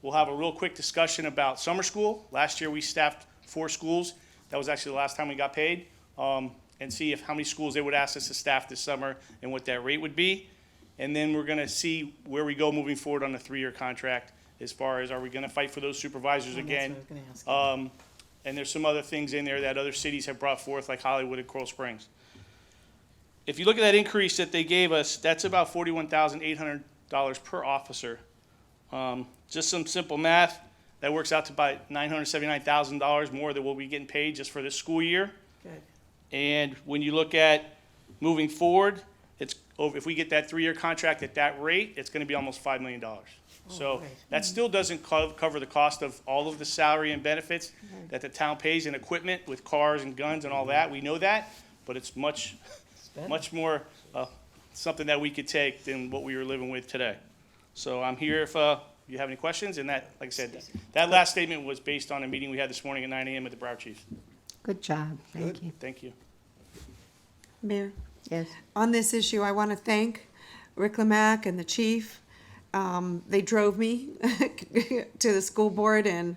We'll have a real quick discussion about summer school. Last year we staffed 4 schools. That was actually the last time we got paid, and see how many schools they would ask us to staff this summer and what that rate would be. And then we're going to see where we go moving forward on the 3-year contract, as far as, are we going to fight for those supervisors again? And there's some other things in there that other cities have brought forth, like Hollywood and Coral Springs. If you look at that increase that they gave us, that's about $41,800 per officer. Just some simple math, that works out to about $979,000 more than what we're getting paid just for this school year. Good. And when you look at moving forward, it's over, if we get that 3-year contract at that rate, it's going to be almost $5 million. So that still doesn't cover the cost of all of the salary and benefits that the town pays in equipment with cars and guns and all that. We know that, but it's much more something that we could take than what we were living with today. So I'm here if you have any questions. And that, like I said, that last statement was based on a meeting we had this morning at 9 a.m. with the Broward Chiefs. Good job. Thank you. Thank you. Mayor? Yes. On this issue, I want to thank Rick Lemack and the chief. They drove me to the school board, and,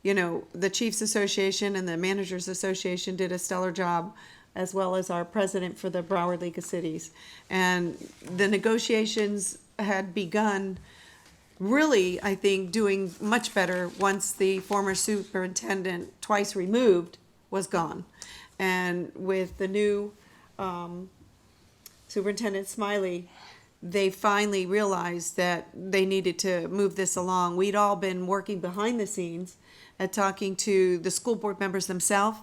you know, the Chiefs Association and the Managers Association did a stellar job, as well as our president for the Broward League of Cities. And the negotiations had begun, really, I think, doing much better once the former superintendent, twice removed, was gone. And with the new Superintendent Smiley, they finally realized that they needed to move this along. We'd all been working behind the scenes at talking to the school board members themselves,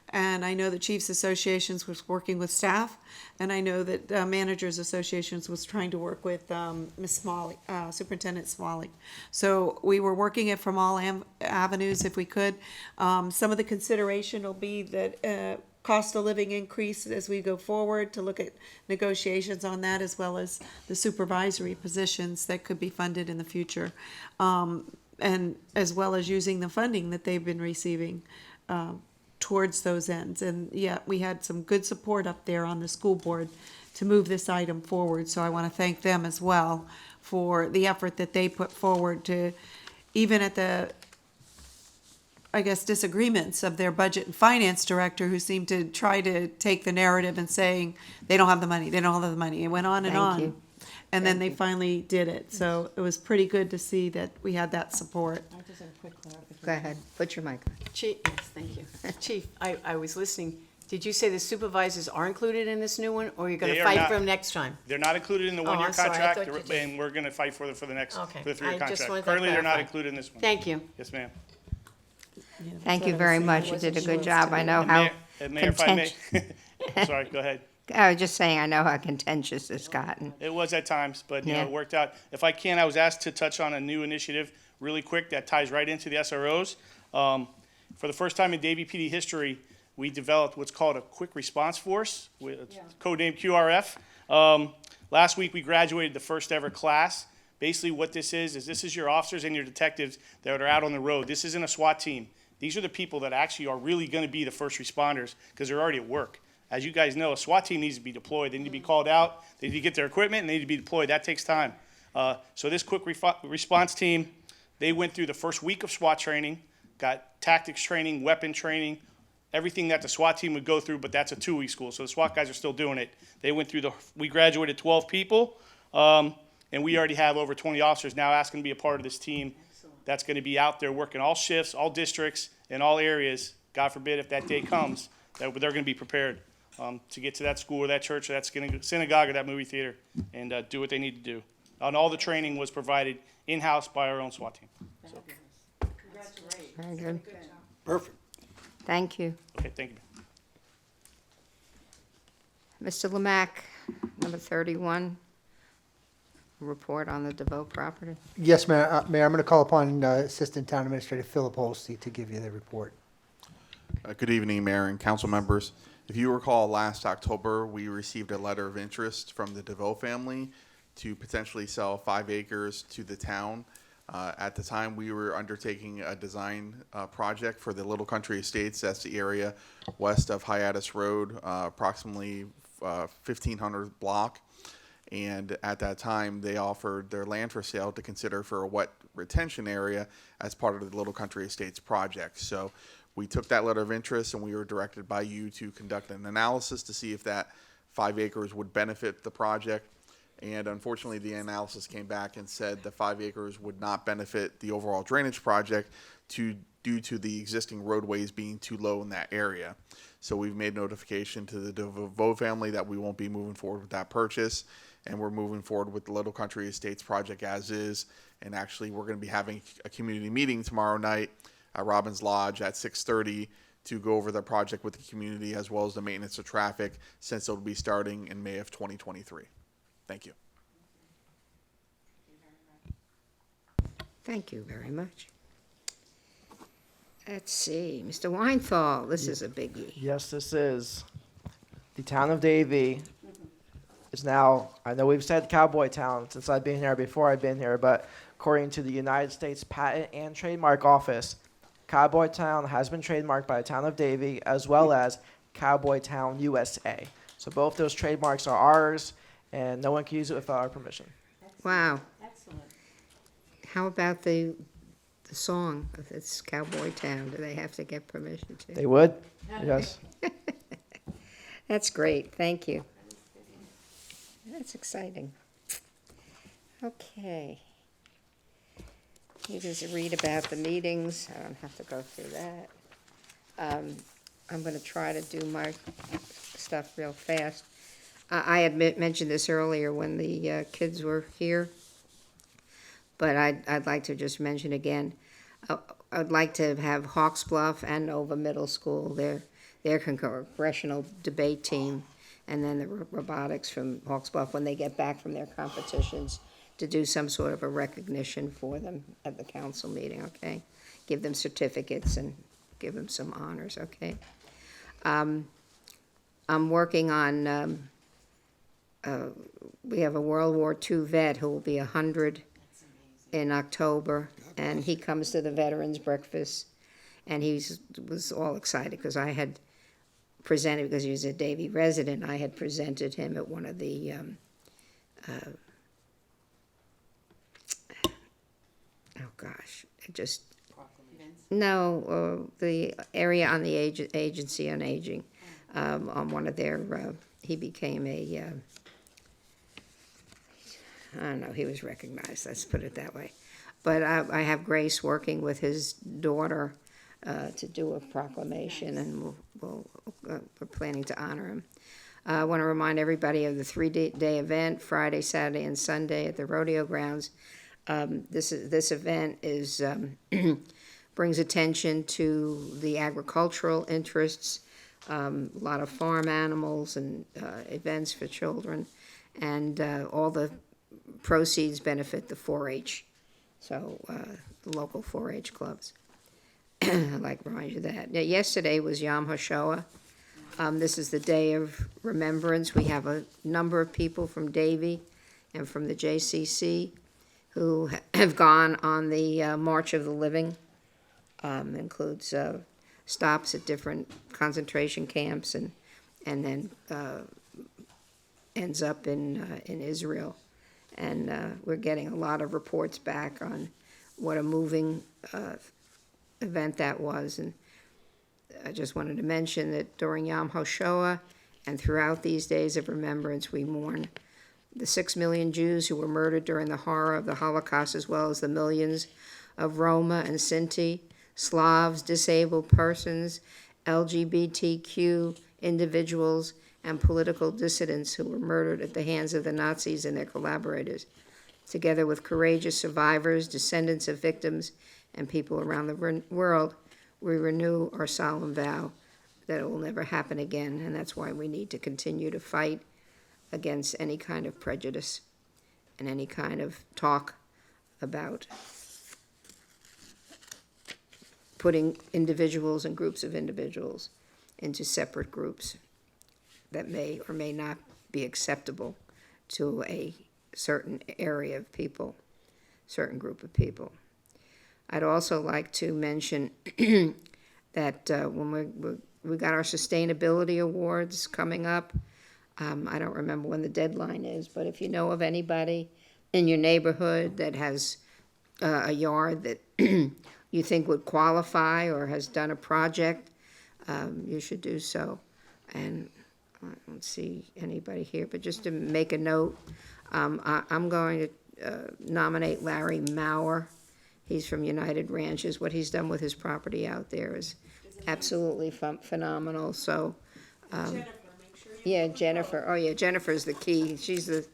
and I know the Chiefs Associations was working with staff, and I know that Managers Associations was trying to work with Ms. Smalley, Superintendent Smalley. So we were working it from all avenues if we could. Some of the consideration will be that cost of living increase as we go forward, to look at negotiations on that, as well as the supervisory positions that could be funded in the future, and as well as using the funding that they've been receiving towards those ends. And yeah, we had some good support up there on the school board to move this item forward, so I want to thank them as well for the effort that they put forward to, even at the, I guess, disagreements of their budget and finance director, who seemed to try to take the narrative and saying, they don't have the money, they don't have the money. It went on and on. Thank you. And then they finally did it. So it was pretty good to see that we had that support. I just have a quick clarification. Go ahead. Put your mic on. Chief, yes, thank you. Chief, I was listening. Did you say the supervisors are included in this new one, or you're going They to are fight not. for them next time? They're not included in the Oh, 1-year I'm sorry. I contract, thought you did. and we're going to fight for the next, Okay. for the 3-year I just contract. wanted that Currently, they're not clarified. included in this one. Thank you. Yes, ma'am. Thank you very much. You did a good job. I know And how Mayor, if I may, contentious. sorry, go ahead. I was just saying, I know how contentious it's gotten. It was at times, but you know, Yeah. it worked out. If I can, I was asked to touch on a new initiative really quick that ties right into the SROs. For the first time in Davie PD history, we developed what's called a quick response force, with codenamed QRF. Last week we graduated the first ever class. Basically what this is your officers and your detectives that are out on the road. This isn't a SWAT team. These are the people that actually are really going to be the first responders, because they're already at work. As you guys know, a SWAT team needs to be deployed. They need to be called out. They need to get their equipment, and they need to be deployed. That takes time. So this quick response team, they went through the first week of SWAT training, got tactics training, weapon training, everything that the SWAT team would go through, but that's a 2-week school. So the SWAT guys are still doing it. They went through we graduated 12 people, and we already have over 20 officers now asking to be a part of this team that's going to be out there working all shifts, all districts, in all areas. God forbid if that day comes, that they're going to be prepared to get to that school or that church or that synagogue or that movie theater and do what they need to do. And all the training was provided in-house by our own SWAT team. So. Very good. Perfect. Thank you. Okay, thank you. Mr. Lemack, number 31, report on the DeVoe property. Yes, Mayor. Mayor, I'm going to call upon Assistant Town Administrator Philip Holsey to give you the report. Good evening, Mayor and council members. If you recall, last October, we received a letter of interest from the DeVoe family to potentially sell 5 acres to the town. At the time, we were undertaking a design project for the Little Country Estates. That's the area west of Hiatus Road, approximately 1,500 block. And at that time, they offered their land for sale to consider for a wet retention area as part of the Little Country Estates project. So we took that letter of interest and we were directed by you to conduct an analysis to see if that 5 acres would benefit the project. And unfortunately, the analysis came back and said the 5 acres would not benefit the overall drainage project due to the existing roadways being too low in that area. So we've made notification to the DeVoe family that we won't be moving forward with that purchase. And we're moving forward with the Little Country Estates project as is. And actually, we're going to be having a community meeting tomorrow night at Robbins Lodge at 6:30 to go over the project with the community as well as the maintenance of traffic, since it'll be starting in May of 2023. Thank you. Thank you very much. Let's see, Mr. Weinthal, this is a biggie. Yes, this is. The town of Davie is now, I know we've said Cowboy Town since I've been here, before I've been here, but according to the United States Patent and Trademark Office, Cowboy Town has been trademarked by the town of Davie as well as Cowboy Town USA. So both those trademarks are ours, and no one can use it without our permission. Wow. Excellent. How about the song, if it's Cowboy Town, do they have to get permission to? They would, yes. That's great, thank you. That's exciting. Okay. You just read about the meetings, I don't have to go through that. I'm gonna try to do my stuff real fast. I had mentioned this earlier when the kids were here, but I'd like to just mention again, I'd like to have Hawks Bluff and Nova Middle School, their congressional debate team, and then the robotics from Hawks Bluff, when they get back from their competitions, to do some sort of a recognition for them at the council meeting, okay? Give them certificates and give them some honors, okay? I'm working on, we have a World War II vet who will be 100 in October, and he comes to the Veterans Breakfast, and was all excited because I had presented, because he was a Davie resident, I had presented him at one of the the area on the Agency on Aging, on one of their, he became a, I don't know, he was recognized, let's put it that way. But I have Grace working with his daughter to do a proclamation, and we're planning to honor him. I want to remind everybody of the 3-day event, Friday, Saturday, and Sunday at the rodeo grounds. This event is brings attention to the agricultural interests, a lot of farm animals and events for children, and all the proceeds benefit the 4-H, so the local 4-H clubs. I'd like to remind you of that. Now, yesterday was Yom HaShoah. This is the day of remembrance. We have a number of people from Davie and from the JCC who have gone on the March of the Living. Includes stops at different concentration camps and then ends up in Israel. And we're getting a lot of reports back on what a moving event that was. And I just wanted to mention that during Yom HaShoah and throughout these days of remembrance, we mourn the 6 million Jews who were murdered during the horror of the Holocaust, as well as the millions of Roma and Sinti, Slavs, disabled persons, LGBTQ individuals, and political dissidents who were murdered at the hands of the Nazis and their collaborators. Together with courageous survivors, descendants of victims, and people around the world, we renew our solemn vow that it will never happen again, and that's why we need to continue to fight against any kind of prejudice and any kind of talk about putting individuals and groups of individuals into separate groups that may or may not be acceptable to a certain area of people, certain group of people. I'd also like to mention that when we got our sustainability awards coming up, I don't remember when the deadline is, but if you know of anybody in your neighborhood that has a yard that you think would qualify or has done a project, you should do so. And I don't see anybody here, but just to make a note, I'm going to nominate Larry Maurer. He's from United Ranches. What he's done with his property out there is absolutely phenomenal. So, yeah, Jennifer. Oh, yeah, Jennifer's the key. She's the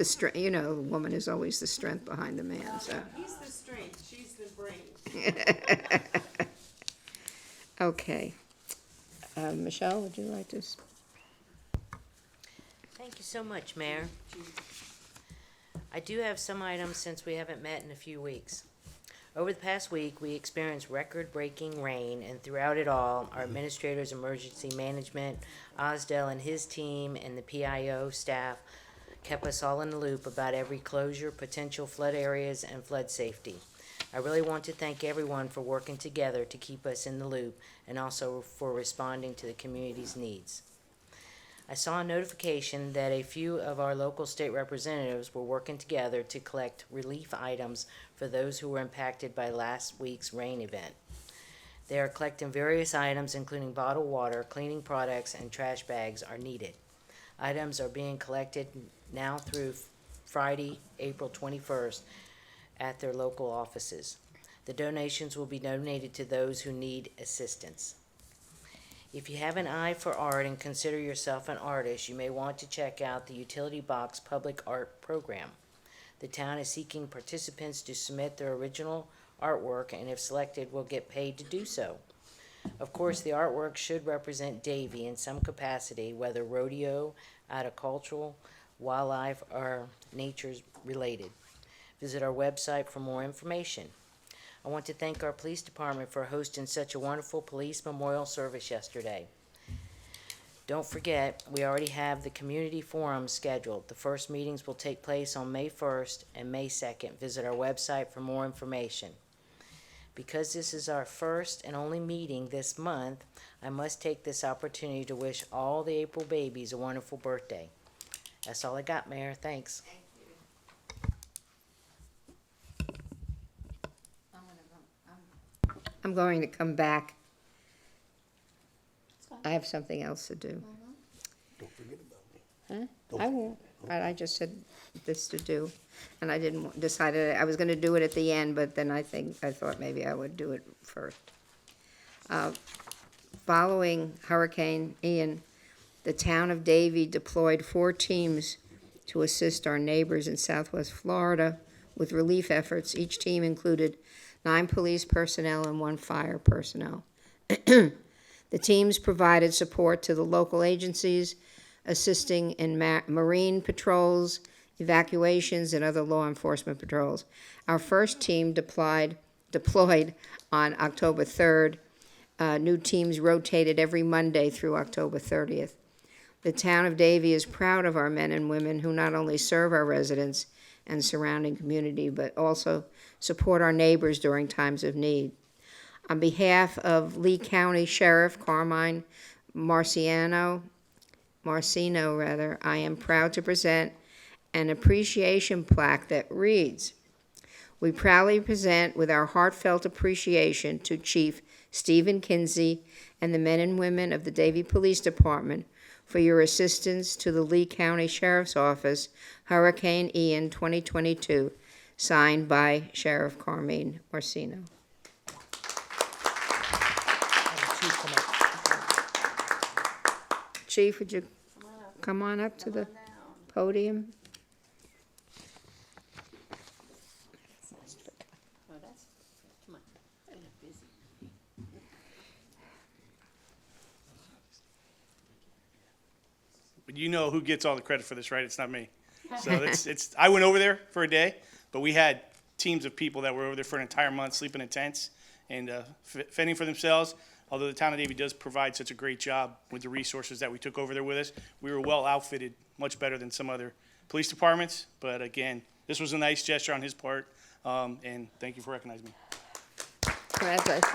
strength. You know, the woman is always the strength behind the man. So. He's the strength, she's the brain. Okay. Michelle, would you like to? Thank you so much, Mayor. I do have some items since we haven't met in a few weeks. Over the past week, we experienced record-breaking rain, and throughout it all, our administrators, emergency management, Osdell and his team, and the PIO staff kept us all in the loop about every closure, potential flood areas, and flood safety. I really want to thank everyone for working together to keep us in the loop and also for responding to the community's needs. I saw a notification that a few of our local state representatives were working together to collect relief items for those who were impacted by last week's rain event. They are collecting various items, including bottled water, cleaning products, and trash bags are needed. Items are being collected now through Friday, April 21st, at their local offices. The donations will be donated to those who need assistance. If you have an eye for art and consider yourself an artist, you may want to check out the Utility Box Public Art Program. The town is seeking participants to submit their original artwork, and if selected, will get paid to do so. Of course, the artwork should represent Davie in some capacity, whether rodeo, agricultural, wildlife, or nature's related. Visit our website for more information. I want to thank our police department for hosting such a wonderful police memorial service yesterday. Don't forget, we already have the community forum scheduled. The first meetings will take place on May 1st and May 2nd. Visit our website for more information. Because this is our first and only meeting this month, I must take this opportunity to wish all the April babies a wonderful birthday. That's all I got, Mayor. Thanks. I'm going to come back. I have something else to do. Don't forget about me. Huh? I won't. I just had this to do, and I decided I was going to do it at the end, but then I thought maybe I would do it first. Following Hurricane Ian, the town of Davie deployed 4 teams to assist our neighbors in Southwest Florida with relief efforts. Each team included 9 police personnel and 1 fire personnel. The teams provided support to the local agencies, assisting in marine patrols, evacuations, and other law enforcement patrols. Our first team deployed on October 3rd. New teams rotated every Monday through October 30th. The town of Davie is proud of our men and women who not only serve our residents and surrounding community, but also support our neighbors during times of need. On behalf of Lee County Sheriff Carmine Marcino, I am proud to present an appreciation plaque that reads, "We proudly present with our heartfelt appreciation to Chief Stephen Kinsey and the men and women of the Davie Police Department for your assistance to the Lee County Sheriff's Office, Hurricane Ian 2022, signed by Sheriff Carmine Orsino. Chief, would you come on up to the podium? But you know who gets all the credit for this, right? It's not me. So I went over there for a day, but we had teams of people that were over there for an entire month, sleeping in tents and fending for themselves. Although the town of Davie does provide such a great job with the resources that we took over there with us, we were well outfitted, much better than some other police departments. But again, this was a nice gesture on his part, and thank you for recognizing me. Congratulations.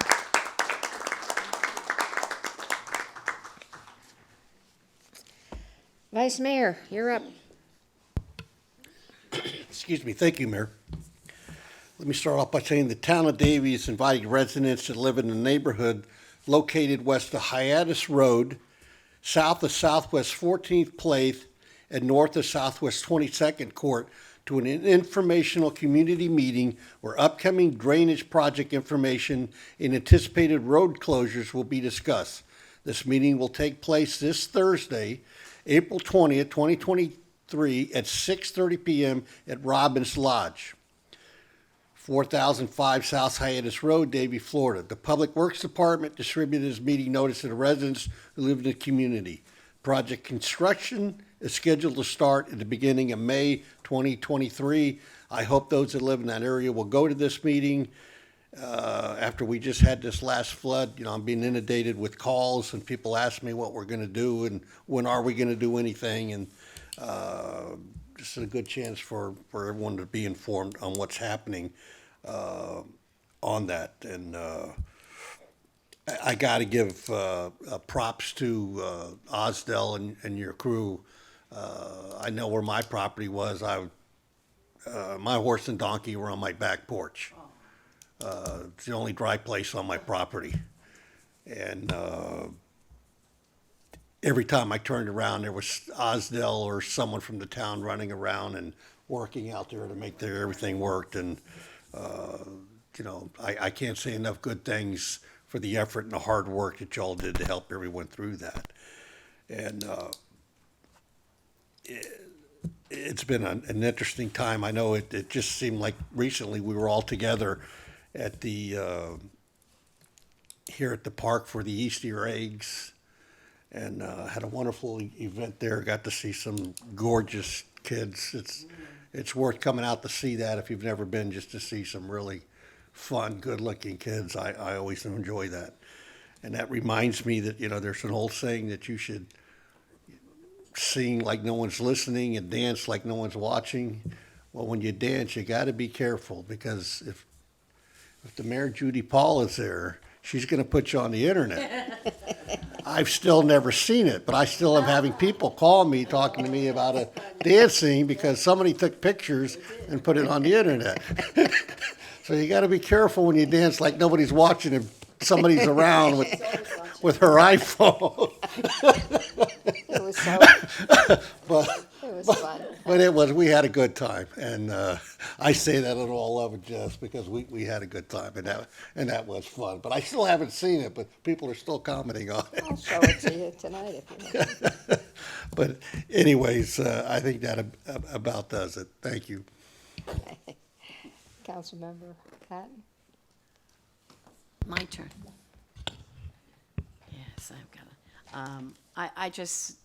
Vice Mayor, you're up. Excuse me. Thank you, Mayor. Let me start off by saying the town of Davie is inviting residents that live in the neighborhood located west of Hiatus Road, south of Southwest 14th Place, and north of Southwest 22nd Court to an informational community meeting where upcoming drainage project information and anticipated road closures will be discussed. This meeting will take place this Thursday, April 20th, 2023 at 6:30 p.m. at Robbins Lodge, 4005 South Hiatus Road, Davie, Florida. The Public Works Department distributed this meeting notice to the residents who live in the community. Project construction is scheduled to start at the beginning of May 2023. I hope those that live in that area will go to this meeting. After we just had this last flood, I'm being inundated with calls and people ask me what we're going to do and when are we going to do anything. And this is a good chance for everyone to be informed on what's happening on that. And I got to give props to Osdell and your crew. I know where my property was. My horse and donkey were on my back porch. It's the only dry place on my property. And every time I turned around, there was Osdell or someone from the town running around and working out there to make sure everything worked. And, I can't say enough good things for the effort and the hard work that y'all did to help everyone through that. And it's been an interesting time. I know it just seemed like recently we were all together at the here at the park for the Easter eggs, and had a wonderful event there. Got to see some gorgeous kids. It's worth coming out to see that if you've never been, just to see some really fun, good-looking kids. I always enjoy that, and that reminds me that there's an old saying that you should sing like no one's listening and dance like no one's watching. Well, when you dance, you got to be careful, because if the Mayor Judy Paul is there, she's going to put you on the internet. I've still never seen it, but I still am having people call me talking to me about a dancing because somebody took pictures and put it on the internet. So you got to be careful when you dance like nobody's watching and somebody's around with her iPhone. It was so, it was fun. But we had a good time, and I say that in all love and jest because we had a good time, and that was fun. But I still haven't seen it, but people are still commenting on it. I'll show it to you tonight if you want. But anyways, I think that about does it. Thank you. Councilmember Patton? My turn. Yes, I've got it. I just,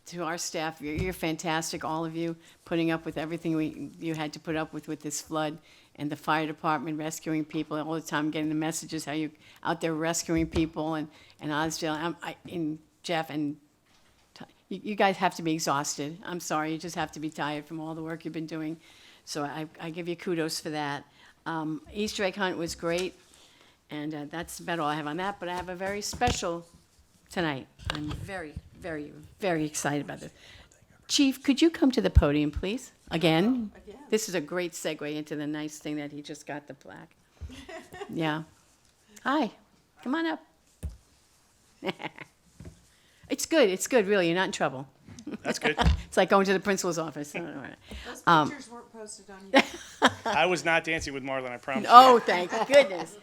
to our staff, you're fantastic, all of you, putting up with everything you had to put up with this flood, and the fire department rescuing people all the time, getting the messages how you out there rescuing people, and Osdale, and Jeff, and you guys have to be exhausted. I'm sorry, you just have to be tired from all the work you've been doing. So I give you kudos for that. Easter egg hunt was great, and that's about all I have on that, but I have a very special tonight. I'm very, very, very excited about this. Chief, could you come to the podium, please? Again? This is a great segue into the nice thing that he just got the plaque. Yeah. Hi, come on up. It's good, really, you're not in trouble. That's good. It's like going to the principal's office. Those pictures weren't posted on you. I was not dancing with Marlon, I promise you. Oh, thank goodness.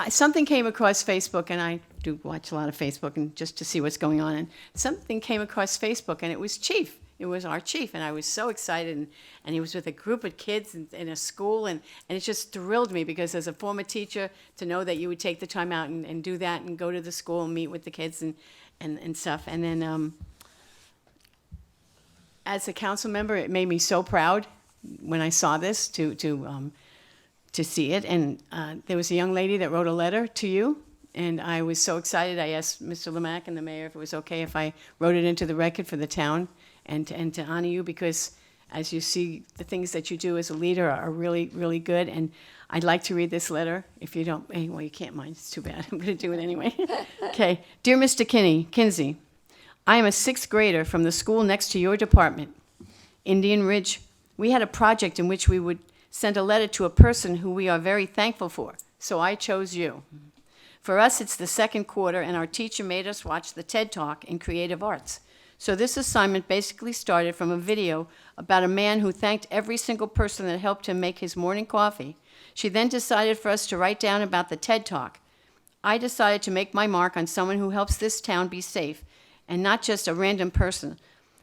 Something came across Facebook, and I do watch a lot of Facebook and just to see what's going on. And something came across Facebook, and it was Chief. It was our chief, and I was so excited. And he was with a group of kids in a school, and it just thrilled me because as a former teacher, to know that you would take the time out and do that and go to the school and meet with the kids and stuff. And then as a council member, it made me so proud when I saw this to see it. And there was a young lady that wrote a letter to you, and I was so excited. I asked Mr. Lemack and the mayor if it was okay if I wrote it into the record for the town and to honor you, because as you see, the things that you do as a leader are really, really good. And I'd like to read this letter, if you don't, well, you can't mind, it's too bad. I'm going to do it anyway. Okay. Dear Mr. Kinsey, I am a sixth grader from the school next to your department, Indian Ridge. We had a project in which we would send a letter to a person who we are very thankful for, so I chose you. For us, it's the second quarter, and our teacher made us watch the TED Talk in Creative Arts. So this assignment basically started from a video about a man who thanked every single person that helped him make his morning coffee. She then decided for us to write down about the TED Talk. I decided to make my mark on someone who helps this town be safe, and not just a random person,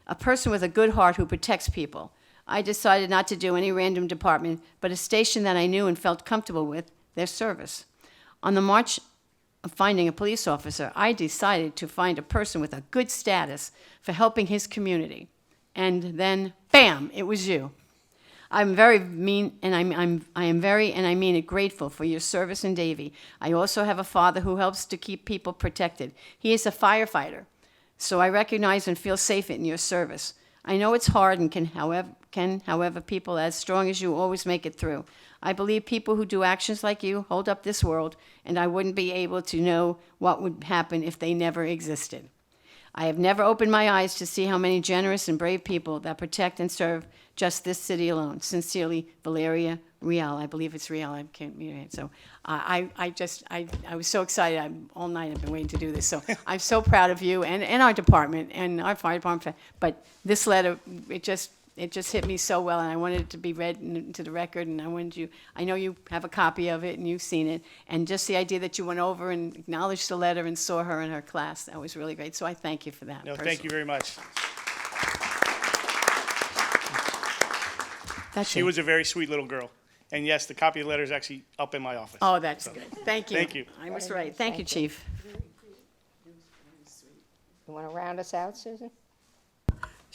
a person with a good heart who protects people. I decided not to do any random department, but a station that I knew and felt comfortable with, their service. On the march of finding a police officer, I decided to find a person with a good status for helping his community. And then, bam, it was you. I'm very mean, and I am very, and I mean it, grateful for your service in Davie. I also have a father who helps to keep people protected. He is a firefighter, so I recognize and feel safe in your service. I know it's hard and however, people as strong as you always make it through. I believe people who do actions like you hold up this world, and I wouldn't be able to know what would happen if they never existed. I have never opened my eyes to see how many generous and brave people that protect and serve just this city alone. Sincerely, Valeria Real. I believe it's Real. I can't read it. So I was so excited. All night I've been waiting to do this. So I'm so proud of you and our department and our fire department. But this letter, it just hit me so well, and I wanted it to be read into the record, and I know you have a copy of it, and you've seen it, and just the idea that you went over and acknowledged the letter and saw her in her class, that was really great, so I thank you for that. No, personally. thank you very much. She it. was a very sweet little girl. And yes, the copy of the letter is actually up in my office. Oh, that's good. Thank you. Thank you. I was right. Thank you, Chief. You want to round us out, Susan?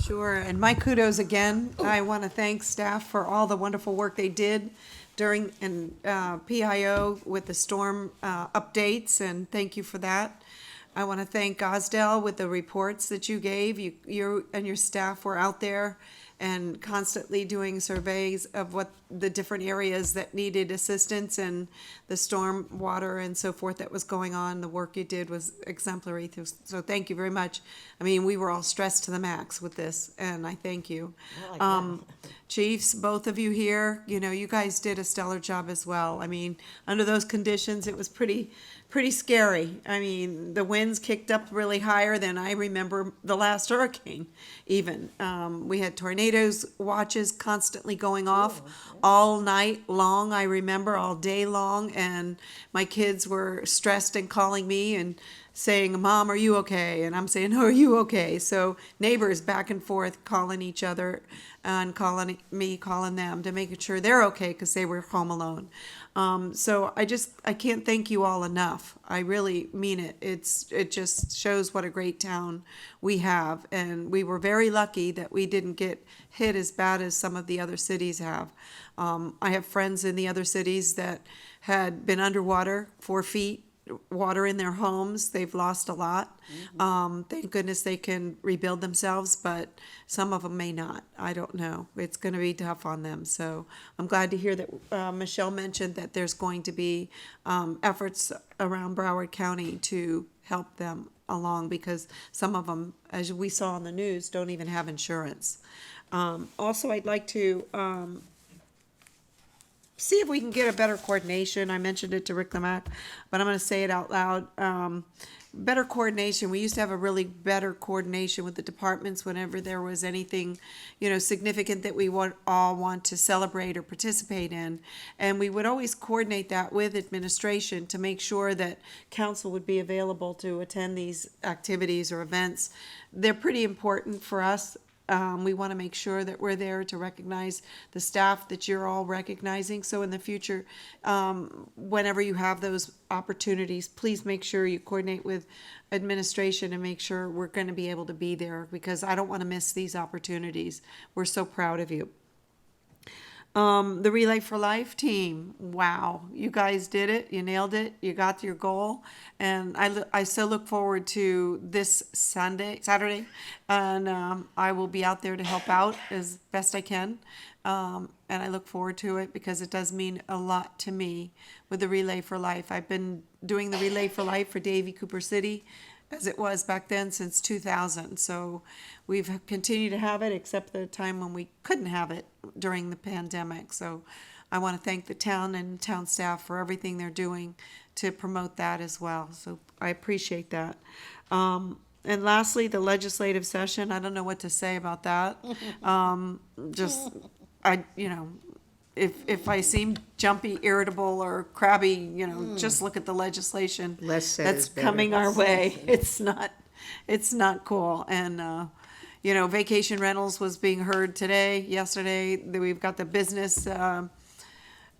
Sure, and my kudos again. I want to thank staff for all the wonderful work they did during PIO with the storm updates, and thank you for that. I want to thank Gosdell with the reports that you gave. You and your staff were out there and constantly doing surveys of what the different areas that needed assistance and the storm water and so forth that was going on. The work you did was exemplary. So thank you very much. I mean, we were all stressed to the max with this, and I thank you. Chiefs, both of you here, you guys did a stellar job as well. I mean, under those conditions, it was pretty scary. I mean, the winds kicked up really higher than I remember the last hurricane even. We had tornadoes watches constantly going off all night long, I remember, all day long, and my kids were stressed and calling me and saying, Mom, are you okay? And I'm saying, are you okay? So neighbors back and forth calling each other and calling me, calling them to make sure they're okay because they were home alone. So I can't thank you all enough. I really mean it. It just shows what a great town we have. And we were very lucky that we didn't get hit as bad as some of the other cities have. I have friends in the other cities that had been underwater 4 feet, water in their homes. They've lost a lot. Thank goodness they can rebuild themselves, but some of them may not. I don't know. It's going to be tough on them. So I'm glad to hear that Michelle mentioned that there's going to be efforts around Broward County to help them along, because some of them, as we saw on the news, don't even have insurance. Also, I'd like to see if we can get a better coordination. I mentioned it to Rick Lamack, but I'm going to say it out loud. Better coordination. We used to have a really better coordination with the departments whenever there was anything, significant that we all want to celebrate or participate in. And we would always coordinate that with administration to make sure that council would be available to attend these activities or events. They're pretty important for us. We want to make sure that we're there to recognize the staff that you're all recognizing. So in the future, whenever you have those opportunities, please make sure you coordinate with administration and make sure we're going to be able to be there, because I don't want to miss these opportunities. We're so proud of you. The Relay for Life team, wow, you guys did it. You nailed it. You got to your goal. And I so look forward to this Saturday, and I will be out there to help out as best I can. And I look forward to it because it does mean a lot to me with the Relay for Life. I've been doing the Relay for Life for Davie, Cooper City, as it was back then, since 2000. So we've continued to have it, except the time when we couldn't have it during the pandemic. So I want to thank the town and town staff for everything they're doing to promote that as well. So I appreciate that. And lastly, the legislative session. I don't know what to say about that. If I seem jumpy, irritable, or crabby, just look at the legislation Less said is that's better. coming our way. It's not cool. And, vacation rentals was being heard yesterday. We've got the business,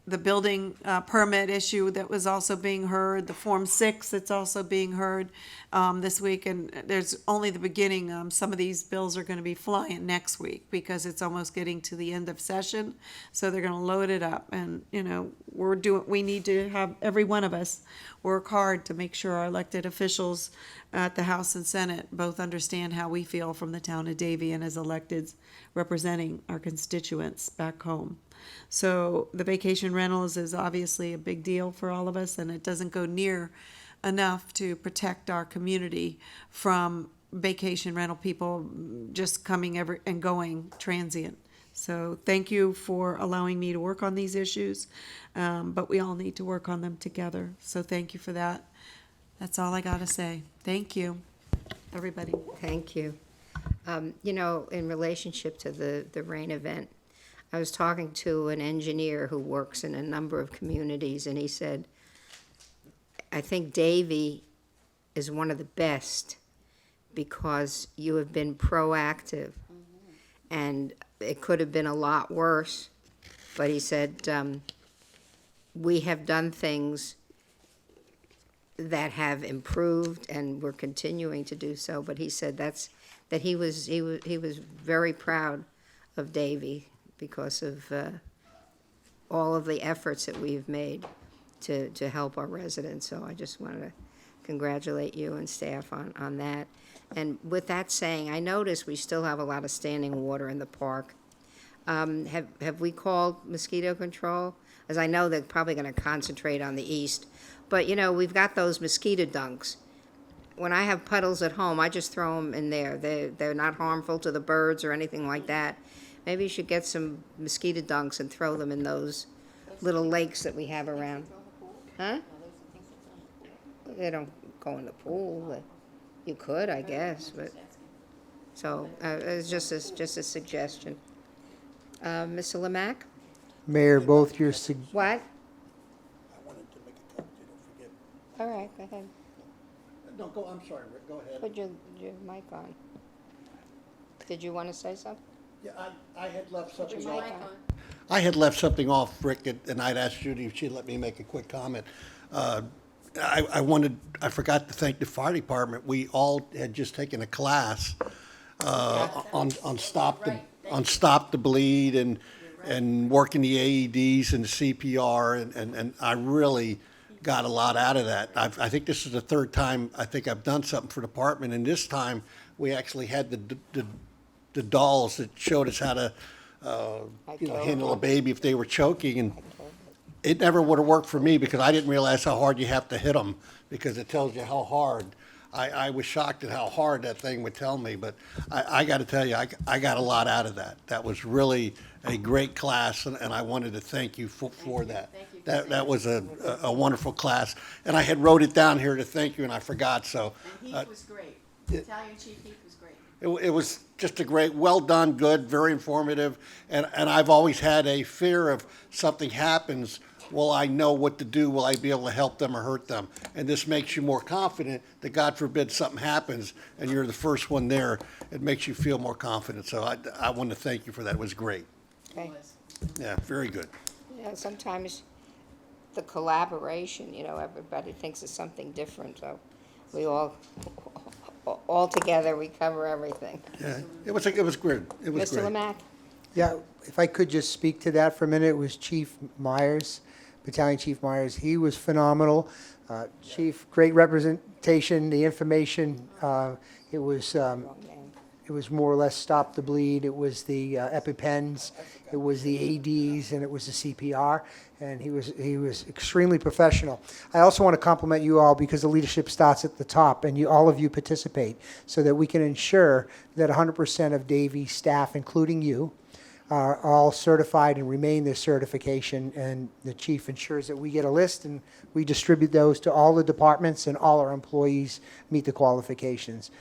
the building permit issue that was also being heard, the Form 6 that's also being heard this week, and there's only the beginning. Some of these bills are going to be flying next week because it's almost getting to the end of session, so they're going to load it up. And we need to have every one of us work hard to make sure our elected officials at the House and Senate both understand how we feel from the town of Davie and as electeds representing our constituents back home. So the vacation rentals is obviously a big deal for all of us, and it doesn't go near enough to protect our community from vacation rental people just coming and going transient. So thank you for allowing me to work on these issues, but we all need to work on them together. So thank you for that. That's all I got to say. Thank you, everybody. Thank you. In relationship to the rain event, I was talking to an engineer who works in a number of communities, and he said, I think Davie is one of the best because you have been proactive. And it could have been a lot worse, but he said, we have done things that have improved, and we're continuing to do so. But he said that he was very proud of Davie because of all of the efforts that we've made to help our residents. So I just wanted to congratulate you and staff on that. And with that saying, I notice we still have a lot of standing water in the park. Have we called mosquito control? As I know they're probably going to concentrate on the east. But, we've got those mosquito dunks. When I have puddles at home, I just throw them in there. They're not harmful to the birds or anything like that. Maybe you should get some mosquito dunks and throw them in those little lakes that we have around. Huh? They don't go in the pool. But you could, I guess. But so it's just a suggestion. Mr. Lamack? Mayor, both your What? All right, go ahead. No, I'm sorry, Rick, go ahead. Put your mic on. Did you want to say something? Yeah, I had left Put your something mic off. on. I had left something off, Rick, and I'd asked Judy if she'd let me make a quick comment. I forgot to thank the fire department. We all had just taken a class on stop the bleed and working the AEDs and the CPR, and I really got a lot out of that. I think this is the third time I think I've done something for the department, and this time we actually had the dolls that showed us how to handle a baby if they were choking, and it never would have worked for me because I didn't realize how hard you have to hit them, because it tells you how hard. I was shocked at how hard that thing would tell me, but I got to tell you, I got a lot out of that. That was really a great class, and I wanted to thank you for that. That was a wonderful class, and I had wrote it down here to thank you, and I forgot, so. And Heath was great. Italian Chief Heath was great. It was just a great, well done, good, very informative, and I've always had a fear of something happens, will I know what to do? Will I be able to help them or hurt them? And this makes you more confident that God forbid something happens and you're the first one there. It makes you feel more confident. So I want to thank you for that. It was great. Okay. Yeah, very good. Yeah, sometimes the collaboration, everybody thinks it's something different, so we all together, we cover everything. Yeah, it was good. It was great. Mr. Lemack? Yeah, if I could just speak to that for a minute, it was Chief Myers, Battalion Chief Myers. He was phenomenal. Chief, great representation, the information, it was more or less stop the bleed. It was the EpiPens, it was the ADs, and it was the CPR. And he was extremely professional. I also want to compliment you all because the leadership starts at the top, and all of you participate, so that we can ensure that 100% of Davie staff, including you, are all certified and remain their certification. And the chief ensures that we get a list and we distribute those to all the departments, and all our employees meet the qualifications.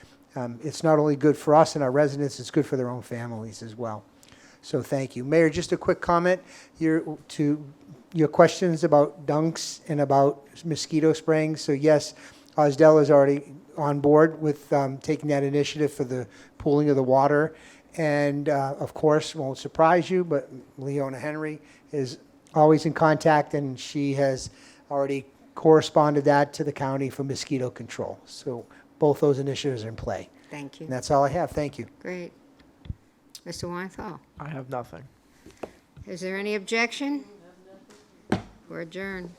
It's not only good for us and our residents, it's good for their own families as well. So thank you. Mayor, just a quick comment to your questions about dunks and about mosquito spraying. So yes, Osdell is already on board with taking that initiative for the pooling of the water. And of course, won't surprise you, but Leona Henry is always in contact, and she has already corresponded that to the county for mosquito control. So both those initiatives are in play. Thank you. And that's all I have. Thank you. Great. Mr. Weinthal? I have nothing. Is there any objection? We're adjourned.